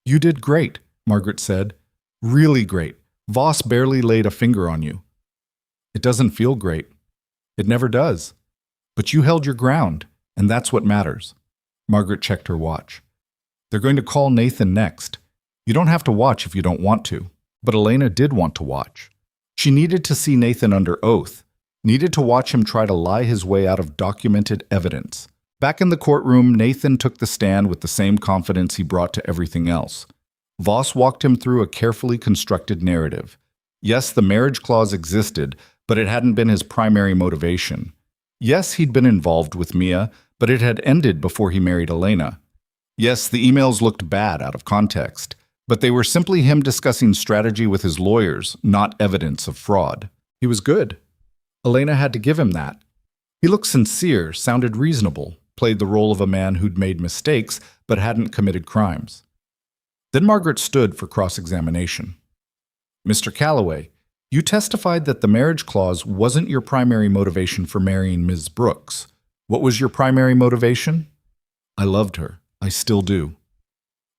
You did great, Margaret said. Really great. Voss barely laid a finger on you. It doesn't feel great. It never does. But you held your ground, and that's what matters. Margaret checked her watch. They're going to call Nathan next. You don't have to watch if you don't want to. But Elena did want to watch. She needed to see Nathan under oath, needed to watch him try to lie his way out of documented evidence. Back in the courtroom, Nathan took the stand with the same confidence he brought to everything else. Voss walked him through a carefully constructed narrative. Yes, the marriage clause existed, but it hadn't been his primary motivation. Yes, he'd been involved with Mia, but it had ended before he married Elena. Yes, the emails looked bad out of context, but they were simply him discussing strategy with his lawyers, not evidence of fraud. He was good. Elena had to give him that. He looked sincere, sounded reasonable, played the role of a man who'd made mistakes but hadn't committed crimes. Then Margaret stood for cross-examination. Mr. Calloway, you testified that the marriage clause wasn't your primary motivation for marrying Ms. Brooks. What was your primary motivation? I loved her. I still do.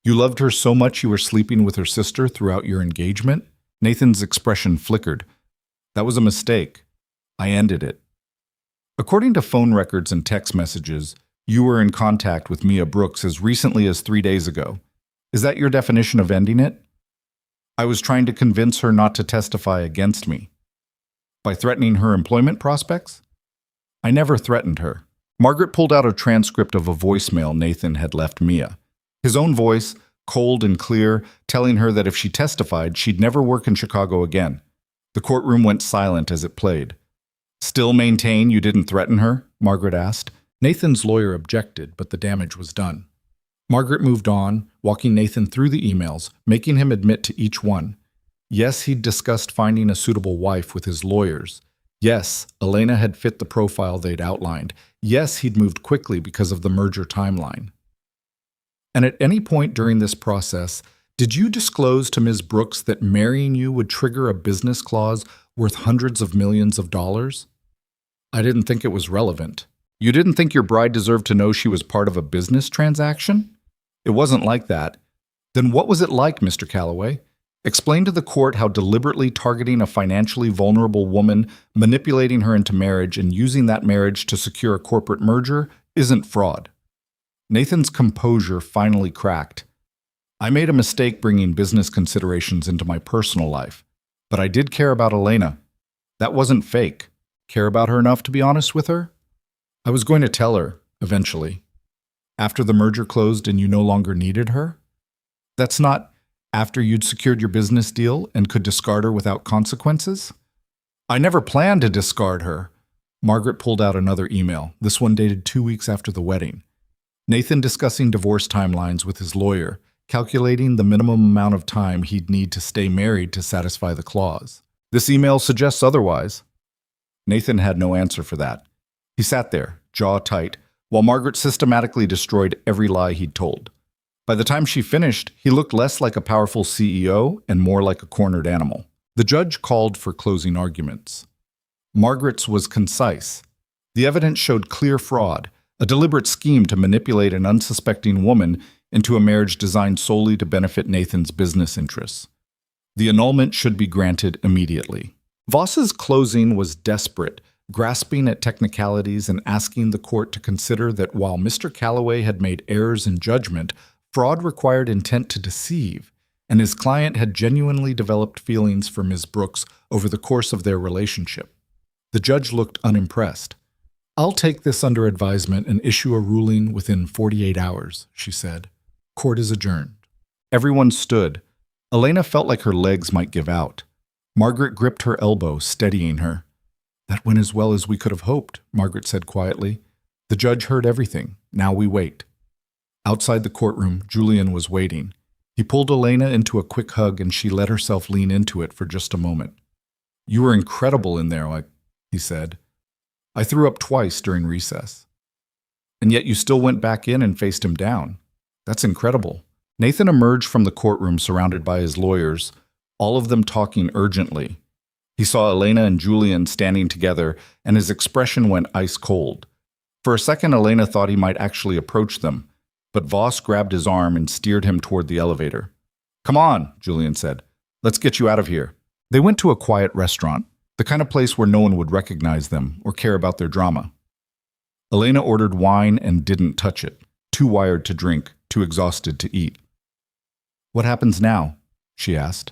You loved her so much you were sleeping with her sister throughout your engagement? Nathan's expression flickered. That was a mistake. I ended it. According to phone records and text messages, you were in contact with Mia Brooks as recently as 3 days ago. Is that your definition of ending it? I was trying to convince her not to testify against me. By threatening her employment prospects? I never threatened her. Margaret pulled out a transcript of a voicemail Nathan had left Mia. His own voice, cold and clear, telling her that if she testified, she'd never work in Chicago again. The courtroom went silent as it played. Still maintain you didn't threaten her? Margaret asked. Nathan's lawyer objected, but the damage was done. Margaret moved on, walking Nathan through the emails, making him admit to each one. Yes, he'd discussed finding a suitable wife with his lawyers. Yes, Elena had fit the profile they'd outlined. Yes, he'd moved quickly because of the merger timeline. And at any point during this process, did you disclose to Ms. Brooks that marrying you would trigger a business clause worth hundreds of millions of dollars? I didn't think it was relevant. You didn't think your bride deserved to know she was part of a business transaction? It wasn't like that. Then what was it like, Mr. Calloway? Explain to the court how deliberately targeting a financially vulnerable woman, manipulating her into marriage, and using that marriage to secure a corporate merger isn't fraud. Nathan's composure finally cracked. I made a mistake bringing business considerations into my personal life, but I did care about Elena. That wasn't fake. Care about her enough to be honest with her? I was going to tell her, eventually. After the merger closed and you no longer needed her? That's not after you'd secured your business deal and could discard her without consequences? I never planned to discard her. Margaret pulled out another email, this one dated 2 weeks after the wedding. Nathan discussing divorce timelines with his lawyer, calculating the minimum amount of time he'd need to stay married to satisfy the clause. This email suggests otherwise. Nathan had no answer for that. He sat there, jaw tight, while Margaret systematically destroyed every lie he'd told. By the time she finished, he looked less like a powerful CEO and more like a cornered animal. The judge called for closing arguments. Margaret's was concise. The evidence showed clear fraud, a deliberate scheme to manipulate an unsuspecting woman into a marriage designed solely to benefit Nathan's business interests. The annulment should be granted immediately. Voss's closing was desperate, grasping at technicalities and asking the court to consider that while Mr. Calloway had made errors in judgment, fraud required intent to deceive, and his client had genuinely developed feelings for Ms. Brooks over the course of their relationship. The judge looked unimpressed. "I'll take this under advisement and issue a ruling within 48 hours, she said. Court is adjourned. Everyone stood. Elena felt like her legs might give out. Margaret gripped her elbow, steadying her. "That went as well as we could have hoped," Margaret said quietly. "The judge heard everything. Now we wait." Outside the courtroom, Julian was waiting. He pulled Elena into a quick hug and she let herself lean into it for just a moment. "You were incredible in there," he said. "I threw up twice during recess." "And yet you still went back in and faced him down. That's incredible." Nathan emerged from the courtroom surrounded by his lawyers, all of them talking urgently. He saw Elena and Julian standing together, and his expression went ice cold. For a second, Elena thought he might actually approach them, but Voss grabbed his arm and steered him toward the elevator. "Come on," Julian said. "Let's get you out of here." They went to a quiet restaurant, the kind of place where no one would recognize them or care about their drama. Elena ordered wine and didn't touch it, too wired to drink, too exhausted to eat. "What happens now?" she asked.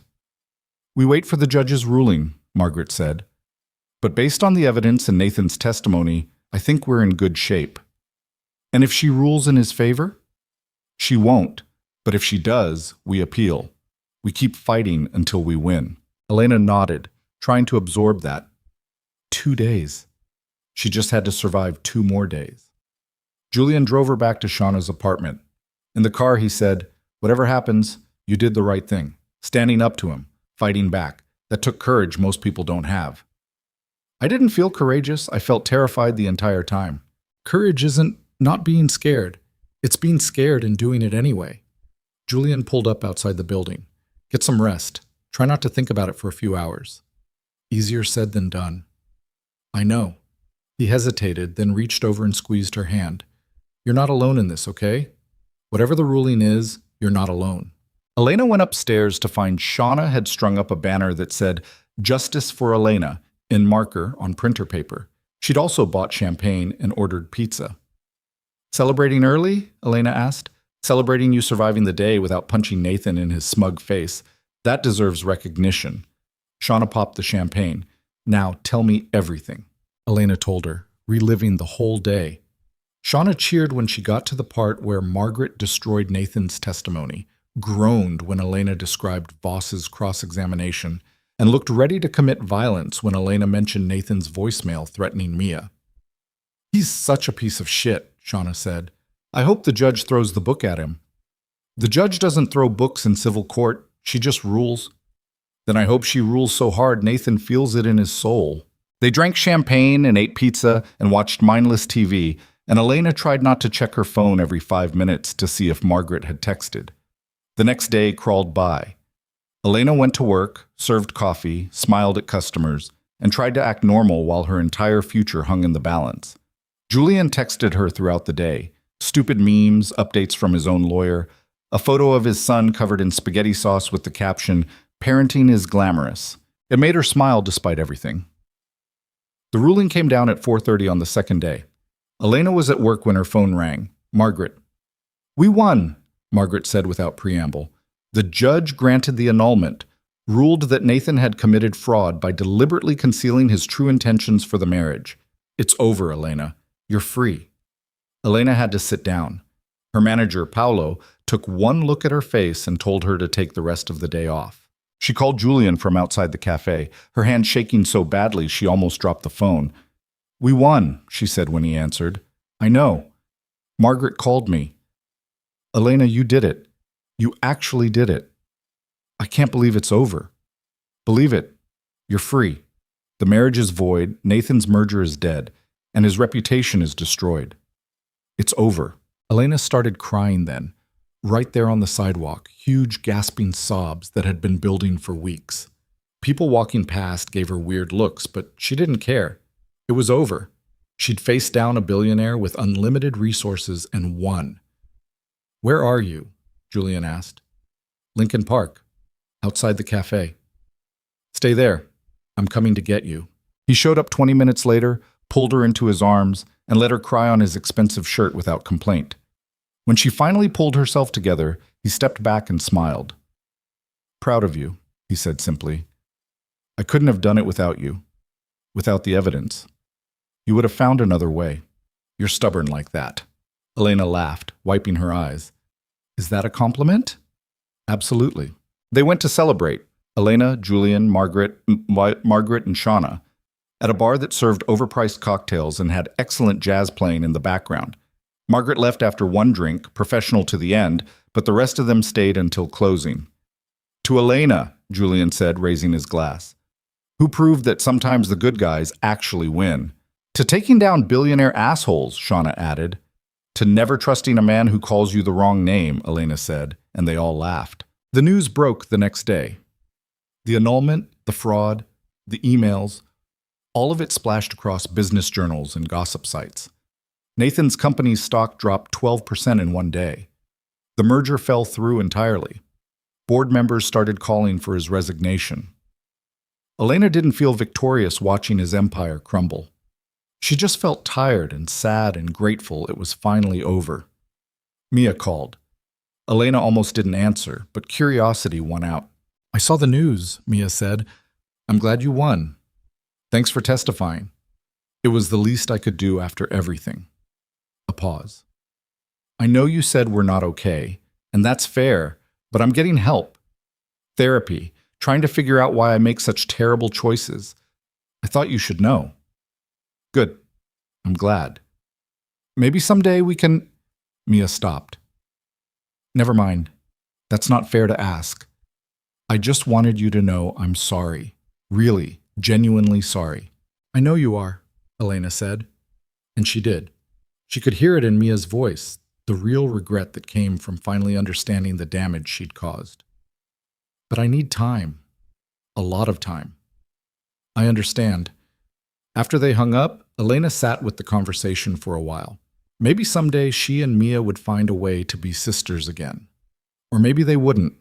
"We wait for the judge's ruling," Margaret said. "But based on the evidence and Nathan's testimony, I think we're in good shape." "And if she rules in his favor?" "She won't, but if she does, we appeal. We keep fighting until we win." Elena nodded, trying to absorb that. 2 days. She just had to survive 2 more days. Julian drove her back to Shauna's apartment. In the car, he said, "Whatever happens, you did the right thing. Standing up to him, fighting back. That took courage most people don't have." "I didn't feel courageous. I felt terrified the entire time." "Courage isn't not being scared. It's being scared and doing it anyway." Julian pulled up outside the building. "Get some rest. Try not to think about it for a few hours." "Easier said than done." "I know." He hesitated, then reached over and squeezed her hand. "You're not alone in this, okay? Whatever the ruling is, you're not alone." Elena went upstairs to find Shauna had strung up a banner that said, "Justice for Elena," in marker on printer paper. She'd also bought champagne and ordered pizza. "Celebrating early?" Elena asked. "Celebrating you surviving the day without punching Nathan in his smug face. That deserves recognition." Shauna popped the champagne. "Now tell me everything," Elena told her, reliving the whole day. Shauna cheered when she got to the part where Margaret destroyed Nathan's testimony, groaned when Elena described Voss's cross-examination, and looked ready to commit violence when Elena mentioned Nathan's voicemail threatening Mia. "He's such a piece of shit," Shauna said. "I hope the judge throws the book at him." "The judge doesn't throw books in civil court. She just rules." "Then I hope she rules so hard Nathan feels it in his soul." They drank champagne and ate pizza and watched mindless TV, and Elena tried not to check her phone every 5 minutes to see if Margaret had texted. The next day crawled by. Elena went to work, served coffee, smiled at customers, and tried to act normal while her entire future hung in the balance. Julian texted her throughout the day, stupid memes, updates from his own lawyer, a photo of his son covered in spaghetti sauce with the caption, "Parenting is glamorous." It made her smile despite everything. The ruling came down at 4:30 on the second day. Elena was at work when her phone rang. Margaret. "We won," Margaret said without preamble. "The judge granted the annulment, ruled that Nathan had committed fraud by deliberately concealing his true intentions for the marriage. It's over, Elena. You're free." Elena had to sit down. Her manager, Paolo, took one look at her face and told her to take the rest of the day off. She called Julian from outside the cafe, her hand shaking so badly she almost dropped the phone. "We won," she said when he answered. "I know. Margaret called me." "Elena, you did it. You actually did it. I can't believe it's over." "Believe it. You're free. The marriage is void, Nathan's merger is dead, and his reputation is destroyed. It's over." Elena started crying then. Right there on the sidewalk, huge gasping sobs that had been building for weeks. People walking past gave her weird looks, but she didn't care. It was over. She'd faced down a billionaire with unlimited resources and won. "Where are you?" Julian asked. "Lincoln Park, outside the cafe." "Stay there. I'm coming to get you." He showed up 20 minutes later, pulled her into his arms, and let her cry on his expensive shirt without complaint. When she finally pulled herself together, he stepped back and smiled. "Proud of you," he said simply. "I couldn't have done it without you, without the evidence. You would have found another way. You're stubborn like that." Elena laughed, wiping her eyes. "Is that a compliment?" "Absolutely." They went to celebrate, Elena, Julian, Margaret, and Shauna, at a bar that served overpriced cocktails and had excellent jazz playing in the background. Margaret left after one drink, professional to the end, but the rest of them stayed until closing. "To Elena," Julian said, raising his glass, "who proved that sometimes the good guys actually win. To taking down billionaire assholes," Shauna added. "To never trusting a man who calls you the wrong name," Elena said, and they all laughed. The news broke the next day. The annulment, the fraud, the emails, all of it splashed across business journals and gossip sites. Nathan's company's stock dropped 12% in one day. The merger fell through entirely. Board members started calling for his resignation. Elena didn't feel victorious watching his empire crumble. She just felt tired and sad and grateful it was finally over. Mia called. Elena almost didn't answer, but curiosity won out. "I saw the news," Mia said. "I'm glad you won. Thanks for testifying. It was the least I could do after everything." A pause. "I know you said we're not okay, and that's fair, but I'm getting help. Therapy, trying to figure out why I make such terrible choices. I thought you should know." "Good. I'm glad. Maybe someday we can—" Mia stopped. "Never mind. That's not fair to ask. I just wanted you to know I'm sorry. Really, genuinely sorry." "I know you are," Elena said. And she did. She could hear it in Mia's voice, the real regret that came from finally understanding the damage she'd caused. "But I need time. A lot of time." "I understand." After they hung up, Elena sat with the conversation for a while. Maybe someday she and Mia would find a way to be sisters again. Or maybe they wouldn't.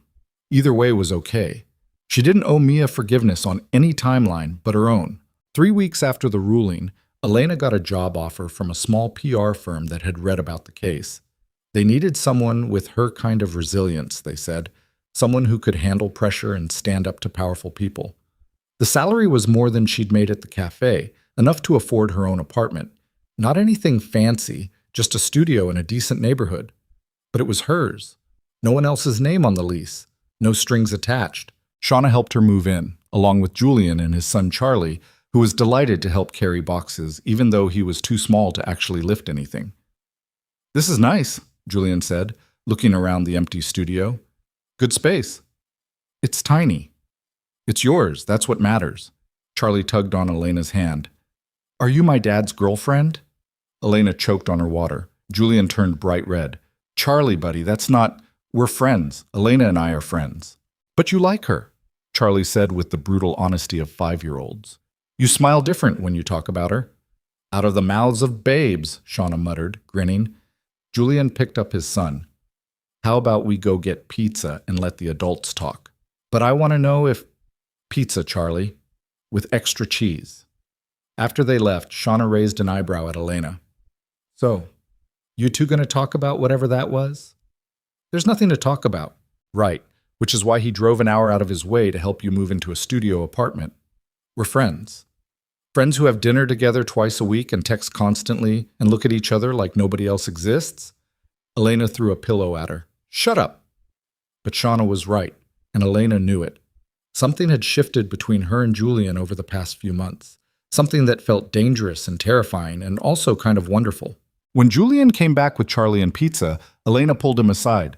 Either way was okay. She didn't owe Mia forgiveness on any timeline but her own. 3 weeks after the ruling, Elena got a job offer from a small PR firm that had read about the case. They needed someone with her kind of resilience, they said, someone who could handle pressure and stand up to powerful people. The salary was more than she'd made at the cafe, enough to afford her own apartment. Not anything fancy, just a studio in a decent neighborhood. But it was hers. No one else's name on the lease. No strings attached. Shauna helped her move in, along with Julian and his son Charlie, who was delighted to help carry boxes, even though he was too small to actually lift anything. "This is nice," Julian said, looking around the empty studio. "Good space." "It's tiny." "It's yours, that's what matters." Charlie tugged on Elena's hand. "Are you my dad's girlfriend?" Elena choked on her water. Julian turned bright red. "Charlie, buddy, that's not— We're friends. Elena and I are friends." "But you like her," Charlie said with the brutal honesty of 5-year-olds. "You smile different when you talk about her." "Out of the mouths of babes," Shauna muttered, grinning. Julian picked up his son. "How about we go get pizza and let the adults talk?" "But I want to know if—" "Pizza, Charlie, with extra cheese." After they left, Shauna raised an eyebrow at Elena. "So, you two going to talk about whatever that was?" "There's nothing to talk about." "Right, which is why he drove an hour out of his way to help you move into a studio apartment. We're friends. Friends who have dinner together twice a week and text constantly and look at each other like nobody else exists?" Elena threw a pillow at her. "Shut up." But Shauna was right, and Elena knew it. Something had shifted between her and Julian over the past few months. Something that felt dangerous and terrifying and also kind of wonderful. When Julian came back with Charlie and pizza, Elena pulled him aside.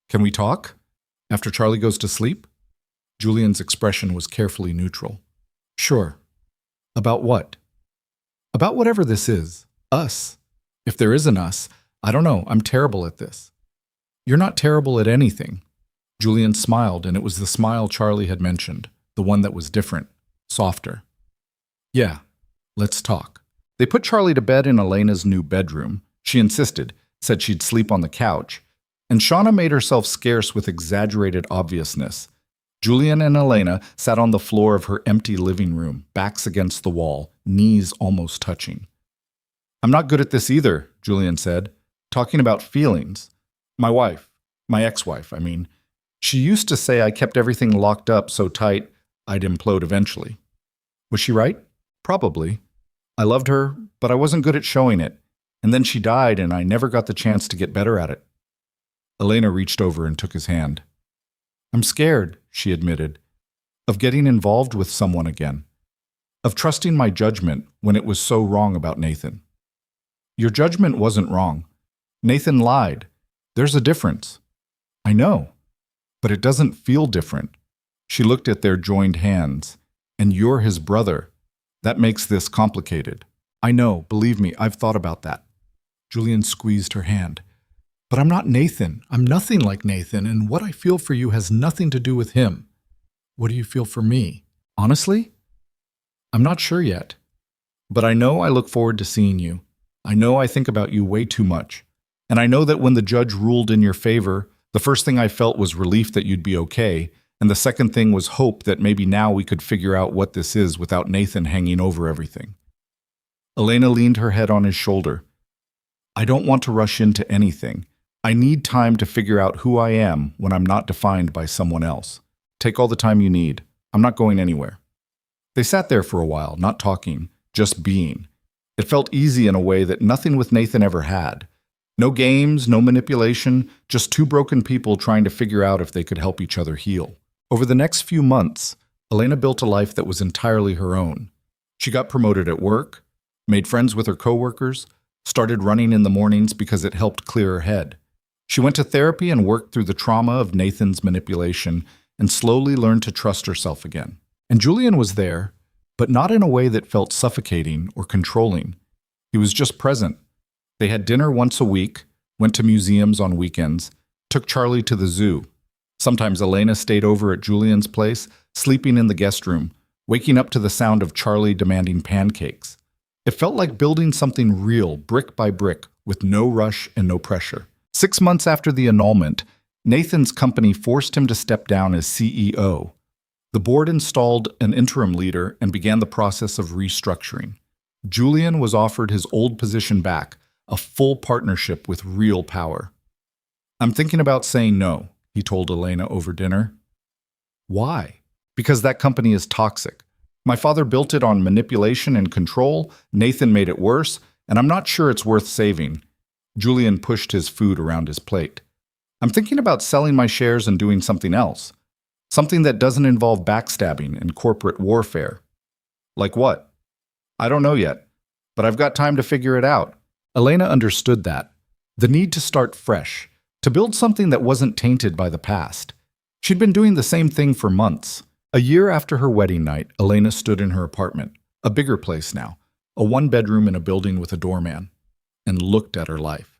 "Can we talk? After Charlie goes to sleep?" Julian's expression was carefully neutral. "Sure." "About what?" "About whatever this is. Us. If there is an us. I don't know. I'm terrible at this." You're not terrible at anything. Julian smiled, and it was the smile Charlie had mentioned, the one that was different, softer. Yeah, let's talk. They put Charlie to bed in Elena's new bedroom. She insisted, said she'd sleep on the couch, and Shauna made herself scarce with exaggerated obviousness. Julian and Elena sat on the floor of her empty living room, backs against the wall, knees almost touching. I'm not good at this either, Julian said, talking about feelings. My ex-wife, I mean. She used to say I kept everything locked up so tight I'd implode eventually. Was she right? Probably. I loved her, but I wasn't good at showing it, and then she died and I never got the chance to get better at it. Elena reached over and took his hand. I'm scared, she admitted, of getting involved with someone again, of trusting my judgment when it was so wrong about Nathan. Your judgment wasn't wrong. Nathan lied. There's a difference. I know, but it doesn't feel different. She looked at their joined hands. And you're his brother. That makes this complicated. I know, believe me, I've thought about that. Julian squeezed her hand. But I'm not Nathan. I'm nothing like Nathan, and what I feel for you has nothing to do with him. What do you feel for me? Honestly? I'm not sure yet. But I know I look forward to seeing you. I know I think about you way too much. And I know that when the judge ruled in your favor, the first thing I felt was relief that you'd be okay, and the second thing was hope that maybe now we could figure out what this is without Nathan hanging over everything. Elena leaned her head on his shoulder. I don't want to rush into anything. I need time to figure out who I am when I'm not defined by someone else. Take all the time you need. I'm not going anywhere. They sat there for a while, not talking, just being. It felt easy in a way that nothing with Nathan ever had. No games, no manipulation, just two broken people trying to figure out if they could help each other heal. Over the next few months, Elena built a life that was entirely her own. She got promoted at work, made friends with her coworkers, started running in the mornings because it helped clear her head. She went to therapy and worked through the trauma of Nathan's manipulation and slowly learned to trust herself again. And Julian was there, but not in a way that felt suffocating or controlling. He was just present. They had dinner once a week, went to museums on weekends, took Charlie to the zoo. Sometimes Elena stayed over at Julian's place, sleeping in the guest room, waking up to the sound of Charlie demanding pancakes. It felt like building something real, brick by brick, with no rush and no pressure. 6 months after the annulment, Nathan's company forced him to step down as CEO. The board installed an interim leader and began the process of restructuring. Julian was offered his old position back, a full partnership with real power. I'm thinking about saying no, he told Elena over dinner. Why? Because that company is toxic. My father built it on manipulation and control, Nathan made it worse, and I'm not sure it's worth saving. Julian pushed his food around his plate. I'm thinking about selling my shares and doing something else. Something that doesn't involve backstabbing and corporate warfare. Like what? I don't know yet, but I've got time to figure it out. Elena understood that. The need to start fresh, to build something that wasn't tainted by the past. She'd been doing the same thing for months. A year after her wedding night, Elena stood in her apartment, a bigger place now, a one-bedroom in a building with a doorman, and looked at her life.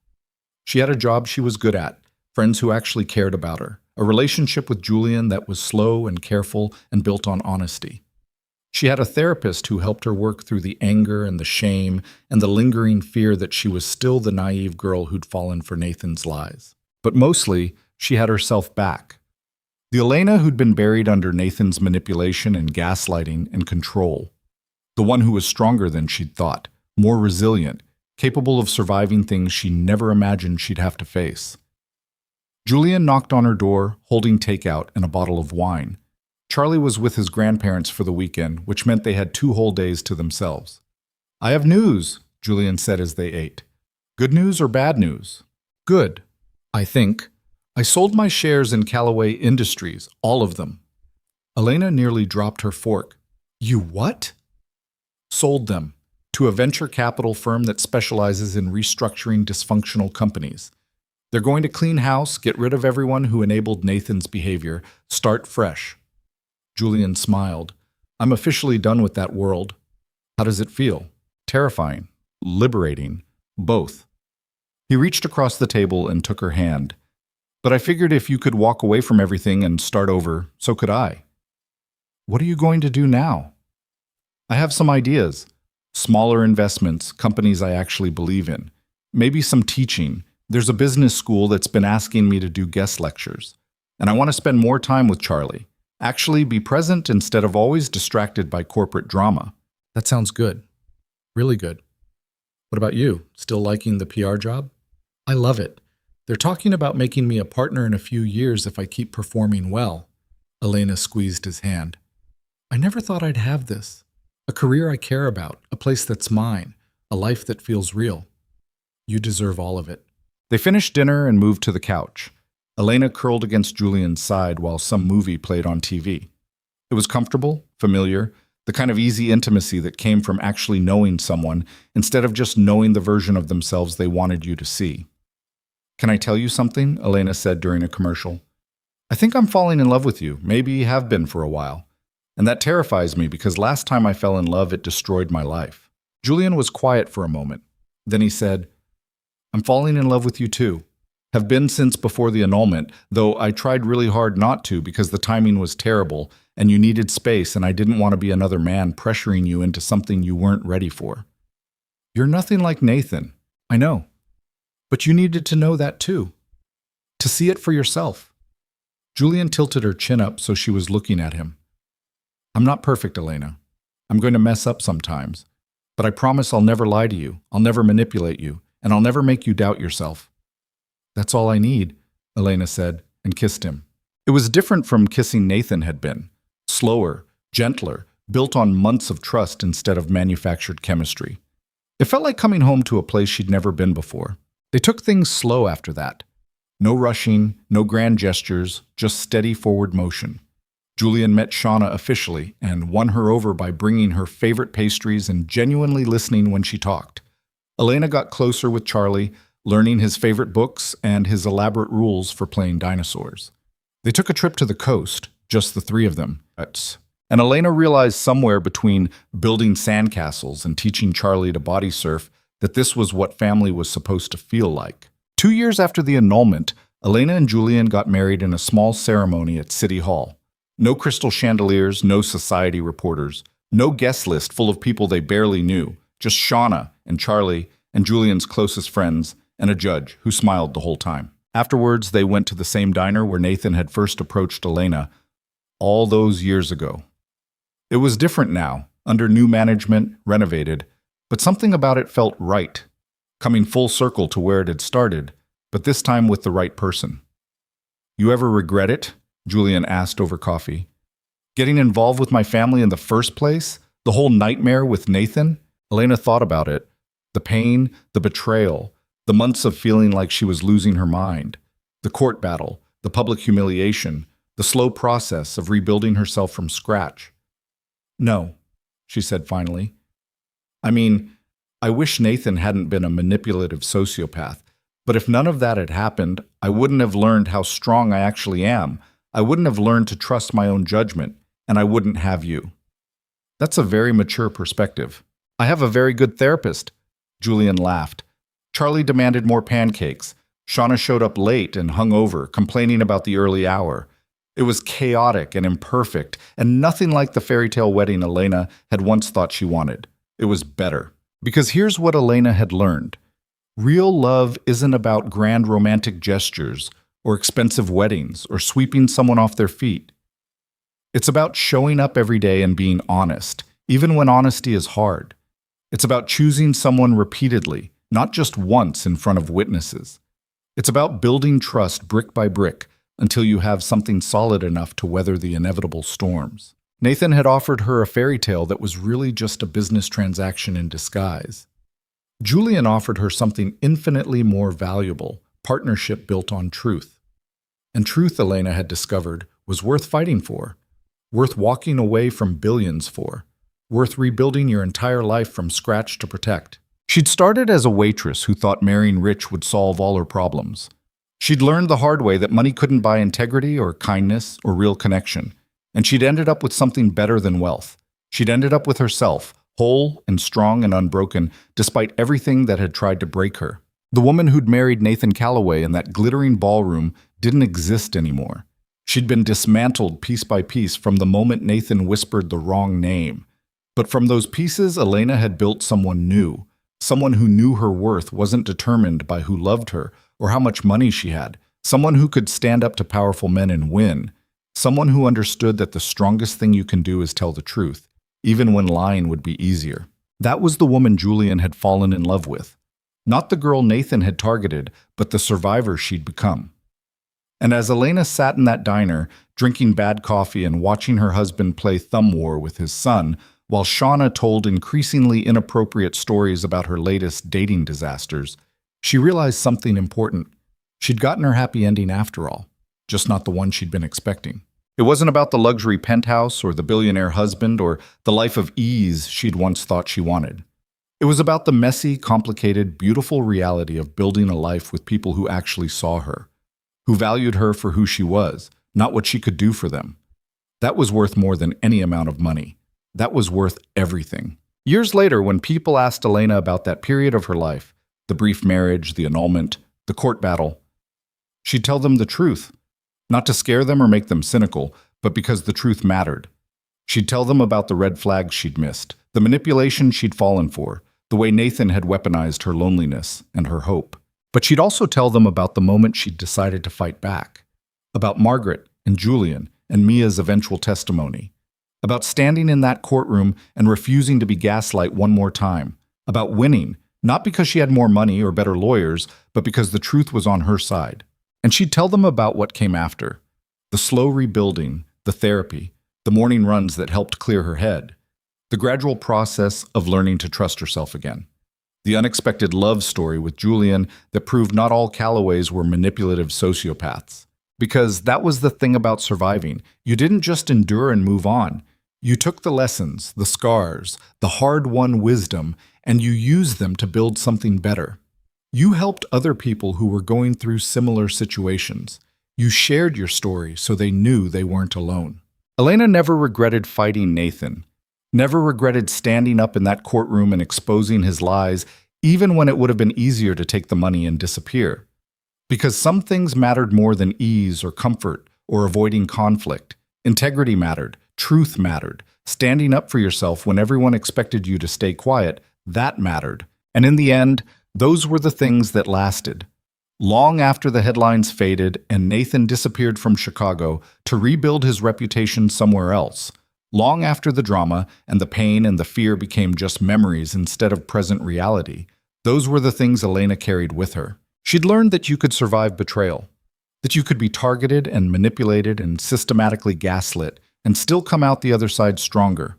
She had a job she was good at, friends who actually cared about her, a relationship with Julian that was slow and careful and built on honesty. She had a therapist who helped her work through the anger and the shame and the lingering fear that she was still the naive girl who'd fallen for Nathan's lies. But mostly, she had herself back. The Elena who'd been buried under Nathan's manipulation and gaslighting and control. The one who was stronger than she'd thought, more resilient, capable of surviving things she never imagined she'd have to face. Julian knocked on her door, holding takeout and a bottle of wine. Charlie was with his grandparents for the weekend, which meant they had 2 whole days to themselves. I have news, Julian said as they ate. Good news or bad news? Good, I think. I sold my shares in Callaway Industries, all of them. Elena nearly dropped her fork. You what? Sold them, to a venture capital firm that specializes in restructuring dysfunctional companies. They're going to clean house, get rid of everyone who enabled Nathan's behavior, start fresh. Julian smiled. I'm officially done with that world. How does it feel? Terrifying. Liberating. Both. He reached across the table and took her hand. But I figured if you could walk away from everything and start over, so could I. What are you going to do now? I have some ideas. Smaller investments, companies I actually believe in. Maybe some teaching. There's a business school that's been asking me to do guest lectures. And I want to spend more time with Charlie. Actually be present instead of always distracted by corporate drama. That sounds good. Really good. What about you? Still liking the PR job? I love it. They're talking about making me a partner in a few years if I keep performing well. Elena squeezed his hand. I never thought I'd have this. A career I care about, a place that's mine, a life that feels real. You deserve all of it. They finished dinner and moved to the couch. Elena curled against Julian's side while some movie played on TV. It was comfortable, familiar, the kind of easy intimacy that came from actually knowing someone instead of just knowing the version of themselves they wanted you to see. Can I tell you something? Elena said during a commercial. I think I'm falling in love with you, maybe have been for a while. And that terrifies me because last time I fell in love, it destroyed my life. Julian was quiet for a moment. Then he said, I'm falling in love with you too. Have been since before the annulment, though I tried really hard not to because the timing was terrible and you needed space and I didn't want to be another man pressuring you into something you weren't ready for. You're nothing like Nathan, I know. But you needed to know that too. To see it for yourself. Julian tilted her chin up so she was looking at him. I'm not perfect, Elena. I'm going to mess up sometimes. But I promise I'll never lie to you, I'll never manipulate you, and I'll never make you doubt yourself. That's all I need, Elena said, and kissed him. It was different from kissing Nathan had been. Slower, gentler, built on months of trust instead of manufactured chemistry. It felt like coming home to a place she'd never been before. They took things slow after that. No rushing, no grand gestures, just steady forward motion. Julian met Shauna officially and won her over by bringing her favorite pastries and genuinely listening when she talked. Elena got closer with Charlie, learning his favorite books and his elaborate rules for playing dinosaurs. They took a trip to the coast, just the three of them. And Elena realized somewhere between building sandcastles and teaching Charlie to body surf that this was what family was supposed to feel like. 2 years after the annulment, Elena and Julian got married in a small ceremony at City Hall. No crystal chandeliers, no society reporters, no guest list full of people they barely knew, just Shauna and Charlie and Julian's closest friends and a judge who smiled the whole time. Afterwards, they went to the same diner where Nathan had first approached Elena all those years ago. It was different now, under new management, renovated, but something about it felt right, coming full circle to where it had started, but this time with the right person. You ever regret it? Julian asked over coffee. Getting involved with my family in the first place? The whole nightmare with Nathan? Elena thought about it. The pain, the betrayal, the months of feeling like she was losing her mind, the court battle, the public humiliation, the slow process of rebuilding herself from scratch. No, she said finally. I mean, I wish Nathan hadn't been a manipulative sociopath, but if none of that had happened, I wouldn't have learned how strong I actually am. I wouldn't have learned to trust my own judgment, and I wouldn't have you. That's a very mature perspective. I have a very good therapist. Julian laughed. Charlie demanded more pancakes. Shauna showed up late and hungover, complaining about the early hour. It was chaotic and imperfect, and nothing like the fairy tale wedding Elena had once thought she wanted. It was better. Because here's what Elena had learned. Real love isn't about grand romantic gestures, or expensive weddings, or sweeping someone off their feet. It's about showing up every day and being honest, even when honesty is hard. It's about choosing someone repeatedly, not just once in front of witnesses. It's about building trust brick by brick until you have something solid enough to weather the inevitable storms. Nathan had offered her a fairy tale that was really just a business transaction in disguise. Julian offered her something infinitely more valuable, partnership built on truth. And truth, Elena had discovered, was worth fighting for, worth walking away from billions for, worth rebuilding your entire life from scratch to protect. She'd started as a waitress who thought marrying rich would solve all her problems. She'd learned the hard way that money couldn't buy integrity or kindness or real connection, and she'd ended up with something better than wealth. She'd ended up with herself, whole and strong and unbroken, despite everything that had tried to break her. The woman who'd married Nathan Calloway in that glittering ballroom didn't exist anymore. She'd been dismantled piece by piece from the moment Nathan whispered the wrong name. But from those pieces, Elena had built someone new, someone who knew her worth wasn't determined by who loved her or how much money she had, someone who could stand up to powerful men and win, someone who understood that the strongest thing you can do is tell the truth, even when lying would be easier. That was the woman Julian had fallen in love with. Not the girl Nathan had targeted, but the survivor she'd become. And as Elena sat in that diner, drinking bad coffee and watching her husband play thumb war with his son, while Shauna told increasingly inappropriate stories about her latest dating disasters, she realized something important. She'd gotten her happy ending after all, just not the one she'd been expecting. It wasn't about the luxury penthouse or the billionaire husband or the life of ease she'd once thought she wanted. It was about the messy, complicated, beautiful reality of building a life with people who actually saw her, who valued her for who she was, not what she could do for them. That was worth more than any amount of money. That was worth everything. Years later, when people asked Elena about that period of her life, the brief marriage, the annulment, the court battle, she'd tell them the truth, not to scare them or make them cynical, but because the truth mattered. She'd tell them about the red flags she'd missed, the manipulation she'd fallen for, the way Nathan had weaponized her loneliness and her hope. But she'd also tell them about the moment she'd decided to fight back, about Margaret and Julian and Mia's eventual testimony, about standing in that courtroom and refusing to be gaslight one more time, about winning, not because she had more money or better lawyers, but because the truth was on her side. And she'd tell them about what came after, the slow rebuilding, the therapy, the morning runs that helped clear her head, the gradual process of learning to trust herself again, the unexpected love story with Julian that proved not all Callaways were manipulative sociopaths. Because that was the thing about surviving. You didn't just endure and move on. You took the lessons, the scars, the hard-won wisdom, and you used them to build something better. You helped other people who were going through similar situations. You shared your story so they knew they weren't alone. Elena never regretted fighting Nathan, never regretted standing up in that courtroom and exposing his lies, even when it would have been easier to take the money and disappear. Because some things mattered more than ease or comfort or avoiding conflict. Integrity mattered, truth mattered, standing up for yourself when everyone expected you to stay quiet, that mattered. And in the end, those were the things that lasted. Long after the headlines faded and Nathan disappeared from Chicago to rebuild his reputation somewhere else, long after the drama and the pain and the fear became just memories instead of present reality, those were the things Elena carried with her. She'd learned that you could survive betrayal, that you could be targeted and manipulated and systematically gaslit and still come out the other side stronger,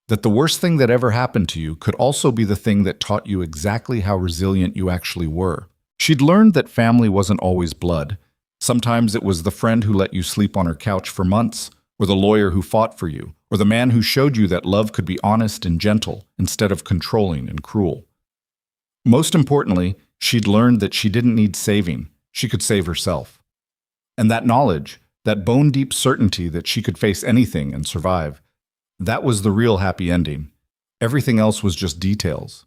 that the worst thing that ever happened to you could also be the thing that taught you exactly how resilient you actually were. She'd learned that family wasn't always blood. Sometimes it was the friend who let you sleep on her couch for months, or the lawyer who fought for you, or the man who showed you that love could be honest and gentle instead of controlling and cruel. Most importantly, she'd learned that she didn't need saving, she could save herself. And that knowledge, that bone-deep certainty that she could face anything and survive, that was the real happy ending. Everything else was just details.